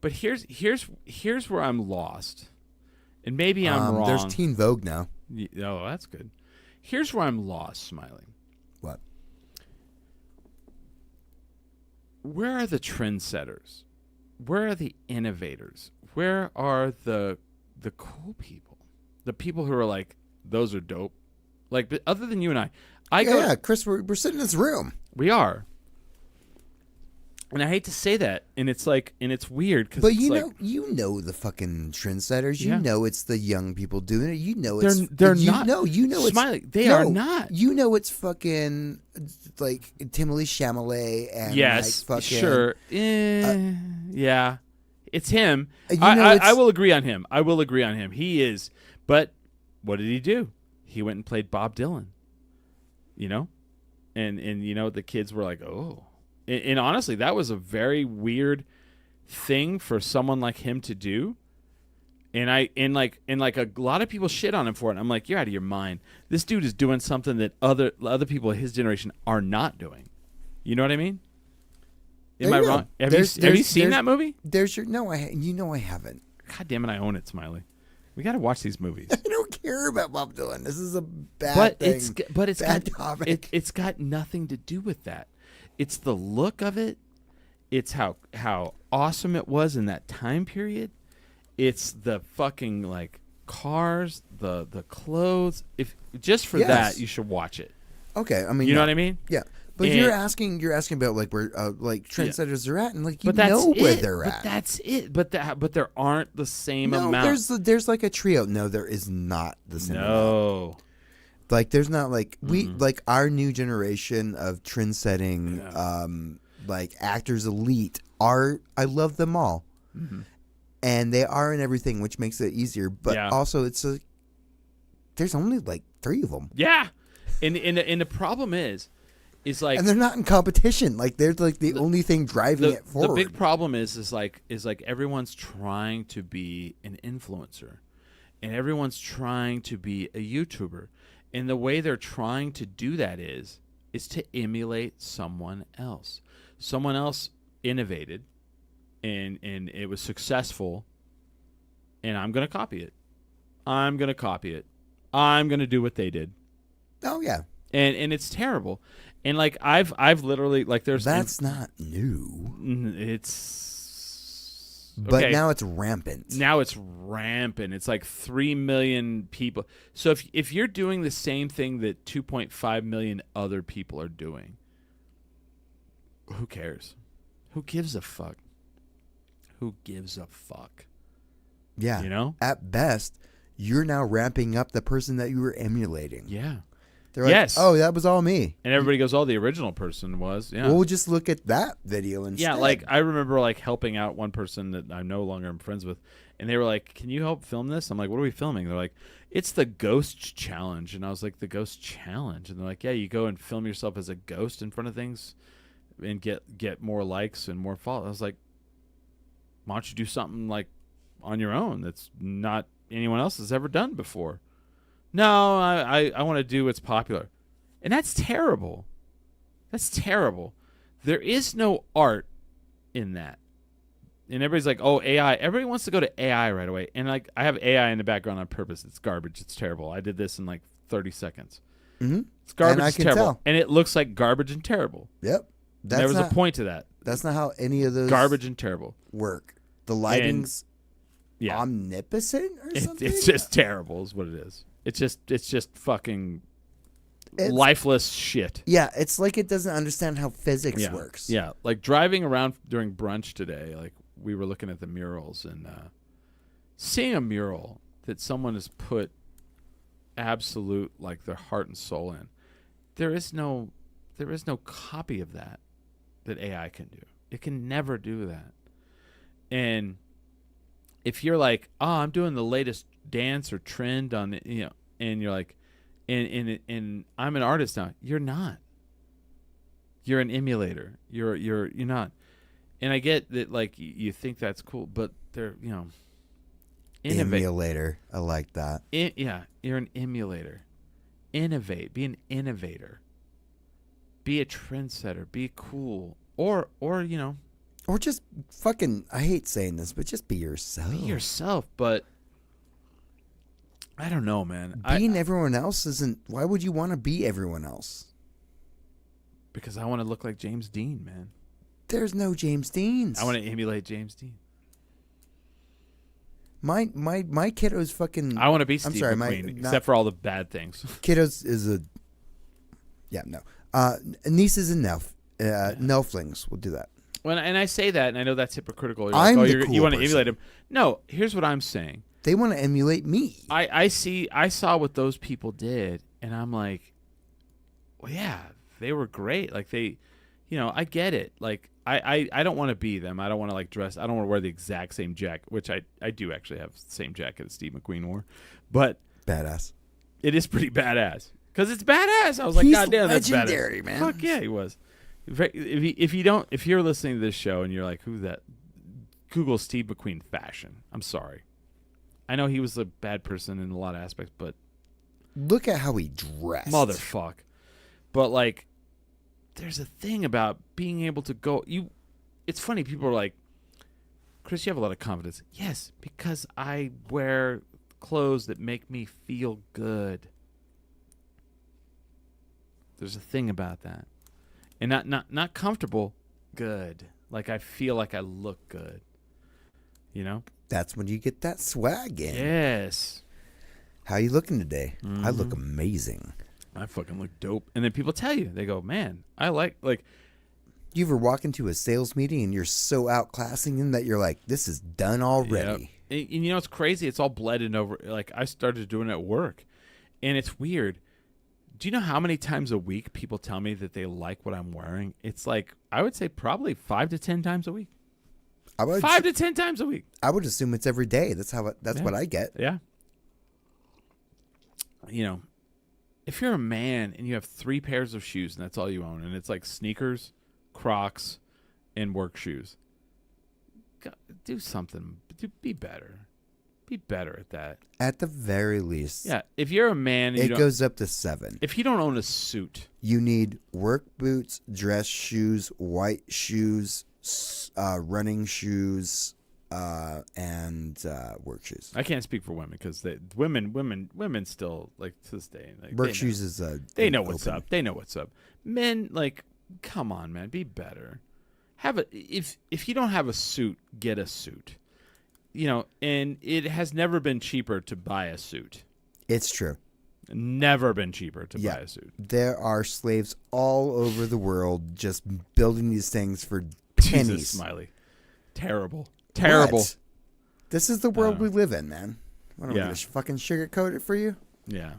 But here's where I'm lost, and maybe I'm wrong. There's Teen Vogue now. Oh, that's good. Here's where I'm lost, Smiley. What? Where are the trendsetters? Where are the innovators? Where are the cool people? The people who are like, those are dope. Like, but other than you and I Chris, we're sitting in this room. we are. And I hate to say that, and it's like, and it's weird because But you know the fucking trendsetters. Yeah. You know it's the young people doing it. You know They're not. No, you know Smiley, it's they are not. You know it's fucking like Timothy Chalamet and Yes, like fucking sure. Yeah, it's him. You know I it's- will agree on him. I will agree on him. He is. But what did he do? He went and played Bob Dylan. You know, and you know the kids were like, oh. And honestly, that was a very weird thing for someone like him to do. And like a lot of people shit on him for it. I'm like, you're out of your mind. This dude is doing something that other people of his generation are not doing. You know what I mean? Am I wrong? Have you seen that movie? There's your no. I haven't. God damn it, I own it, Smiley. We got to watch these movies. I don't care about Bob Dylan. This is a bad thing. It's bad got topic. it's got nothing to do with that. It's the look of it. It's how awesome it was in that time period. It's the fucking like cars, the clothes. If just for Yes. that, you should watch it. Okay, I mean, You know what I mean? Yeah, but And- you're asking about like where like trendsetters are at, and like you But that's know where it. they're But at. that's it. But there aren't the same No, amount. there's like a trio. No, there is not the same. amount. No. Like there's not like like our new generation of trend setting like actors elite are. I love them all, and they are in everything, which makes it easier. But Yeah. also it's there's only like 3 of them. Yeah. And the problem is like And they're not in competition. Like they're like the only thing driving it the forward. big problem is like everyone's trying to be an influencer, and everyone's trying to be a YouTuber, and the way they're trying to do that is to emulate someone else. Someone else innovated, and it was successful, and I'm gonna copy it. I'm gonna do what they did, Oh yeah, and it's terrible. And like I've literally like there's that's not new. It's But okay. now it's rampant. Now it's rampant. It's like 3 million people. So if you're doing the same thing that 2.5 million other people are doing, who cares? Who gives a fuck? Who gives a fuck? Yeah. You know? At best, you're now ramping up the person that you were emulating. Yeah. They're like, Yes. oh, that was all me. And everybody goes, "Oh, the original person was." Yeah. Well, we'll just look at that video instead. Yeah, like I remember like helping out one person that I no longer am friends with, and they were like, "Can you help film this?" I'm like, "What are we filming?" They're like, "It's the ghost challenge," and I was like, "The ghost challenge?" And they're like, "Yeah, you go and film yourself as a ghost in front of things, and get more likes and more followers." I was like, "Why don't you do something like on your own that's not anyone else has ever done before?" No, I want to do what's popular, and that's terrible. That's terrible. There is no art in that. And everybody's like, oh, AI. Everybody wants to go to AI right away. And like, I have AI in the background on purpose. It's garbage. It's terrible. I did this in like 30 seconds. Mm-hmm. It's garbage. And I It's can terrible. tell. And it looks like garbage and terrible. Yep. There was a point to that. That's not how any of those Garbage and terrible. work. The lighting's Yeah. omnipotent or something. It's just terrible is what it is. It's just fucking It's- lifeless shit. Yeah, it's like it doesn't understand how physics works. Yeah, like driving around during brunch today, like we were looking at the murals and seeing a mural that someone has put absolute like their heart and soul in. There is no copy of that AI can do. It can never do that. And if you're like, oh, I'm doing the latest dance or trend on the, and you're like, and I'm an artist now. You're not. You're an emulator. You're not. And I get that, like, you think that's cool, but they're, Emulator. I like that. You're an emulator. Innovate. Be an innovator. Be a trendsetter. Be cool. Or just fucking, I hate saying this, but just be yourself. Be yourself, but I don't know, man. Being everyone else isn't, why would you want to be everyone else? Because I want to look like James Dean, man. There's no James Deans. I want to emulate James Dean. My kiddo's fucking. I want to be Steve McQueen, except for all the bad things. Kiddo's is a. Yeah, no. Nieces and Nelflings will do that. And I say that, and I know that's hypocritical. You're I'm like, the cool you want to person. emulate him. No, here's what I'm saying. They want to emulate me. I saw what those people did, and I'm like, well, yeah, they were great. Like they, I get it. Like I don't want to be them. I don't want to like dress. I don't want to wear the exact same jacket, which I do actually have the same jacket as Steve McQueen wore, but Badass. it is pretty badass because it's badass. I was like, He's God damn, that's legendary, badass. man. Fuck yeah, he was. If you're listening to this show and you're like, who's that? Google Steve McQueen fashion. I'm sorry. I know he was a bad person in a lot of aspects, but Look at how he dressed. motherfuck. But like, there's a thing about being able to go. It's funny. People are like, Chris, you have a lot of confidence. Yes, because I wear clothes that make me feel good. There's a thing about that, and not comfortable. Good. Like I feel like I look good. That's when you get that swag in. Yes. How you looking today? I look amazing. I fucking look dope. And then people tell you, they go, man, I like. You ever walk into a sales meeting and you're so outclassing them that you're like, this is done already. Yep. And it's crazy. It's all blended over. Like I started doing it at work, and it's weird. Do you know how many times a week people tell me that they like what I'm wearing? It's like, I would say probably 5 to 10 times a week. 5 to 10 times a week. I would assume it's every day. That's what I get. Yeah. If you're a man and you have 3 pairs of shoes and that's all you own, and it's like sneakers, Crocs, and work shoes, do something. Be better. Be better at that. At the very least. Yeah. If you're a man, and it goes up to 7. If you don't own a suit, you need work boots, dress shoes, white shoes, running shoes, and work shoes. I can't speak for women because women still like to this day. Like, work shoes is they know what's up. They know what's up. Men, like, come on, man, be better. If you don't have a suit, get a suit. And it has never been cheaper to buy a suit. It's true. Never been cheaper to buy a suit. There are slaves all over the world just building these things for pennies. Jesus, Smiley. Terrible. What? This is the world we live in, man. I don't want to fucking sugarcoat it for you. Yeah.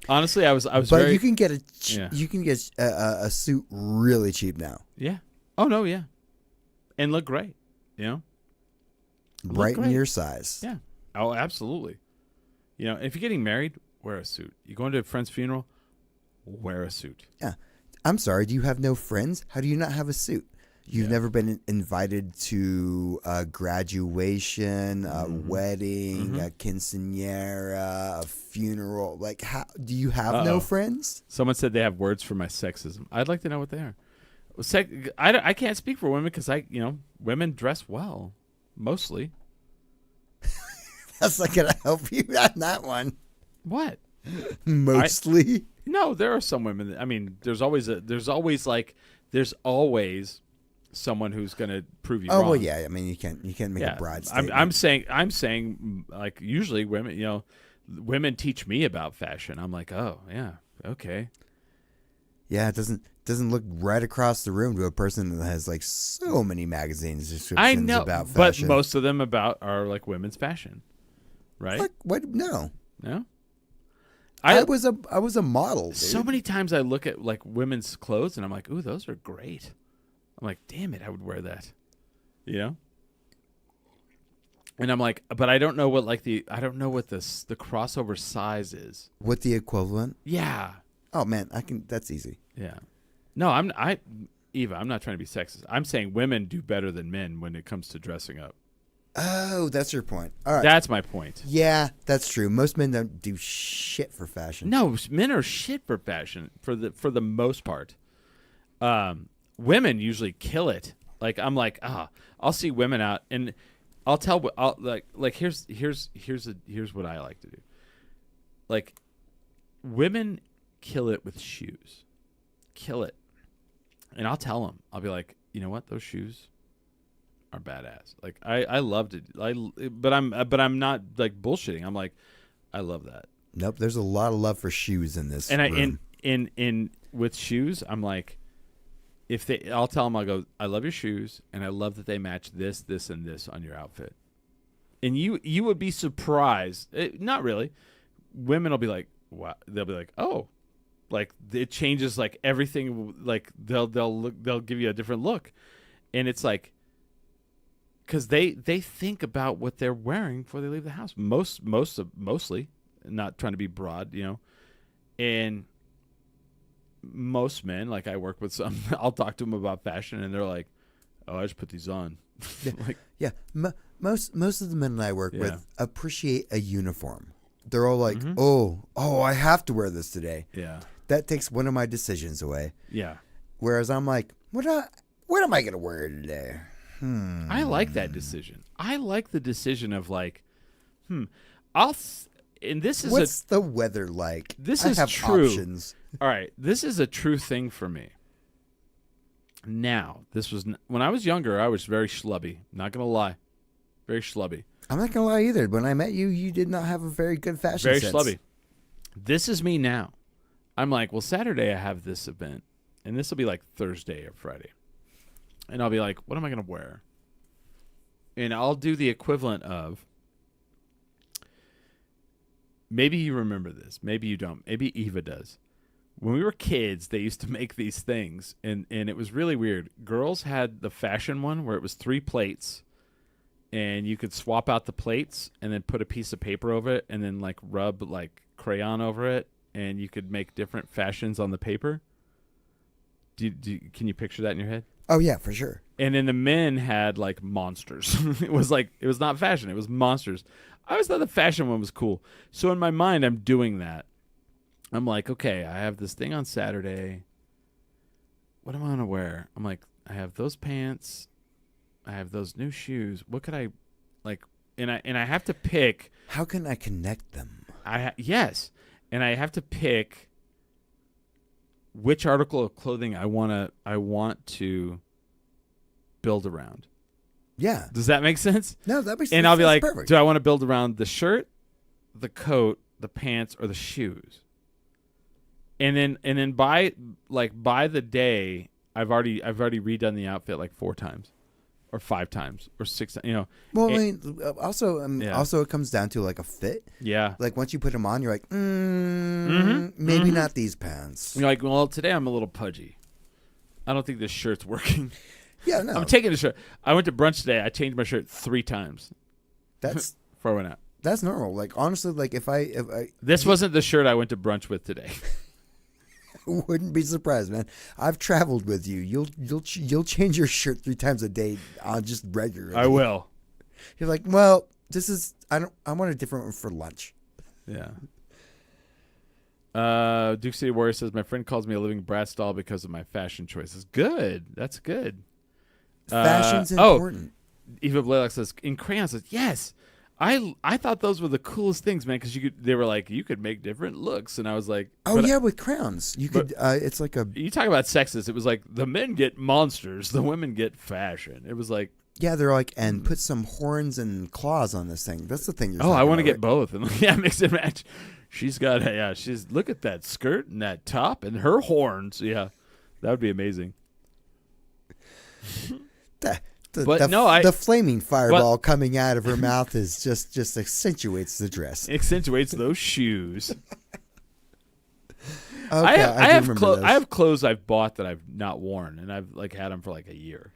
Honestly, I was but very. you can get a suit really cheap now. Yeah. Oh no, yeah. And look great. Right in your size. Yeah. Oh, absolutely. If you're getting married, wear a suit. You go into a friend's funeral, wear a suit. Yeah. I'm sorry, do you have no friends? How do you not have a suit? You've never been invited to a graduation, a wedding, a quinceañera, a funeral. Like, how do you have no friends? Someone said they have words for my sexism. I'd like to know what they are. I can't speak for women because women dress well, mostly. That's not gonna help you on that one. What? Mostly? No, there are some women. There's always someone who's going to prove you wrong. Oh well, yeah. You can't make a broad statement. I'm saying, like, usually women, women teach me about fashion. I'm like, oh yeah, okay. Yeah, it doesn't look right across the room to a person that has like so many magazines descriptions about fashion. But most of them are like women's fashion, right? What? No. No. I was a model. Dude. So many times I look at like women's clothes and I'm like, ooh, those are great. I'm like, damn it, I would wear that. You know? And I'm like, but I don't know what like the crossover size is. What the equivalent? Yeah. Oh man, that's easy. Yeah. No, Eva, I'm not trying to be sexist. I'm saying women do better than men when it comes to dressing up. Oh, that's your point. All right. That's my point. Yeah, that's true. Most men don't do shit for fashion. No, men are shit for fashion for the most part. Women usually kill it. Like I'm like, I'll see women out and I'll tell here's what I like to do. Like women kill it with shoes. Kill it. And I'll tell them. I'll be like, "You know what? Those shoes are badass." Like I loved it. But I'm not like bullshitting. I'm like, I love that. Nope, there's a lot of love for shoes in this and room. in with shoes, I'm like, I'll tell them, I'll go, I love your shoes, and I love that they match this, this, and this on your outfit. And you would be surprised. Not really. Women will be like, wow. They'll be like, oh, like it changes like everything. Like they'll give you a different look, and it's like, because they think about what they're wearing before they leave the house. Mostly, not trying to be broad, you know, and most men, like I work with some, I'll talk to them about fashion, and they're like, "Oh, I just put these on." Like, yeah, most of the men I work with appreciate a uniform. They're all like, "Oh, I have to wear this today." Yeah, that takes one of my decisions away. Yeah. Whereas I'm like, what am I gonna wear today? I like that decision. I like the decision of like, and this is what's the weather like? This I is have true. Options. All right, this is a true thing for me. Now, this was when I was younger. I was very schlubby. Not gonna lie, very schlubby. I'm not gonna lie either. When I met you, you did not have a very good fashion sense. Very schlubby. This is me now. I'm like, well, Saturday I have this event, and this will be like Thursday or Friday, and I'll be like, what am I gonna wear? And I'll do the equivalent of. Maybe you remember this. Maybe you don't. Maybe Eva does. When we were kids, they used to make these things, and it was really weird. Girls had the fashion one where it was 3 plates, and you could swap out the plates and then put a piece of paper over it and then, like, rub, like, crayon over it, and you could make different fashions on the paper. Can you picture that in your head? Oh, yeah, for sure. And then the men had, like, monsters. It was not fashion. It was monsters. I always thought the fashion one was cool. So in my mind, I'm doing that. I'm like, okay, I have this thing on Saturday. What am I going to wear? I'm like, I have those pants. I have those new shoes. What could I, like, and I have to pick. How can I connect them? Yes. And I have to pick which article of clothing I want to build around. Yeah. Does that make sense? No, that makes sense. And I'll be like, perfect. do I want to build around the shirt, the coat, the pants, or the shoes? And then by the day, I've already redone the outfit like 4 times, or 5 times, or 6 times. You know. Well, also it comes down to like a fit. Yeah. Like once you put them on, you're like, maybe not these pants. You're like, well, today I'm a little pudgy. I don't think this shirt's working. Yeah, no. I'm taking the shirt. I went to brunch today. I changed my shirt 3 times. That's before I went out. That's normal. Like honestly, like if I this wasn't the shirt I went to brunch with today. Wouldn't be surprised, man. I've traveled with you. You'll change your shirt 3 times a day on just regularly. I will. You're like, well, I want a different one for lunch. Yeah. Duke City Warrior says my friend calls me a living brat doll because of my fashion choices. Good. That's good. Fashion's important. Eva Blaylock says in crayons. Says yes. I thought those were the coolest things, man, because they were like you could make different looks, and I was like, oh yeah, with crayons you could. It's like a. You talk about sexist. It was like the men get monsters, the women get fashion. It was like. Yeah, they're like, and put some horns and claws on this thing. That's the thing. You're I want to about, get both, and yeah, mix and match. She's got she's look at that skirt and that top and her horns. Yeah, that would be amazing. The flaming fireball coming out of her mouth is just accentuates the dress. Accentuates those shoes. I have remember those. I have clothes I've bought that I've not worn, and I've like had them for like a year.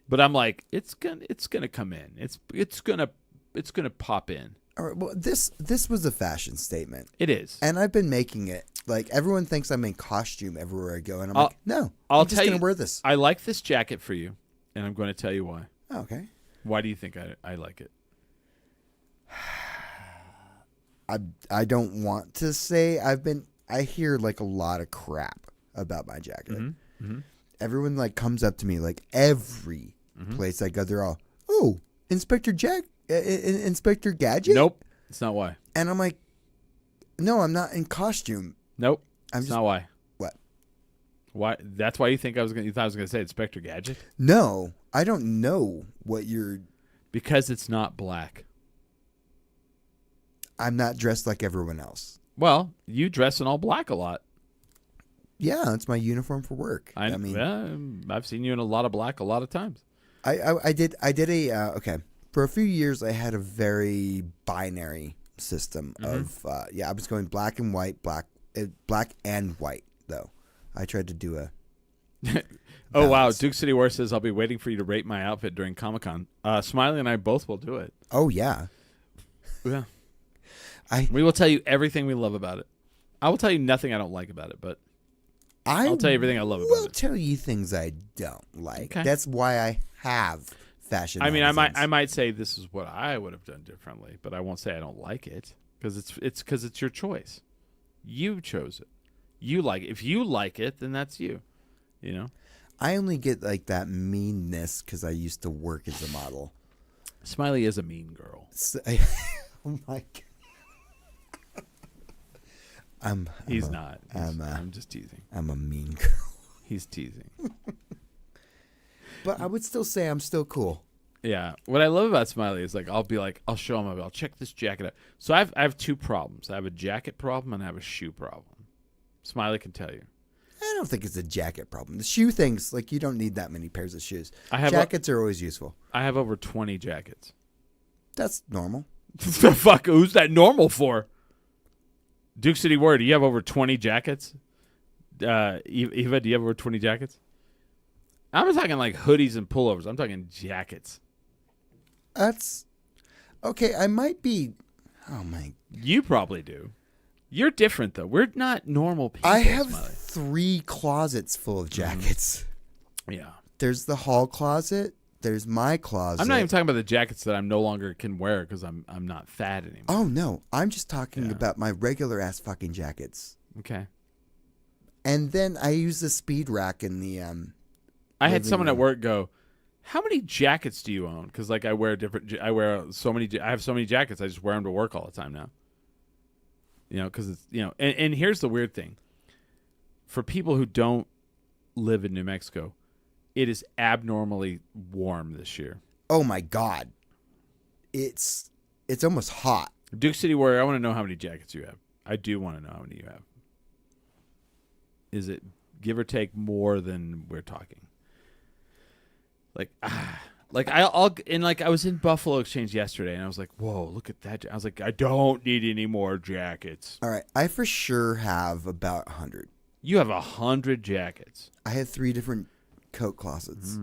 But I'm like, it's gonna come in. It's gonna pop in. All right, well, this was a fashion statement, It is. and I've been making it. Like everyone thinks I'm in costume everywhere I go, and I'm like, no, I'll I'm just tell gonna you, wear this. I like this jacket for you, and I'm going to tell you why. Oh, okay. Why do you think I like it? I don't want to say I hear like a lot of crap about my jacket. Mm-hmm. Everyone like comes up to me like every place I go, they're all, oh, Inspector Gadget. Nope, it's not why. And I'm like, no, I'm not in costume. Nope, I'm it's just not why. what? Why? That's why you thought I was going to say Inspector Gadget? No, I don't know what you're. Because it's not black. I'm not dressed like everyone else. Well, you dress in all black a lot. Yeah, it's my uniform for work. I mean, I've seen you in a lot of black a lot of times. I did a okay. For a few years, I had a very binary system of I was going black and white, black and white though. I tried to do a. Oh wow, balance. Duke City War says I'll be waiting for you to rate my outfit during Comic-Con. Smiley and I both will do it. Oh yeah, Yeah, we will tell you everything we love about it. I will tell you nothing I don't like about it, but I'll tell you everything I love about will it. tell you things I don't like. Okay. That's why I have fashion. I mean, I magazines. might say this is what I would have done differently, but I won't say I don't like it because it's your choice. You chose it. You like it. If you like it, then that's you. You know. I only get like that meanness because I used to work as a model. Smiley is a mean girl. So, oh my god. He's not. I'm I'm just teasing. I'm a mean girl. He's teasing. But I would still say I'm still cool. Yeah. What I love about Smiley is like I'll show him. I'll check this jacket out. So I have two problems. I have a jacket problem and I have a shoe problem. Smiley can tell you. I don't think it's a jacket problem. The shoe things, like you don't need that many pairs of shoes. I Jackets are always useful. I have over 20 jackets. That's normal. The fuck? Who's that normal for? Duke City Warrior, do you have over 20 jackets? Eva, do you have over 20 jackets? I'm not talking like hoodies and pullovers. I'm talking jackets. That's okay. I might be. Oh my! You probably do. You're different though. We're not normal people. I have Smiley. 3 closets full of jackets. Yeah. There's the hall closet. There's my closet. I'm not even talking about the jackets that I'm no longer can wear because I'm not fat anymore. Oh no! I'm just talking Yeah. about my regular ass fucking jackets. Okay. And then I use the speed rack in the. I had living someone at room. work go, "How many jackets do you own?" Because like I have so many jackets. I just wear them to work all the time now. You know, because it's and here's the weird thing. For people who don't live in New Mexico, it is abnormally warm this year. Oh my god! It's almost hot. Duke City Warrior, I want to know how many jackets you have. I do want to know how many you have. Is it give or take more than we're talking? I was in Buffalo Exchange yesterday, and I was like, "Whoa, look at that!" I was like, "I don't need any more jackets." All right, I for sure have about 100. You have 100 jackets. I have 3 different coat closets.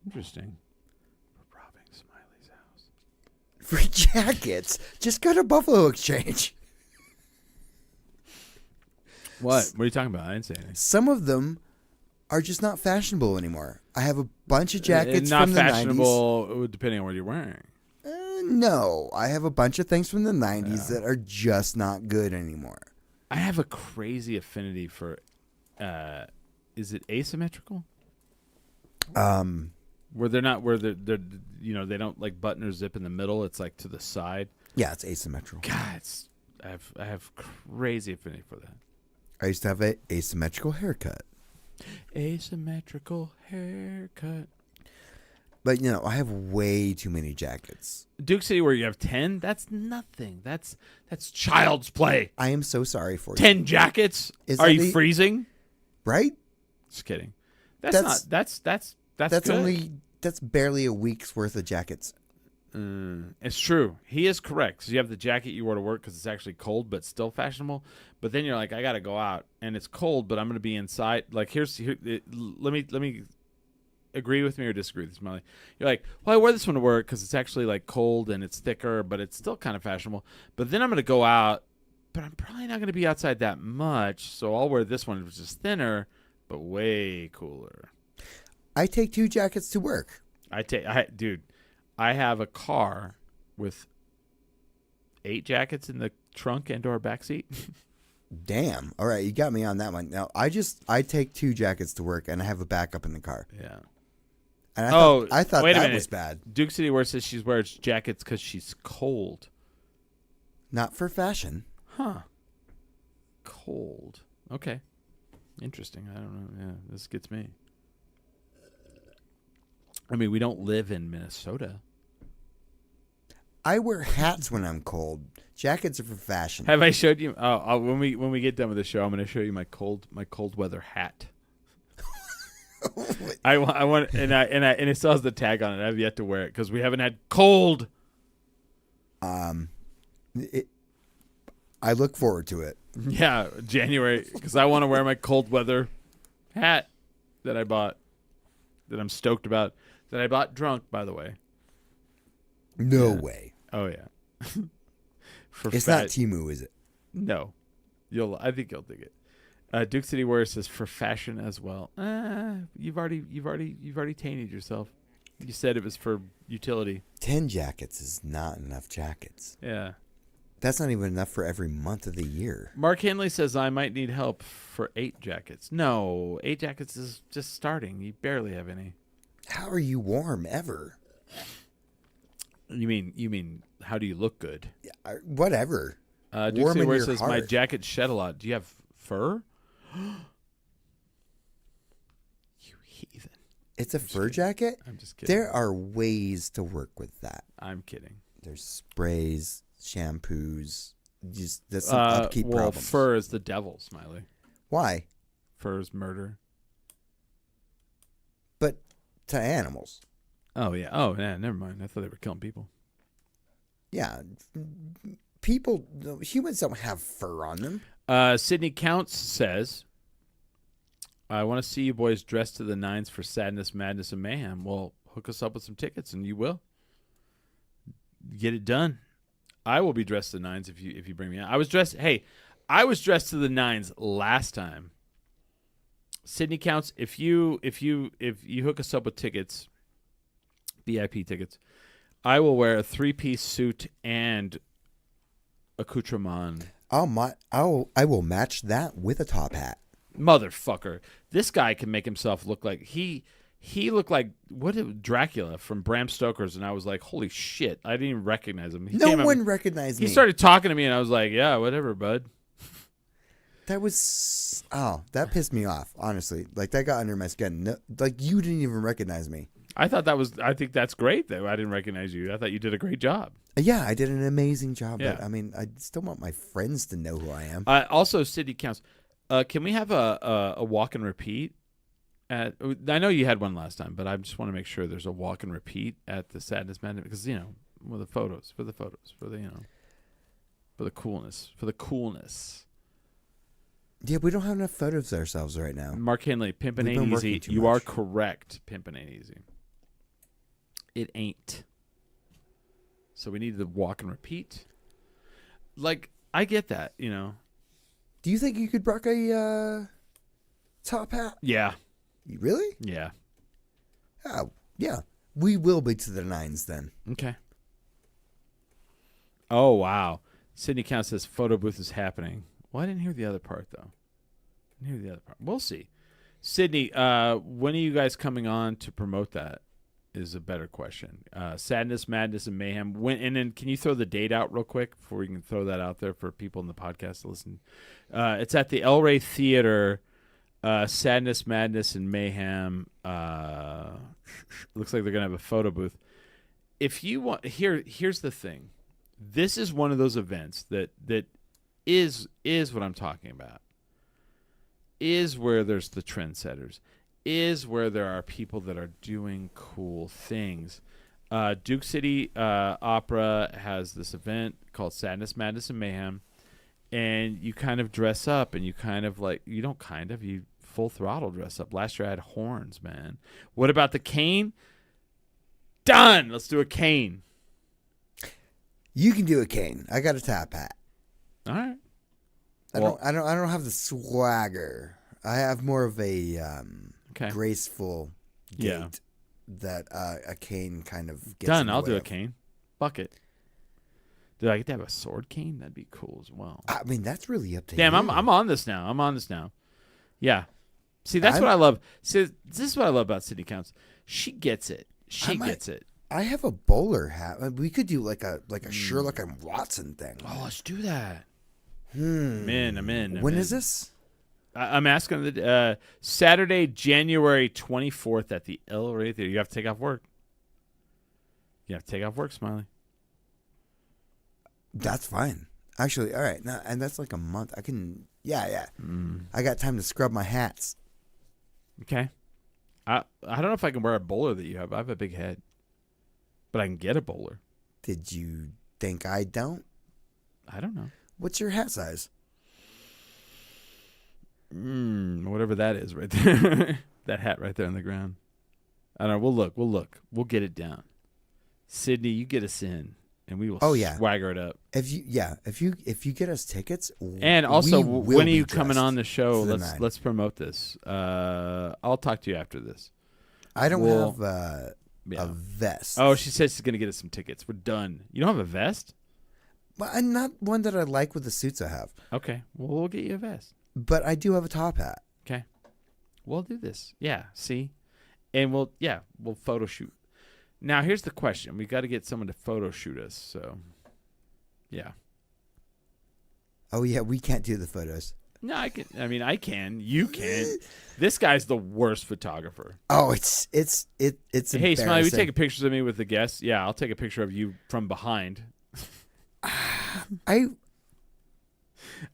Interesting. We're robbing Smiley's house. For jackets, just go to Buffalo Exchange. What? What are you talking about? I didn't say anything. Some of them are just not fashionable anymore. I have a bunch of jackets not from the 90s. fashionable, depending on what you're wearing. No, I have a bunch of things from the 90s that are just not good anymore. I have a crazy affinity for. Is it asymmetrical? Where they're not where they're they don't like button or zip in the middle. It's like to the side. Yeah, it's asymmetrical. God, I have crazy affinity for that. I used to have a asymmetrical haircut. Asymmetrical haircut. But, I have way too many jackets. Duke City, where you have 10, that's nothing. That's child's play. I am so sorry for you. 10 jackets? Is Are that you freezing? Right? Just kidding. That's That's good. only, that's barely a week's worth of jackets. It's true. He is correct. So you have the jacket you wore to work because it's actually cold, but still fashionable. But then you're like, I got to go out, and it's cold, but I'm going to be inside. Like, let me agree with me or disagree with this, Molly. You're like, well, I wear this one to work because it's actually like cold and it's thicker, but it's still kind of fashionable. But then I'm going to go out, but I'm probably not going to be outside that much, so I'll wear this one, which is thinner, but way cooler. I take 2 jackets to work. Dude, I have a car with 8 jackets in the trunk and/or backseat. Damn. All right, you got me on that one. Now, I take 2 jackets to work, and I have a backup in the car. Yeah. And I thought wait a that minute. was bad. Duke City Ware says she wears jackets because she's cold. Not for fashion. Huh. Cold. Okay. Interesting. I don't know. Yeah, this gets me. I mean, we don't live in Minnesota. I wear hats when I'm cold. Jackets are for fashion. Have I showed you? Oh, when we get done with the show, I'm going to show you my cold weather hat. I want and it still has the tag on it. I've yet to wear it because we haven't had cold. I look forward to it. Yeah, January, because I want to wear my cold weather hat that I bought, that I'm stoked about, that I bought drunk, by the way. No way. Oh yeah. It's not Temu, is it? No, I think you'll dig it. Duke City Warrior says for fashion as well. You've already tainted yourself. You said it was for utility. 10 jackets is not enough jackets. Yeah. That's not even enough for every month of the year. Mark Henley says I might need help for 8 jackets. No, 8 jackets is just starting. You barely have any. How are you warm ever? You mean how do you look good? Yeah, whatever. Duke Warm City in Warrior your says heart. my jacket shed a lot. Do you have fur? You heathen. It's a fur jacket? I'm just kidding. There are ways to work with that. I'm kidding. There's sprays, shampoos. That's some upkeep well, problems. fur is the devil, Smiley. Why? Fur is murder. But to animals. Oh yeah. Oh yeah. Never mind. I thought they were killing people. Yeah. Humans don't have fur on them. Sydney Counts says, I want to see you boys dressed to the nines for Sadness, Madness, and Mayhem. Well, hook us up with some tickets, and you will. Get it done. I will be dressed to the nines if you bring me out. I was dressed to the nines last time. Sydney Counts, if you hook us up with tickets, VIP tickets, I will wear a 3-piece suit and accoutrement. I will match that with a top hat. Motherfucker. This guy can make himself look like he looked like Dracula from Bram Stoker's, and I was like, holy shit, I didn't even recognize him. No one recognized me. He started talking to me, and I was like, yeah, whatever, bud. That pissed me off, honestly. Like, that got under my skin. No, like, you didn't even recognize me. I think that's great that I didn't recognize you. I thought you did a great job. Yeah, I did an amazing job. Yeah. But I mean, I still want my friends to know who I am. Also, Sydney Counts. Can we have a walk and repeat? I know you had one last time, but I just want to make sure there's a walk and repeat at the Sadness Madness because for the photos, for the coolness. Yeah, we don't have enough photos of ourselves right now. Mark Henley, pimpin' We've ain't been easy. working too You much. are correct. Pimpin' ain't easy. It ain't. So we need the walk and repeat. Like, I get that, Do you think you could rock a top hat? Yeah. Really? Yeah. Oh, yeah. We will be to the nines then. Okay. Oh, wow. Sydney Count says photo booth is happening. Well, I didn't hear the other part, though. We'll see. Sydney, when are you guys coming on to promote that is a better question. Sadness, Madness, and Mayhem. And then can you throw the date out real quick before we can throw that out there for people in the podcast to listen? It's at the El Rey Theater. Sadness, Madness, and Mayhem. Looks like they're going to have a photo booth. If you want, here's the thing. This is one of those events that is what I'm talking about. Is where there's the trendsetters. Is where there are people that are doing cool things. Duke City Opera has this event called Sadness, Madness, and Mayhem, and you kind of dress up, and you kind of like you don't kind of you full throttle dress up. Last year I had horns, man. What about the cane? Done. Let's do a cane. You can do a cane. I got a top hat. All right. I don't have the swagger. I have more of a Okay. graceful gait Yeah. that a cane kind of gets Done. in the I'll way do a of. cane. Bucket. Did I get to have a sword cane? That'd be cool as well. I mean, that's really up to Damn, you. I'm on this now. Yeah. See, that's I'm- what I love. See, this is what I love about City Counts. She gets it. She gets it. I have a bowler hat. We could do like a Sherlock and Watson thing. Oh, let's do that. Hmm. I'm in. When is this? I'm asking the Saturday, January 24th at the El Rey Theater. You have to take off work. Smiley. That's fine. Actually, all right. Now, and that's like a month. I can. Yeah. I got time to scrub my hats. Okay. I don't know if I can wear a bowler that you have. I have a big head, but I can get a bowler. Did you think I don't? I don't know. What's your hat size? Whatever that is right there. That hat right there on the ground. I don't know. We'll look. We'll get it down. Sydney, you get us in, and we will swagger it up. If you get us tickets, And also, we will when are be you coming dressed on the show? for the night. Let's promote this. I'll talk to you after this. I don't We'll- have a vest. Oh, she said she's gonna get us some tickets. We're done. You don't have a vest? But I'm not one that I like with the suits I have. Okay. Well, we'll get you a vest. But I do have a top hat. Okay. We'll do this. Yeah. See, and we'll photo shoot. Now here's the question: we got to get someone to photo shoot us. So, yeah. Oh yeah, we can't do the photos. No, I can. I mean, I can. You can. This guy's the worst photographer. Oh, it's Hey, Smiley, we embarrassing. taking pictures of me with the guests. Yeah, I'll take a picture of you from behind.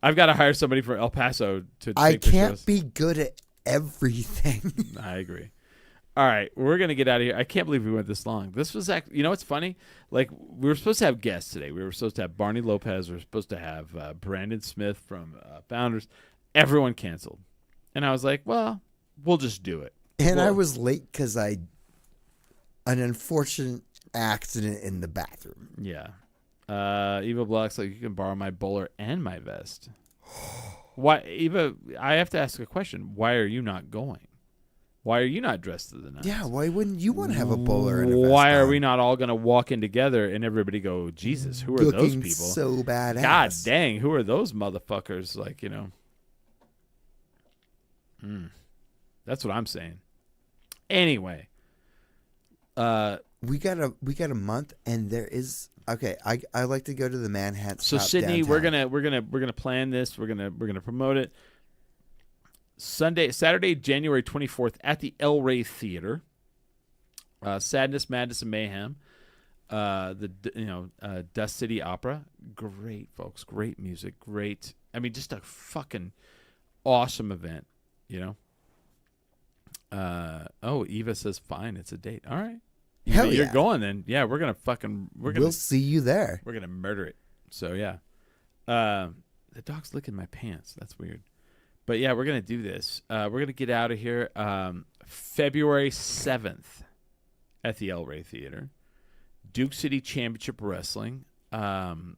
I've got to hire somebody from El Paso to I take pictures of can't us. be good at everything. I agree. All right, we're going to get out of here. I can't believe we went this long. This was actually, you know what's funny? Like, we were supposed to have guests today. We were supposed to have Barney Lopez. We were supposed to have Brandon Smith from Founders. Everyone canceled. And I was like, well, we'll just do it. And I Well- was late because an unfortunate accident in the bathroom. Yeah. Eva Block's like, you can borrow my bowler and my vest. Why, Eva, I have to ask a question. Why are you not going? Why are you not dressed to the nines? Yeah, why wouldn't you want to have a bowler and a vest Why are on? we not all going to walk in together and everybody go, Jesus, who are those Looking people? so badass. God dang, who are those motherfuckers? Like, you know. That's what I'm saying. Anyway. We got a month, and there is I like to go to the Manhattan. So Shop Sydney, downtown. we're gonna plan this. We're gonna promote it. Saturday, January 24th at the El Rey Theater. Sadness, Madness, and Mayhem. Dust City Opera. Great, folks. Great music. Great. I mean, just a fucking awesome event. You know. Eva says fine. It's a date. All right. Hell You're yeah. going then. Yeah, we're gonna We'll see you there. we're gonna murder it. So yeah. The dog's licking my pants. That's weird. But yeah, we're gonna do this. We're gonna get out of here. February 7th at the El Rey Theater. Duke City Championship Wrestling. NWA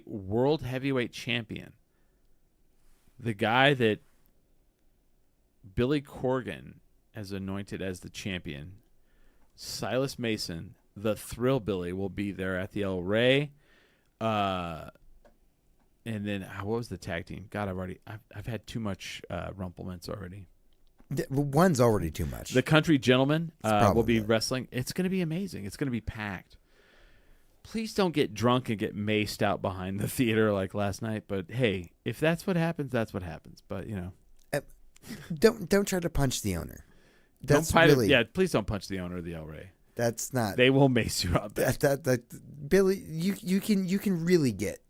World Heavyweight Champion. The guy that Billy Corgan has anointed as the champion. Silas Mason, the Thrill Billy, will be there at the El Rey. And then what was the tag team? God, I've had too much Rumplements already. One's already too much. The Country Gentlemen will probably be it. wrestling. It's going to be amazing. It's going to be packed. Please don't get drunk and get maced out behind the theater like last night. But hey, if that's what happens, that's what happens. But you know, Don't try to punch the owner. That's please don't punch the owner of the El Rey. That's not. They will mace you out there. That Billy, you can really get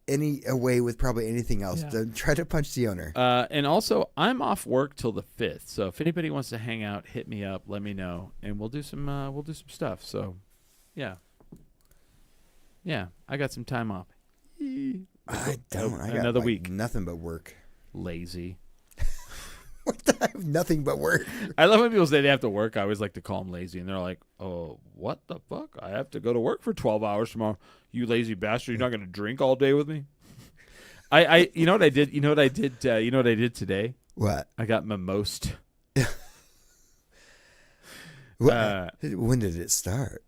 any away with probably anything else. Yeah. Don't try to punch the owner. And also, I'm off work till the 5th. So if anybody wants to hang out, hit me up. Let me know, and we'll do some stuff. So, yeah, I got some time off. I don't. I got Another like week. Nothing but work. Lazy. I have nothing but work. I love when people say they have to work. I always like to call them lazy, and they're like, "Oh, what the fuck? I have to go to work for 12 hours tomorrow. You lazy bastard! You're not going to drink all day with me." You know what I did? You know what I did? You know what I did today? What? I got mimosed. When did it start?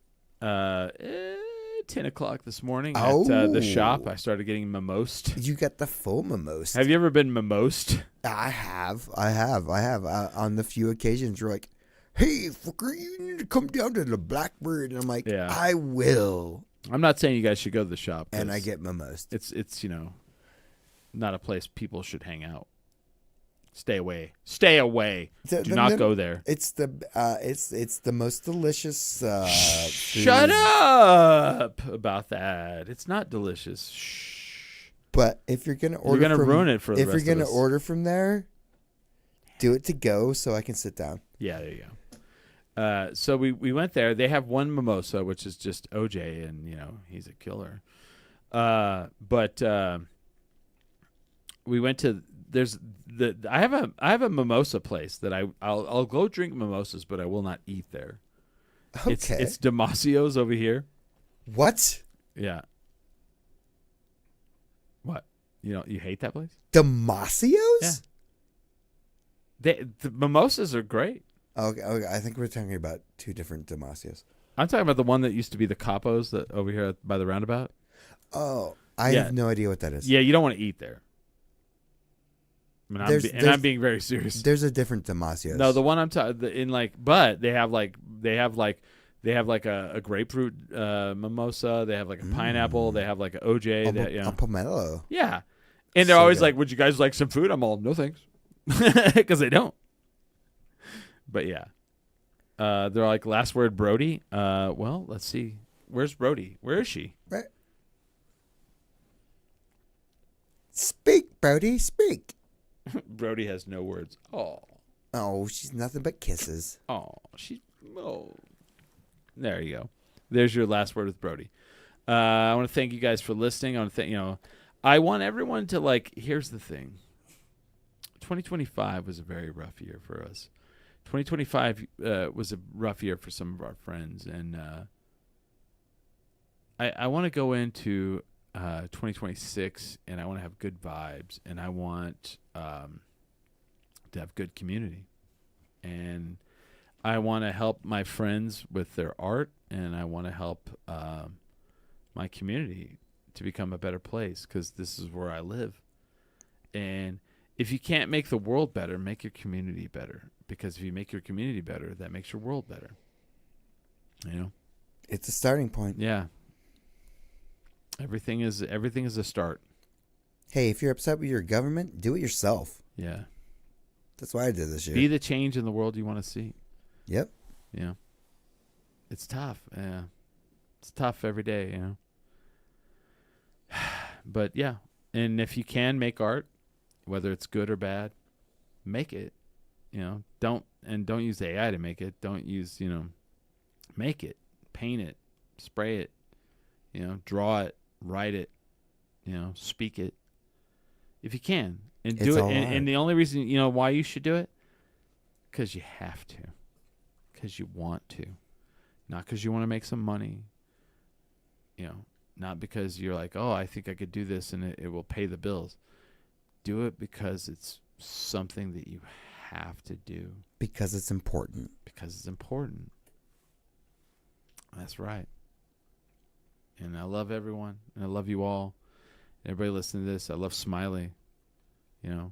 10 o'clock this morning Oh. at the shop. I started getting mimosed. You got the full mimosa. Have you ever been mimosed? I have. On the few occasions you're like, hey, fucker, you need to come down to the Blackbird. And I'm like, Yeah. I will. I'm not saying you guys should go to the shop. And I 'cause get mimosed. it's not a place people should hang out. Stay away. Stay away. Do not go there. It's the most delicious. Shut food. up about that. It's not delicious. Shh. But if you're gonna order, You're gonna ruin it for the if rest you're of gonna us. order from there, do it to go so I can sit down. Yeah, there you go. So we went there. They have one mimosa, which is just OJ, and he's a killer. But we went to I have a mimosa place that I'll go drink mimosas, but I will not eat there. Okay. It's Damasio's over here. What? Yeah. What? You hate that place? Demasios? Yeah. The mimosas are great. Okay, I think we're talking about two different Demasios. I'm talking about the one that used to be the Capos that over here by the roundabout. Oh, I Yeah. have no idea what that is. Yeah, you don't want to eat there. I mean, I'm being very serious. There's a different Demasios. No, the one I'm talking but they have like a grapefruit mimosa. They have like a pineapple. They have like an OJ. a pomelo. Yeah, and they're So always good. like, "Would you guys like some food?" I'm all, "No, thanks," because they don't. But yeah, they're like, "Last word, Brody." Well, let's see. Where's Brody? Where is she? Right. Speak, Brody, speak. Brody has no words. Oh, she's nothing but kisses. There you go. There's your last word with Brody. I want to thank you guys for listening. I want to I want everyone to here's the thing. 2025 was a very rough year for us. 2025 was a rough year for some of our friends, and I want to go into 2026, and I want to have good vibes, and I want to have good community, and I want to help my friends with their art, and I want to help my community to become a better place, because this is where I live. And if you can't make the world better, make your community better, because if you make your community better, that makes your world better. It's a starting point. Yeah. Everything is a start. Hey, if you're upset with your government, do it yourself. Yeah. That's what I did this year. Be the change in the world you want to see. Yep. Yeah. It's tough. Yeah. It's tough every day, But yeah. And if you can make art, whether it's good or bad, make it. Don't use AI to make it. Don't use, make it, paint it, spray it, draw it, write it, speak it. If you can, and do It's it. all And art. the only reason, why you should do it, because you have to, because you want to, not because you want to make some money, not because you're like, oh, I think I could do this and it will pay the bills. Do it because it's something that you have to do. Because it's important. Because it's important. That's right. And I love everyone. And I love you all. Everybody listening to this. I love Smiley. I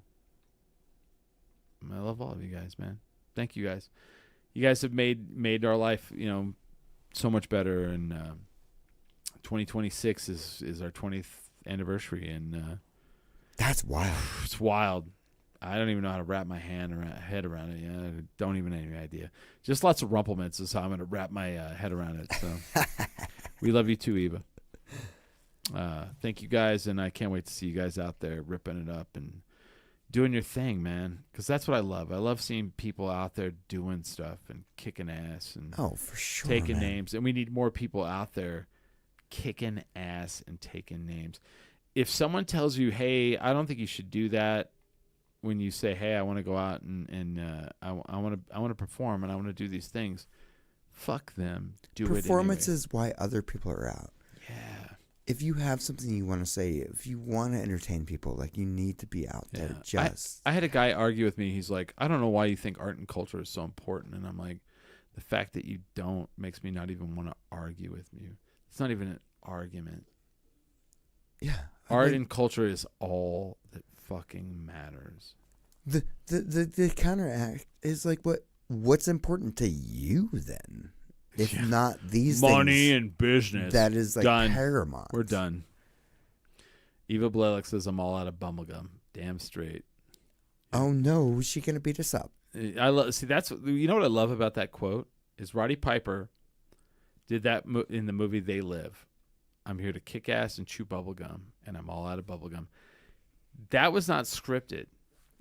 love all of you guys, man. Thank you guys. You guys have made our life, so much better. And 2026 is our 20th anniversary. And That's wild. it's wild. I don't even know how to wrap my head around it. I don't even have any idea. Just lots of rumplements is how I'm going to wrap my head around it. So we love you too, Eva. Thank you guys, and I can't wait to see you guys out there ripping it up and doing your thing, man. Because that's what I love. I love seeing people out there doing stuff and kicking ass and Oh, for sure. taking man. names. And we need more people out there kicking ass and taking names. If someone tells you, hey, I don't think you should do that, when you say, hey, I want to go out and I want to perform and I want to do these things, fuck them. Do Performance it anyway. is why other people are out. Yeah. If you have something you want to say, if you want to entertain people, like, you need to be out there. Just I had a guy argue with me. He's like, I don't know why you think art and culture is so important. And I'm like, the fact that you don't makes me not even want to argue with you. It's not even an argument. yeah. Art Like, and culture is all that fucking matters. the counteract is like, what's important to you then? If not these Money things, and business. that is like Done. paramount. We're done. Eva Blalock says I'm all out of bubblegum. Damn straight. Oh no, is she gonna beat us up? I love. See, that's you know what I love about that quote is Roddy Piper did that in the movie They Live. I'm here to kick ass and chew bubblegum, and I'm all out of bubblegum. That was not scripted.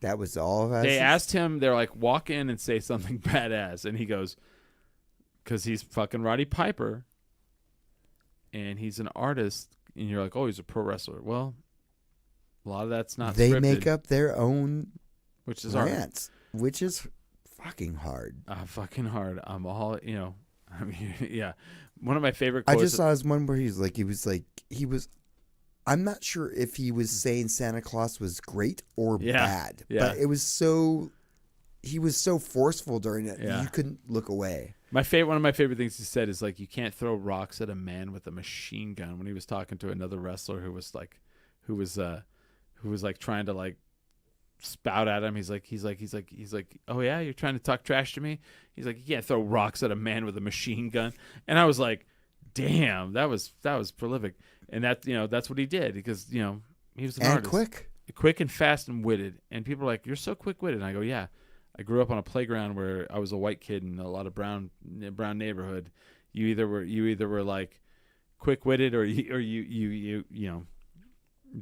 That was all of us. They asked him, they're like, walk in and say something badass. And he goes, because he's fucking Roddy Piper and he's an artist. And you're like, oh, he's a pro wrestler. Well, a lot of that's not They scripted, make up their own which is art. rants, which is fucking hard. Fucking hard. I'm all, I mean, yeah. One of my favorite I quotes. just saw his one where he was. I'm not sure if he was saying Santa Claus was great or bad, yeah. but he was so forceful during it, Yeah. you couldn't look away. One of my favorite things he said is like, you can't throw rocks at a man with a machine gun. When he was talking to another wrestler who was trying to like spout at him, he's like, oh yeah, you're trying to talk trash to me. He's like, you can't throw rocks at a man with a machine gun. And I was like, damn, that was prolific. And that's what he did because he was an artist. Quick and fast and witted. And people are like, you're so quick-witted. And I go, yeah. I grew up on a playground where I was a white kid in a lot of brown neighborhood. You either were like quick-witted or you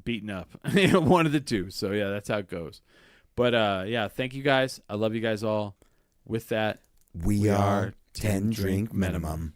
beaten up. One of the two. So yeah, that's how it goes. But yeah, thank you guys. I love you guys all. With that, We are 10 drink minimum.